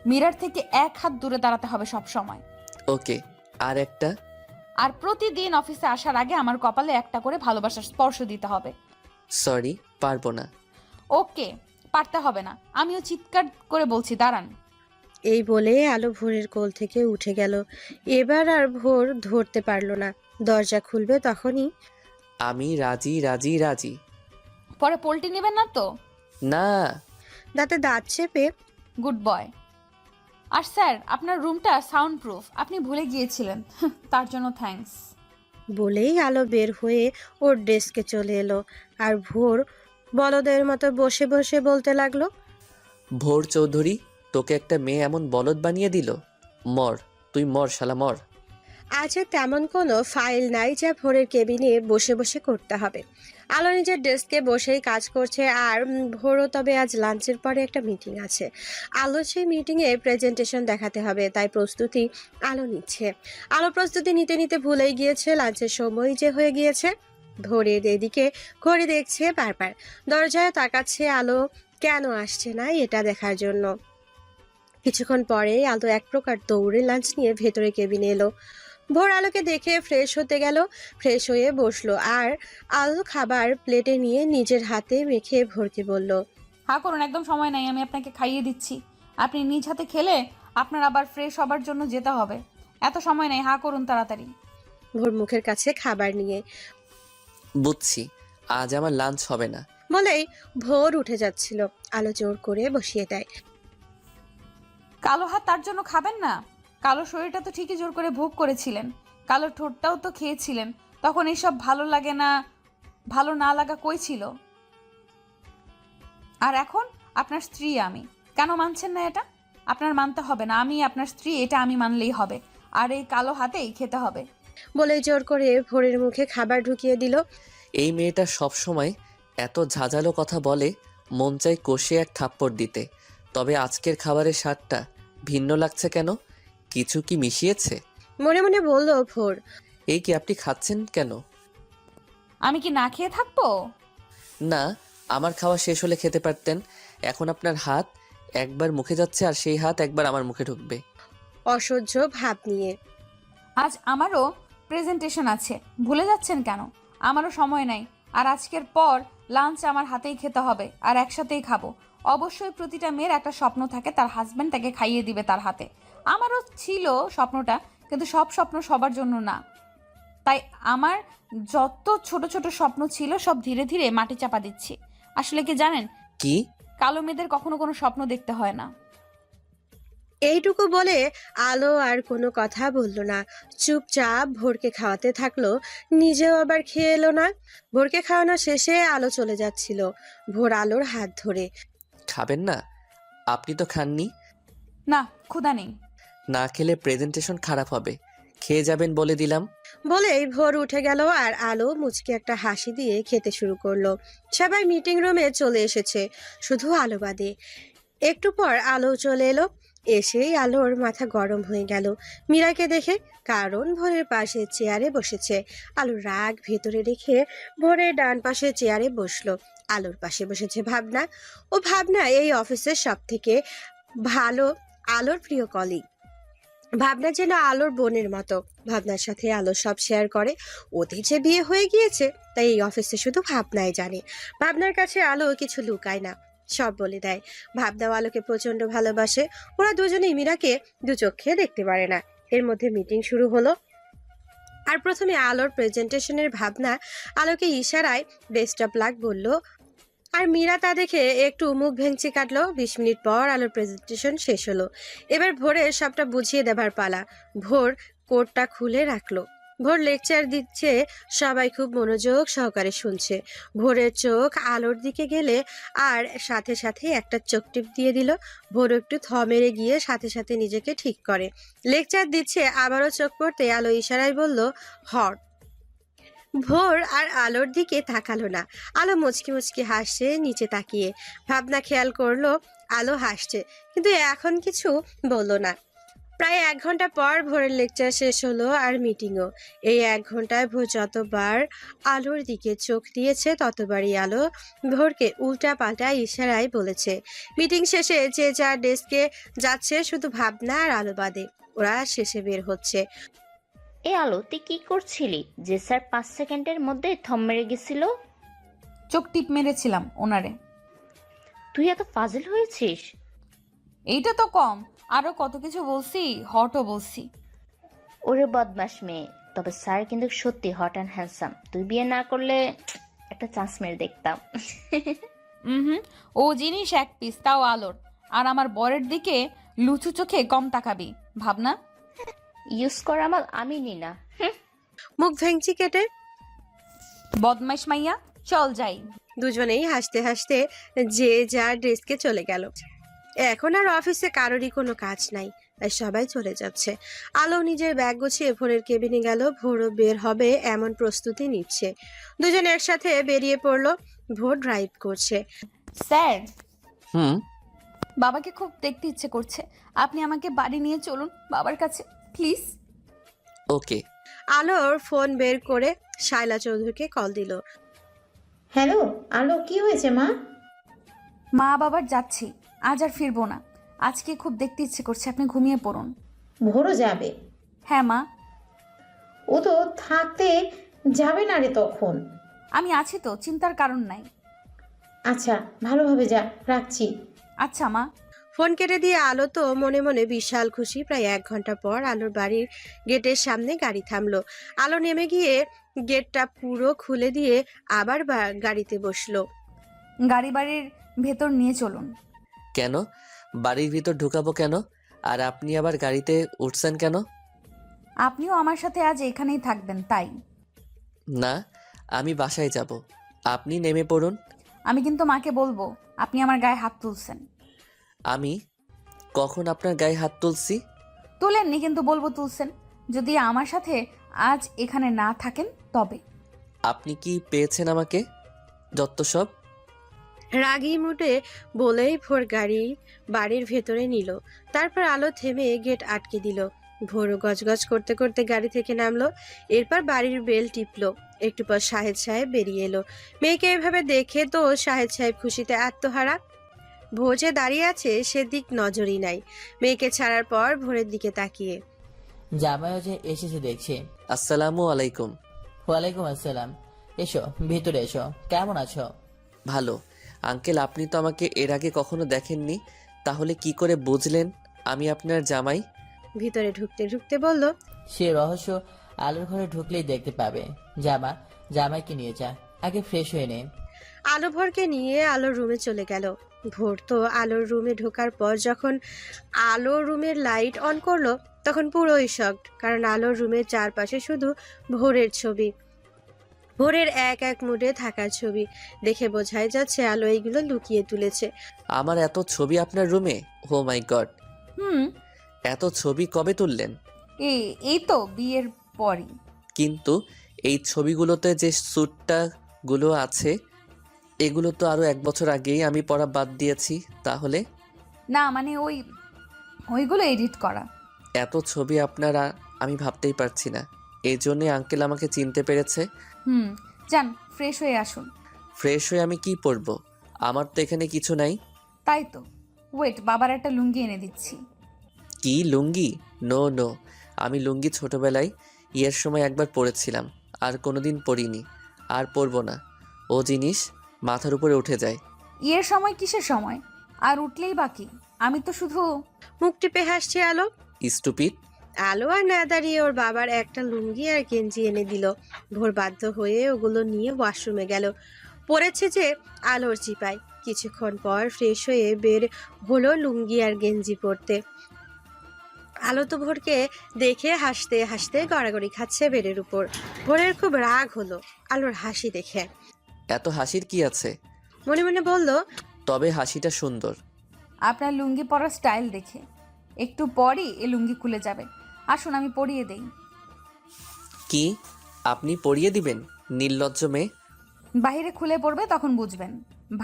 মীরার থেকে 1 হাত দূরে দাঁড়াতে হবে সব সময়। ওকে। আর একটা? আর প্রতিদিন অফিসে আসার আগে আমার কপালে একটা করে ভালোবাসার স্পর্শ দিতে হবে। সরি, পারবো না। ওকে, পারতে হবে না। আমিও চিৎকার করে বলছি, দাঁড়ান। এই বলে আলো ভোরের কোল থেকে উঠে গেল। এবার আর ভোর ধরতে পারলো না। দরজা খুলবে তখনই। আমি রাজি রাজি রাজি। পরে পোল্টি নেবেন না তো? না। দাঁতে দাঁত চেপে। Good boy. আর স্যার, আপনার রুমটা সাউন্ড প্রুফ, আপনি ভুলে গিয়েছিলেন। তার জন্য থ্যাঙ্কস। বলেই আলো বের হয়ে ওর ডেস্কে চলে এলো। আর ভোর বলদের মতো বসে বসে বলতে লাগলো। ভোর চৌধুরী, তোকে একটা মেয়ে এমন বলদ বানিয়ে দিল। মর, তুই মর শালা, মর। আজ আর তেমন কোনো ফাইল নাই যা ভোরের কেবিনে বসে বসে করতে হবে। আলো নিজের ডেস্কে বসেই কাজ করছে। আর ভোরও, তবে আজ লাঞ্চের পরে একটা মিটিং আছে। আলো সেই মিটিংয়ে প্রেজেন্টেশন দেখাতে হবে, তাই প্রস্তুতি আলো নিচ্ছে। আলো প্রস্তুতি নিতে নিতে ভুলেই গিয়েছে লাঞ্চের সময় যে হয়ে গিয়েছে। ভোরের এদিকে ঘড়ি দেখছে বারবার। দরজায় তাকাচ্ছে আলো কেন আসছে না এটা দেখার জন্য। কিছুক্ষণ পরে আলো এক প্রকার দৌড়ে লাঞ্চ নিয়ে ভেতরে কেবিনে এলো। ভোর আলোকে দেখে ফ্রেশ হতে গেল। ফ্রেশ হয়ে বসলো আর আলো খাবার প্লেটে নিয়ে নিজের হাতে মেখে ভোরকে বলল। হ্যাঁ করুন, একদম সময় নাই, আমি আপনাকে খাইয়ে দিচ্ছি। আপনি নিজ হাতে খেলে আপনার আবার ফ্রেশ হবার জন্য যেতে হবে। এত সময় নেই, হ্যাঁ করুন তাড়াতাড়ি। ভোর মুখের কাছে খাবার নিয়ে বুঝছি, আজ আমার লাঞ্চ হবে না। বলেই ভোর উঠে যাচ্ছিল। আলো জোর করে বসিয়ে দেয়। কালো হাত তার জন্য খাবেন না? কালো শরীরটা তো ঠিকই জোর করে ভোগ করেছিলেন, কালো ঠোঁটটাও তো খেয়েছিলেন। তখন এইসব ভালো লাগে না, ভালো না লাগা কই ছিল? আর এখন আপনার স্ত্রী আমি, কেন মানছেন না এটা? আপনার মানতে হবে না, আমি আপনার স্ত্রী, এটা আমি মানলেই হবে। আর এই কালো হাতেই খেতে হবে। বলেই জোর করে ভোরের মুখে খাবার ঢুকিয়ে দিল। এই মেয়েটা সব সময় এত ঝাঁঝালো কথা বলে, মন চাই কষে এক থাপ্পড় দিতে। তবে আজকের খাবারের স্বাদটা ভিন্ন লাগছে কেন? কিছু কি মিশিয়েছে? মনে মনে বলল ভোর। এই কি, আপনি খাচ্ছেন কেন? আমি কি না খেয়ে থাকবো? না, আমার খাওয়া শেষ হলে খেতে পারতেন। এখন আপনার হাত একবার মুখে যাচ্ছে আর সেই হাত একবার আমার মুখে ঢুকবে। অসহ্য ভাব নিয়ে। আজ আমারও প্রেজেন্টেশন আছে, ভুলে যাচ্ছেন কেন? আমারও সময় নাই। আর আজকের পর লাঞ্চ আমার হাতেই খেতে হবে, আর একসাথেই খাবো। অবশ্যই প্রতিটা মেয়ের একটা স্বপ্ন থাকে, তার হাজব্যান্ড তাকে খাইয়ে দিবে তার হাতে। আমারও ছিল স্বপ্নটা, কিন্তু সব স্বপ্ন সবার জন্য না। তাই আমার যত ছোট ছোট স্বপ্ন ছিল সব ধীরে ধীরে মাটি চাপা দিচ্ছি। আসলে কি জানেন, কি? কালো মেয়েদের কখনো কোনো স্বপ্ন দেখতে হয় না। এইটুকু বলে আলো আর কোনো কথা বলল না। চুপচাপ ভোরকে খাওয়াতে থাকলো, নিজেও আবার খেয়ে এলো না। ভোরকে খাওয়ানো শেষে আলো চলে যাচ্ছিল। ভোর আলোর হাত ধরে। খাবেন না? আপনি তো খাননি। না, ক্ষুধা নেই। না খেলে প্রেজেন্টেশন খারাপ হবে। খেয়ে যাবেন বলে দিলাম। বলেই ভোর উঠে গেল আর আলো মুচকি একটা হাসি দিয়ে খেতে শুরু করলো। সবাই মিটিং রুমে চলে এসেছে, শুধু আলো বাদে। একটু পর আলো চলে এলো। এসেই আলোর মাথা গরম হয়ে গেল মীরাকে দেখে, কারণ ভোরের পাশে চেয়ারে বসেছে। আলোর রাগ ভেতরে রেখে ভোরের ডান পাশে চেয়ারে বসলো। আলোর পাশে বসেছে ভাবনা। ও ভাবনা এই অফিসের সব থেকে ভালো, আলোর প্রিয় কলিগ। ভাবনা যেন আলোর বোনের মতো। ভাবনার সাথে আলো সব শেয়ার করে। ওদের যে বিয়ে হয়ে গিয়েছে, তাই এই অফিসে শুধু ভাবনাই জানে। ভাবনার কাছে আলো কিছু লুকায় না। সব বলে দেয়। ভাবনাও আলোকে প্রচন্ড ভালোবাসে। ওরা দুজনেই মীরাকে দু চোখে দেখতে পারে না। এর মধ্যে মিটিং শুরু হলো। আর প্রথমে আলোর প্রেজেন্টেশনের ভাবনা আলোকে ইশারায় বেস্ট অফ লাক বলল, আর মীরা তা দেখে একটু মুখ ভেঙচি কাটলো। 20 মিনিট পর আলোর প্রেজেন্টেশন শেষ হলো। এবার ভোরের সবটা বুঝিয়ে দেবার পালা। ভোর কোটটা খুলে রাখলো। ভোর লেকচার দিচ্ছে, সবাই খুব মনোযোগ সহকারে শুনছে। ভোরের চোখ আলোর দিকে গেলে আর সাথে সাথে একটা চোখ টিপ দিয়ে দিল। ভোর একটু থ মেরে গিয়ে সাথে সাথে নিজেকে ঠিক করে। লেকচার দিচ্ছে, আবারও চোখ পড়তে আলো ইশারায় বলল, হট। ভোর আর আলোর দিকে তাকালো না। আলো মুচকি মুচকি হাসছে নিচে তাকিয়ে। ভাবনা খেয়াল করলো আলো হাসছে, কিন্তু এখন কিছু বললো না। প্রায় 1 ঘন্টা পর ভোরের লেকচার শেষ হলো আর মিটিংও। এই 1 ঘন্টায় ভোর যতবার আলোর দিকে চোখ দিয়েছে ততবারই আলো ভোরকে উল্টা পাল্টা ইশারায় বলেছে। মিটিং শেষে যে যার ডেস্কে যাচ্ছে, শুধু ভাবনা আর আলো বাদে। ওরা শেষে বের হচ্ছে। এ আলো তুই কি করছিলি যে স্যার 5 সেকেন্ডের মধ্যে থম মেরে গেছিল? চোখ টিপ মেরেছিলাম ওনারে। তুই এত ফাজিল হয়েছিস? এইটা তো কম, আরো কত কিছু বলছি, হটও বলছি। ওরে বদমাস মেয়ে, তবে স্যার কিন্তু সত্যি হট অ্যান্ড হ্যান্ডসাম। তুই বিয়ে না করলে একটা চান্স মেরে দেখতাম। হুম, ও জিনিস এক পিস, তাও আলোর। আর আমার বরের দিকে লুচু চোখে কম তাকাবি, ভাবনা। ইউজ করা আমার আমি নি না। মুখ ভেঙচি কেটে বদমাইশ মাইয়া, চল যাই। দুজনেই হাসতে হাসতে যে যার ডেস্কে চলে গেল। এখন আর অফিসে কারোরই কোনো কাজ নাই, তাই সবাই চলে যাচ্ছে। আলো নিজের ব্যাগ গুছিয়ে ভোরের কেবিনে গেল। ভোরও বের হবে এমন প্রস্তুতি নিচ্ছে। দুজনে একসাথে বেরিয়ে পড়লো। ভোর ড্রাইভ করছে। স্যার, হুম। বাবাকে খুব দেখতে ইচ্ছে করছে, আপনি আমাকে বাড়ি নিয়ে চলুন বাবার কাছে প্লিজ। ওকে। আলোর ফোন বের করে শায়লা চৌধুরীকে কল দিল। হ্যালো আলো, কি হয়েছে মা? মা বাবার যাচ্ছি, আজ আর ফিরবো না। আজকে খুব দেখতে ইচ্ছে করছে, আপনি ঘুমিয়ে পড়ুন। ভোরও যাবে? হ্যাঁ মা। ও তো থাকতে যাবে না রে তখন। আমি আছি তো, চিন্তার কারণ নাই। আচ্ছা, ভালোভাবে যা, রাখছি। আচ্ছা মা। ফোন কেটে দিয়ে আলো তো মনে মনে বিশাল খুশি। প্রায় 1 ঘন্টা পর আলোর বাড়ির গেটের সামনে গাড়ি থামলো। আলো নেমে গিয়ে গেটটা পুরো খুলে দিয়ে আবার গাড়িতে বসলো। গাড়ি বাড়ির ভেতর নিয়ে চলুন। কেন? বাড়ির ভিতর ঢুকাবো কেন? আর আপনি আবার গাড়িতে উঠছেন কেন? আপনিও আমার সাথে আজ এখানেই থাকবেন তাই। না, আমি বাসায় যাব। আপনি নেমে পড়ুন। আমি কিন্তু মাকে বলবো আপনি আমার গায়ে হাত তুলছেন। আমি কখন আপনার গায়ে হাত তুলছি? তুলেননি, কিন্তু বলবো তুলছেন। যদি আমার সাথে আজ এখানে না থাকেন তবে। আপনি কি পেয়েছেন আমাকে? যত সব। রাগী মুডে বলেই ভোর গাড়ি বাড়ির ভেতরে নিল। তারপর আলো থেমে গেট আটকে দিল। ভোর গজগজ করতে করতে গাড়ি থেকে নামলো। এরপর বাড়ির বেল টিপলো। একটু পর শাহেদ সাহেব বেরিয়ে এলো। মেয়েকে এভাবে দেখে তো শাহেদ সাহেব খুশিতে আত্মহারা। ভোর যে দাঁড়িয়ে আছে সেদিক নজরই নাই। মেয়েকে ছাড়ার পর ভোরের দিকে তাকিয়ে, জামাইও যে এসেছে দেখছি। আসসালামু আলাইকুম। ওয়ালাইকুম আসসালাম। এসো ভিতরে এসো, কেমন আছো? ভালো। আঙ্কেল, আপনি তো আমাকে এর আগে কখনো দেখেননি, তাহলে কি করে বুঝলেন আমি আপনার জামাই? ভিতরে ঢুকতে ঢুকতে বলল, সে রহস্য আলোর ঘরে ঢুকলেই দেখতে পাবে। জামাইকে নিয়ে যা, আগে ফ্রেশ হয়ে নে। আলো ভোরকে নিয়ে আলোর রুমে চলে গেল। ভোর তো আলোর রুমে ঢোকার পর যখন আলো রুমের লাইট অন করলো তখন পুরোই শকড, কারণ আলোর রুমের চারপাশে শুধু ভোরের ছবি। ভোরের এক এক মুডে থাকার ছবি। দেখে বোঝাই যাচ্ছে আলো এইগুলো লুকিয়ে তুলেছে। আমার এত ছবি আপনার রুমে? ও মাই গড! হুম, এত ছবি কবে তুললেন? এই তো বিয়ের পরই। কিন্তু এই ছবিগুলোতে যে স্যুটটা গুলো আছে এগুলো তো আরো 1 বছর আগেই আমি পড়া বাদ দিয়েছি। তাহলে? না মানে ওইগুলো এডিট করা। এত ছবি আপনারা আমি ভাবতেই পারছি না। এই জন্যে আঙ্কেল আমাকে চিনতে পেরেছে। যান ফ্রেশ হয়ে আসুন। ফ্রেশ হয়ে আমি কি পরবো? আমার তো এখানে কিছু নাই। তাই তো, ওয়েট, বাবার একটা লুঙ্গি এনে দিচ্ছি। কি লুঙ্গি? নো নো, আমি লুঙ্গি ছোটবেলায় ইয়ের সময় একবার পরেছিলাম, আর কোনোদিন পরিনি, আর পরবো না। ও জিনিস মাথার উপরে উঠে যায়। ইয়ের সময় কিসের সময়? আর উঠলেই বাকি। আমি তো শুধু মুখ টিপে হাসছে আলো। স্টুপিড। আলো আর না দাঁড়িয়ে ওর বাবার একটা লুঙ্গি আর গেঞ্জি এনে দিল। ভোর বাধ্য হয়ে ওগুলো নিয়ে ওয়াশরুমে গেল। পড়েছে যে আলোর চিপায়। কিছুক্ষণ পর ফ্রেশ হয়ে বের হলো লুঙ্গি আর গেঞ্জি পরতে। আলো তো ভোরকে দেখে হাসতে হাসতে গড়াগড়ি খাচ্ছে বেডের উপর। ভোরের খুব রাগ হলো আলোর হাসি দেখে। এত হাসির কি আছে? মনে মনে বলল, তবে হাসিটা সুন্দর। আপনার লুঙ্গি পরার স্টাইল দেখে। একটু পরই এ লুঙ্গি খুলে যাবে। আসুন আমি পরিয়ে দেই। কি আপনি পরিয়ে দিবেন? নির্লজ্জ মেয়ে। বাইরে খুলে পড়বে তখন বুঝবেন।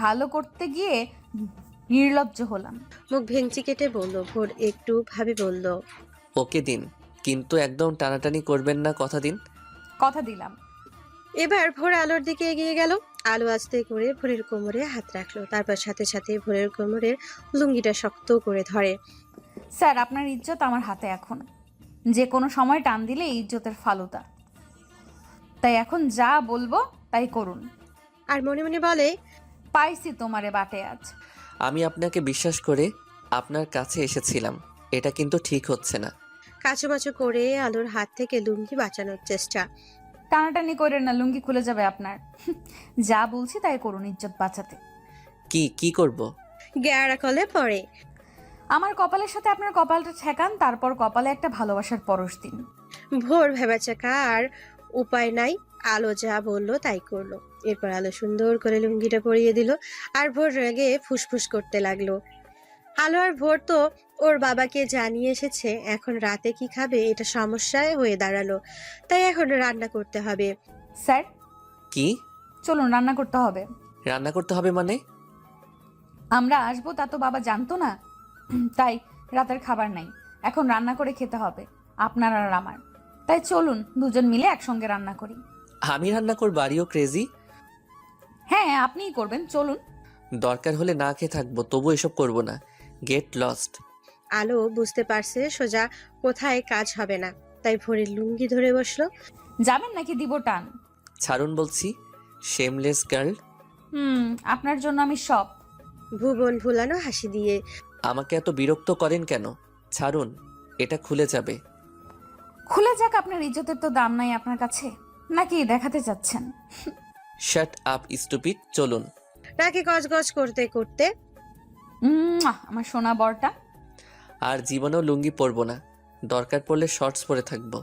ভালো করতে গিয়ে নির্লজ্জ হলাম। মুখ ভেঙচি কেটে বলল। ভোর একটু ভাবে বলল, ওকে দিন, কিন্তু একদম টানাটানি করবেন না, কথা দিন। কথা দিলাম। এবার ভোর আলোর দিকে এগিয়ে গেল। আলো আস্তে করে ভোরের কোমরে হাত রাখলো, তারপর সাথে সাথে ভোরের কোমরের লুঙ্গিটা শক্ত করে ধরে। স্যার আপনার ইজ্জত আমার হাতে এখন। যে কোনো সময় টান দিলে ইজ্জতের ফালুদা। তাই এখন যা বলবো তাই করুন। আর মনে মনে বলে, পাইছি তোমারে বাটে আজ। আমি আপনাকে বিশ্বাস করে আপনার কাছে এসেছিলাম, এটা কিন্তু ঠিক হচ্ছে না। কাচুমাচু করে আলোর হাত থেকে লুঙ্গি বাঁচানোর চেষ্টা। টানাটানি করেন না, লুঙ্গি খুলে যাবে আপনার। যা বলছি তাই করুন ইজ্জত বাঁচাতে। কি করব? গ্যারা কলে পড়ে। আমার কপালের সাথে আপনার কপালটা ঠেকান, তারপর কপালে একটা ভালোবাসার পরশ দিন। ভোর ভেবাচাকা আর উপায় নাই। আলো যা বললো তাই করলো। এরপর আলো সুন্দর করে লুঙ্গিটা পরিয়ে দিল আর ভোর রেগে ফুসফুস করতে লাগলো। আলো আর ভোর তো ওর বাবাকে জানিয়ে এসেছে এখন রাতে কি খাবে এটা সমস্যায় হয়ে দাঁড়ালো। তাই এখন রান্না করতে হবে। স্যার কি চলুন রান্না করতে হবে। রান্না করতে হবে মানে? আমরা আসবো তা তো বাবা জানতো না, তাই রাতের খাবার নাই, এখন রান্না করে খেতে হবে আপনার আর আমার। তাই চলুন দুজন মিলে একসঙ্গে রান্না করি। আমি রান্না করবো? Arroyo crazy? হ্যাঁ আপনিই করবেন, চলুন। দরকার হলে না খেয়ে থাকবো, তবু এসব করব না। Get lost. আলো বুঝতে পারছে সোজা কোথায় কাজ হবে না, তাই ভোরের লুঙ্গি ধরে বসলো। যাবেন নাকি দিব টান? ছাড়ুন বলছি, শেমলেস গার্ল। আপনার জন্য আমি সব। ভুবন ভুলানো হাসি দিয়ে। আমাকে এত বিরক্ত করেন কেন? ছাড়ুন, এটা খুলে যাবে। খুলে যাক, আপনার ইজ্জতের তো দাম নাই আপনার কাছে, নাকি দেখাতে চাচ্ছেন? শাট আপ স্টুপিড, চলুন। নাকি গজগজ করতে করতে। আমার সোনা বরটা। আর জীবনেও লুঙ্গি পরবো না, দরকার পড়লে শর্টস পরে থাকবো।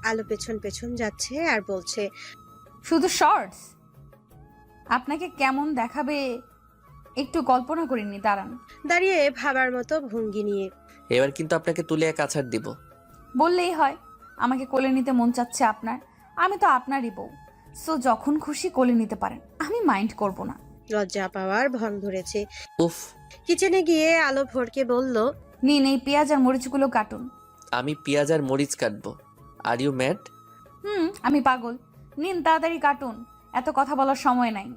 আলো পেছন পেছন যাচ্ছে আর বলছে, শুধু শর্টস? আপনাকে কেমন দেখাবে একটু কল্পনা করিনি, দাঁড়ান। দাঁড়িয়ে ভাবার মতো ভঙ্গি নিয়ে। এবার কিন্তু আপনাকে তুলে এক আছাড় দিব। বললেই হয়, আমাকে কোলে নিতে মন চাচ্ছে আপনার। আমি তো আপনারই বউ, সো যখন খুশি কোলে নিতে পারেন, আমি মাইন্ড করব না। লজ্জা পাওয়ার ভং ধরেছে। উফ। কিচেনে গিয়ে আলো ভোরকে বলল, নিন এই পেঁয়াজ আর মরিচগুলো কাটুন। আমি পেঁয়াজ আর মরিচ কাটবো? Are you mad? আমি পাগল। নিন তাড়াতাড়ি কাটুন, এত কথা বলার সময় নাই।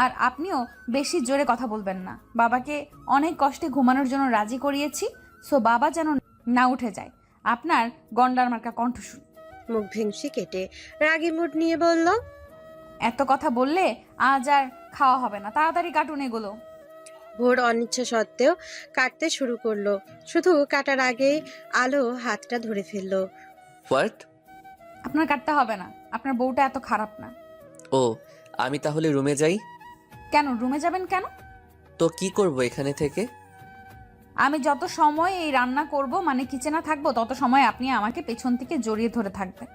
আর আপনিও বেশি জোরে কথা বলবেন না। বাবাকে অনেক কষ্টে ঘুমানোর জন্য রাজি করিয়েছি, সো বাবা যেন না উঠে যায়। আপনার গন্ডার মার্কা কণ্ঠ শুন। মুখ ভেংসি কেটে রাগী মুড নিয়ে বলল, এত কথা বললে আজ আর খাওয়া হবে না, তাড়াতাড়ি কাটুন এগুলো। ভোর অনিচ্ছা সত্ত্বেও কাটতে শুরু করলো। শুধু কাটার আগেই আলো হাতটা ধরে ফেললো। হোয়াট? আপনার কাটতে হবে না, আপনার বউটা এত খারাপ না। ও, আমি তাহলে রুমে যাই? কেন রুমে যাবেন কেন? তো কি করব এখানে থেকে? আমি যত সময় এই রান্না করব, মানে কিচেনে থাকবো, তত সময় আপনি আমাকে পেছন থেকে জড়িয়ে ধরে থাকবেন।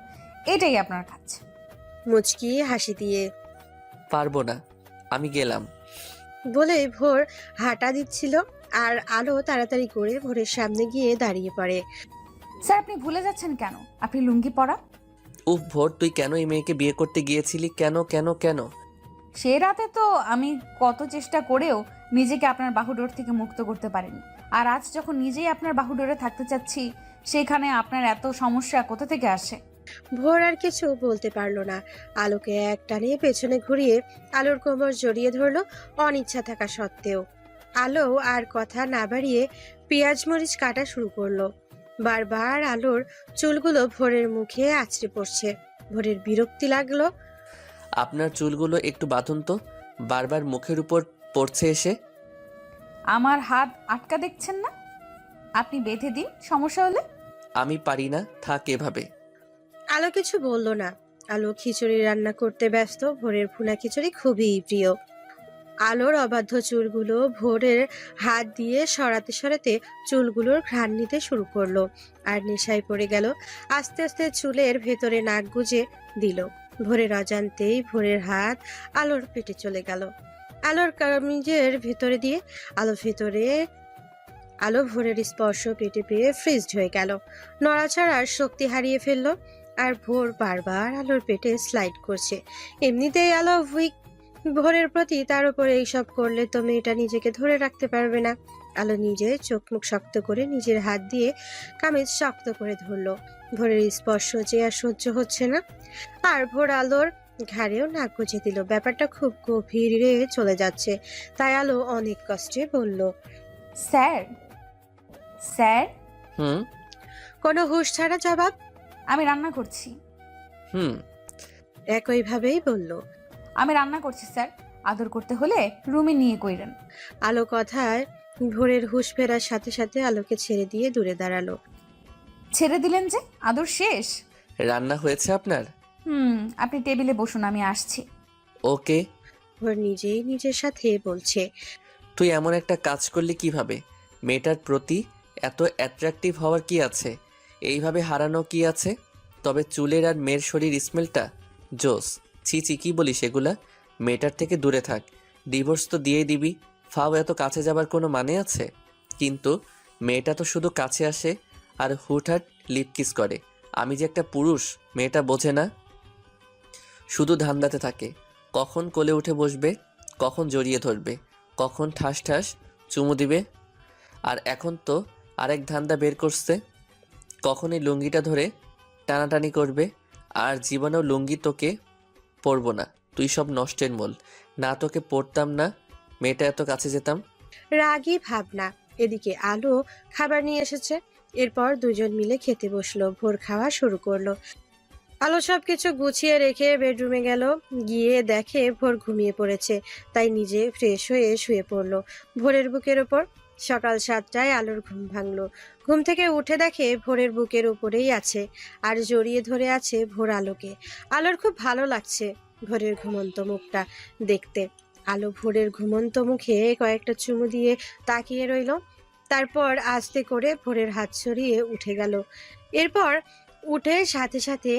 এটাই আপনার কাজ। মুচকি হাসি দিয়ে পারবো না, আমি গেলাম। বলে ভোর হাঁটা দিচ্ছিল আর আলো তাড়াতাড়ি করে ভোরের সামনে গিয়ে দাঁড়িয়ে পড়ে। স্যার আপনি ভুলে যাচ্ছেন কেন আপনি লুঙ্গি পরা? উফ ভোর, তুই কেন এই মেয়েকে বিয়ে করতে গিয়েছিলি? কেন কেন কেন? সে রাতে তো আমি কত চেষ্টা করেও নিজেকে আপনার বাহুডোর থেকে মুক্ত করতে পারিনি। আর আজ যখন নিজেই আপনার বাহুডোরে থাকতে চাচ্ছি, সেখানে আপনার এত সমস্যা কোথা থেকে আসে? ভোর আর কিছু বলতে পারলো না। আলোকে এক টানে পেছনে ঘুরিয়ে আলোর কোমর জড়িয়ে ধরলো অনিচ্ছা থাকা সত্ত্বেও। আলো আর কথা না বাড়িয়ে পেঁয়াজ মরিচ কাটা শুরু করলো। বারবার আলোর চুলগুলো ভোরের মুখে আছড়ে পড়ছে। ভোরের বিরক্তি লাগলো। আপনার চুলগুলো একটু বাঁধুন তো, বারবার মুখের উপর পড়ছে এসে। আমার হাত আটকা দেখছেন না? আপনি বেঁধে দিন সমস্যা হলে। আমি পারি না, থাক এভাবে। আলো কিছু বলল না। আলো খিচুড়ি রান্না করতে ব্যস্ত। ভোরের ভুনা খিচুড়ি খুবই প্রিয়। আলোর অবাধ্য চুলগুলো ভোরের হাত দিয়ে সরাতে সরাতে চুলগুলোর ঘ্রাণ নিতে শুরু করলো আর নেশায় পড়ে গেল। আস্তে আস্তে চুলের ভেতরে নাক গুজে দিল। ভোরের অজান্তেই ভোরের হাত আলোর পেটে চলে গেল, আলোর কামিজের ভেতরে দিয়ে। আলো ভোরের স্পর্শ পেটে পেয়ে ফ্রিজড হয়ে গেল, নড়াচড়ার শক্তি হারিয়ে ফেললো। আর ভোর বারবার আলোর পেটে স্লাইড করছে। এমনিতেই আলো উইক। ভোরের প্রতি তার উপরে এইসব করলে তো মেয়েটা নিজেকে ধরে রাখতে পারবে না। আলো নিজে চোখ মুখ শক্ত করে নিজের হাত দিয়ে কামিজ শক্ত করে ধরলো। ভোরের স্পর্শ যে আর সহ্য হচ্ছে না। আর ভোর আলোর ঘাড়েও নাক গুজে দিল। ব্যাপারটা খুব গভীরে চলে যাচ্ছে। তাই আলো অনেক কষ্টে বলল, স্যার, স্যার। হুম কোনো হুঁশ ছাড়া জবাব। আমি রান্না করছি। হুম একইভাবেই বলল। আমি রান্না করছি স্যার, আদর করতে হলে রুমে নিয়ে কইরেন। আলো কথায় ভোরের হুঁশ ফেরার সাথে সাথে আলোকে ছেড়ে দিয়ে দূরে দাঁড়ালো। ছেড়ে দিলেন যে? আদর শেষ? রান্না হয়েছে আপনার? আপনি টেবিলে বসুন, আমি আসছি। ওকে। ভোর নিজেই নিজের সাথে বলছে, তুই এমন একটা কাজ করলি কিভাবে? মেয়েটার প্রতি এত অ্যাট্রাকটিভ হওয়ার কি আছে? এইভাবে হারানো কি আছে? তবে চুলের আর মেয়ের শরীর স্মেলটা জোস। ছি ছি, কি বলিস এগুলা? মেয়েটার থেকে দূরে থাক। ডিভোর্স তো দিয়েই দিবি, ফাও এত কাছে যাবার কোনো মানে আছে? কিন্তু মেয়েটা তো শুধু কাছে আসে আর হুটহাট লিপ কিস করে। আমি যে একটা পুরুষ মেয়েটা বোঝে না, শুধু ধান্দাতে থাকে। কখন কোলে উঠে বসবে, কখন জড়িয়ে ধরবে, কখন ঠাস ঠাস চুমু দিবে। আর এখন তো আরেক ধান্দা বের করছে, কখনই লুঙ্গিটা ধরে টানাটানি করবে। আর জীবনেও লুঙ্গি তোকে পরবো না, তুই সব নষ্টের মূল। না তোকে পরতাম না, মেয়েটা এত কাছে যেতাম। রাগী ভাবনা। এদিকে আলো খাবার নিয়ে এসেছে। এরপর দুজন মিলে খেতে বসলো। ভোর খাওয়া শুরু করলো। আলো সবকিছু গুছিয়ে রেখে বেডরুমে গেল। গিয়ে দেখে ভোর ঘুমিয়ে পড়েছে। তাই নিজে ফ্রেশ হয়ে শুয়ে পড়লো ভোরের বুকের ওপর। সকাল 7টায় আলোর ঘুম ভাঙলো। ঘুম থেকে উঠে দেখে ভোরের বুকের উপরেই আছে আর জড়িয়ে ধরে আছে ভোর আলোকে। আলোর খুব ভালো লাগছে ভোরের ঘুমন্ত মুখটা দেখতে। আলো ভোরের ঘুমন্ত মুখে কয়েকটা চুমু দিয়ে তাকিয়ে রইল। তারপর আস্তে করে ভোরের হাত সরিয়ে উঠে গেল। এরপর উঠে সাথে সাথে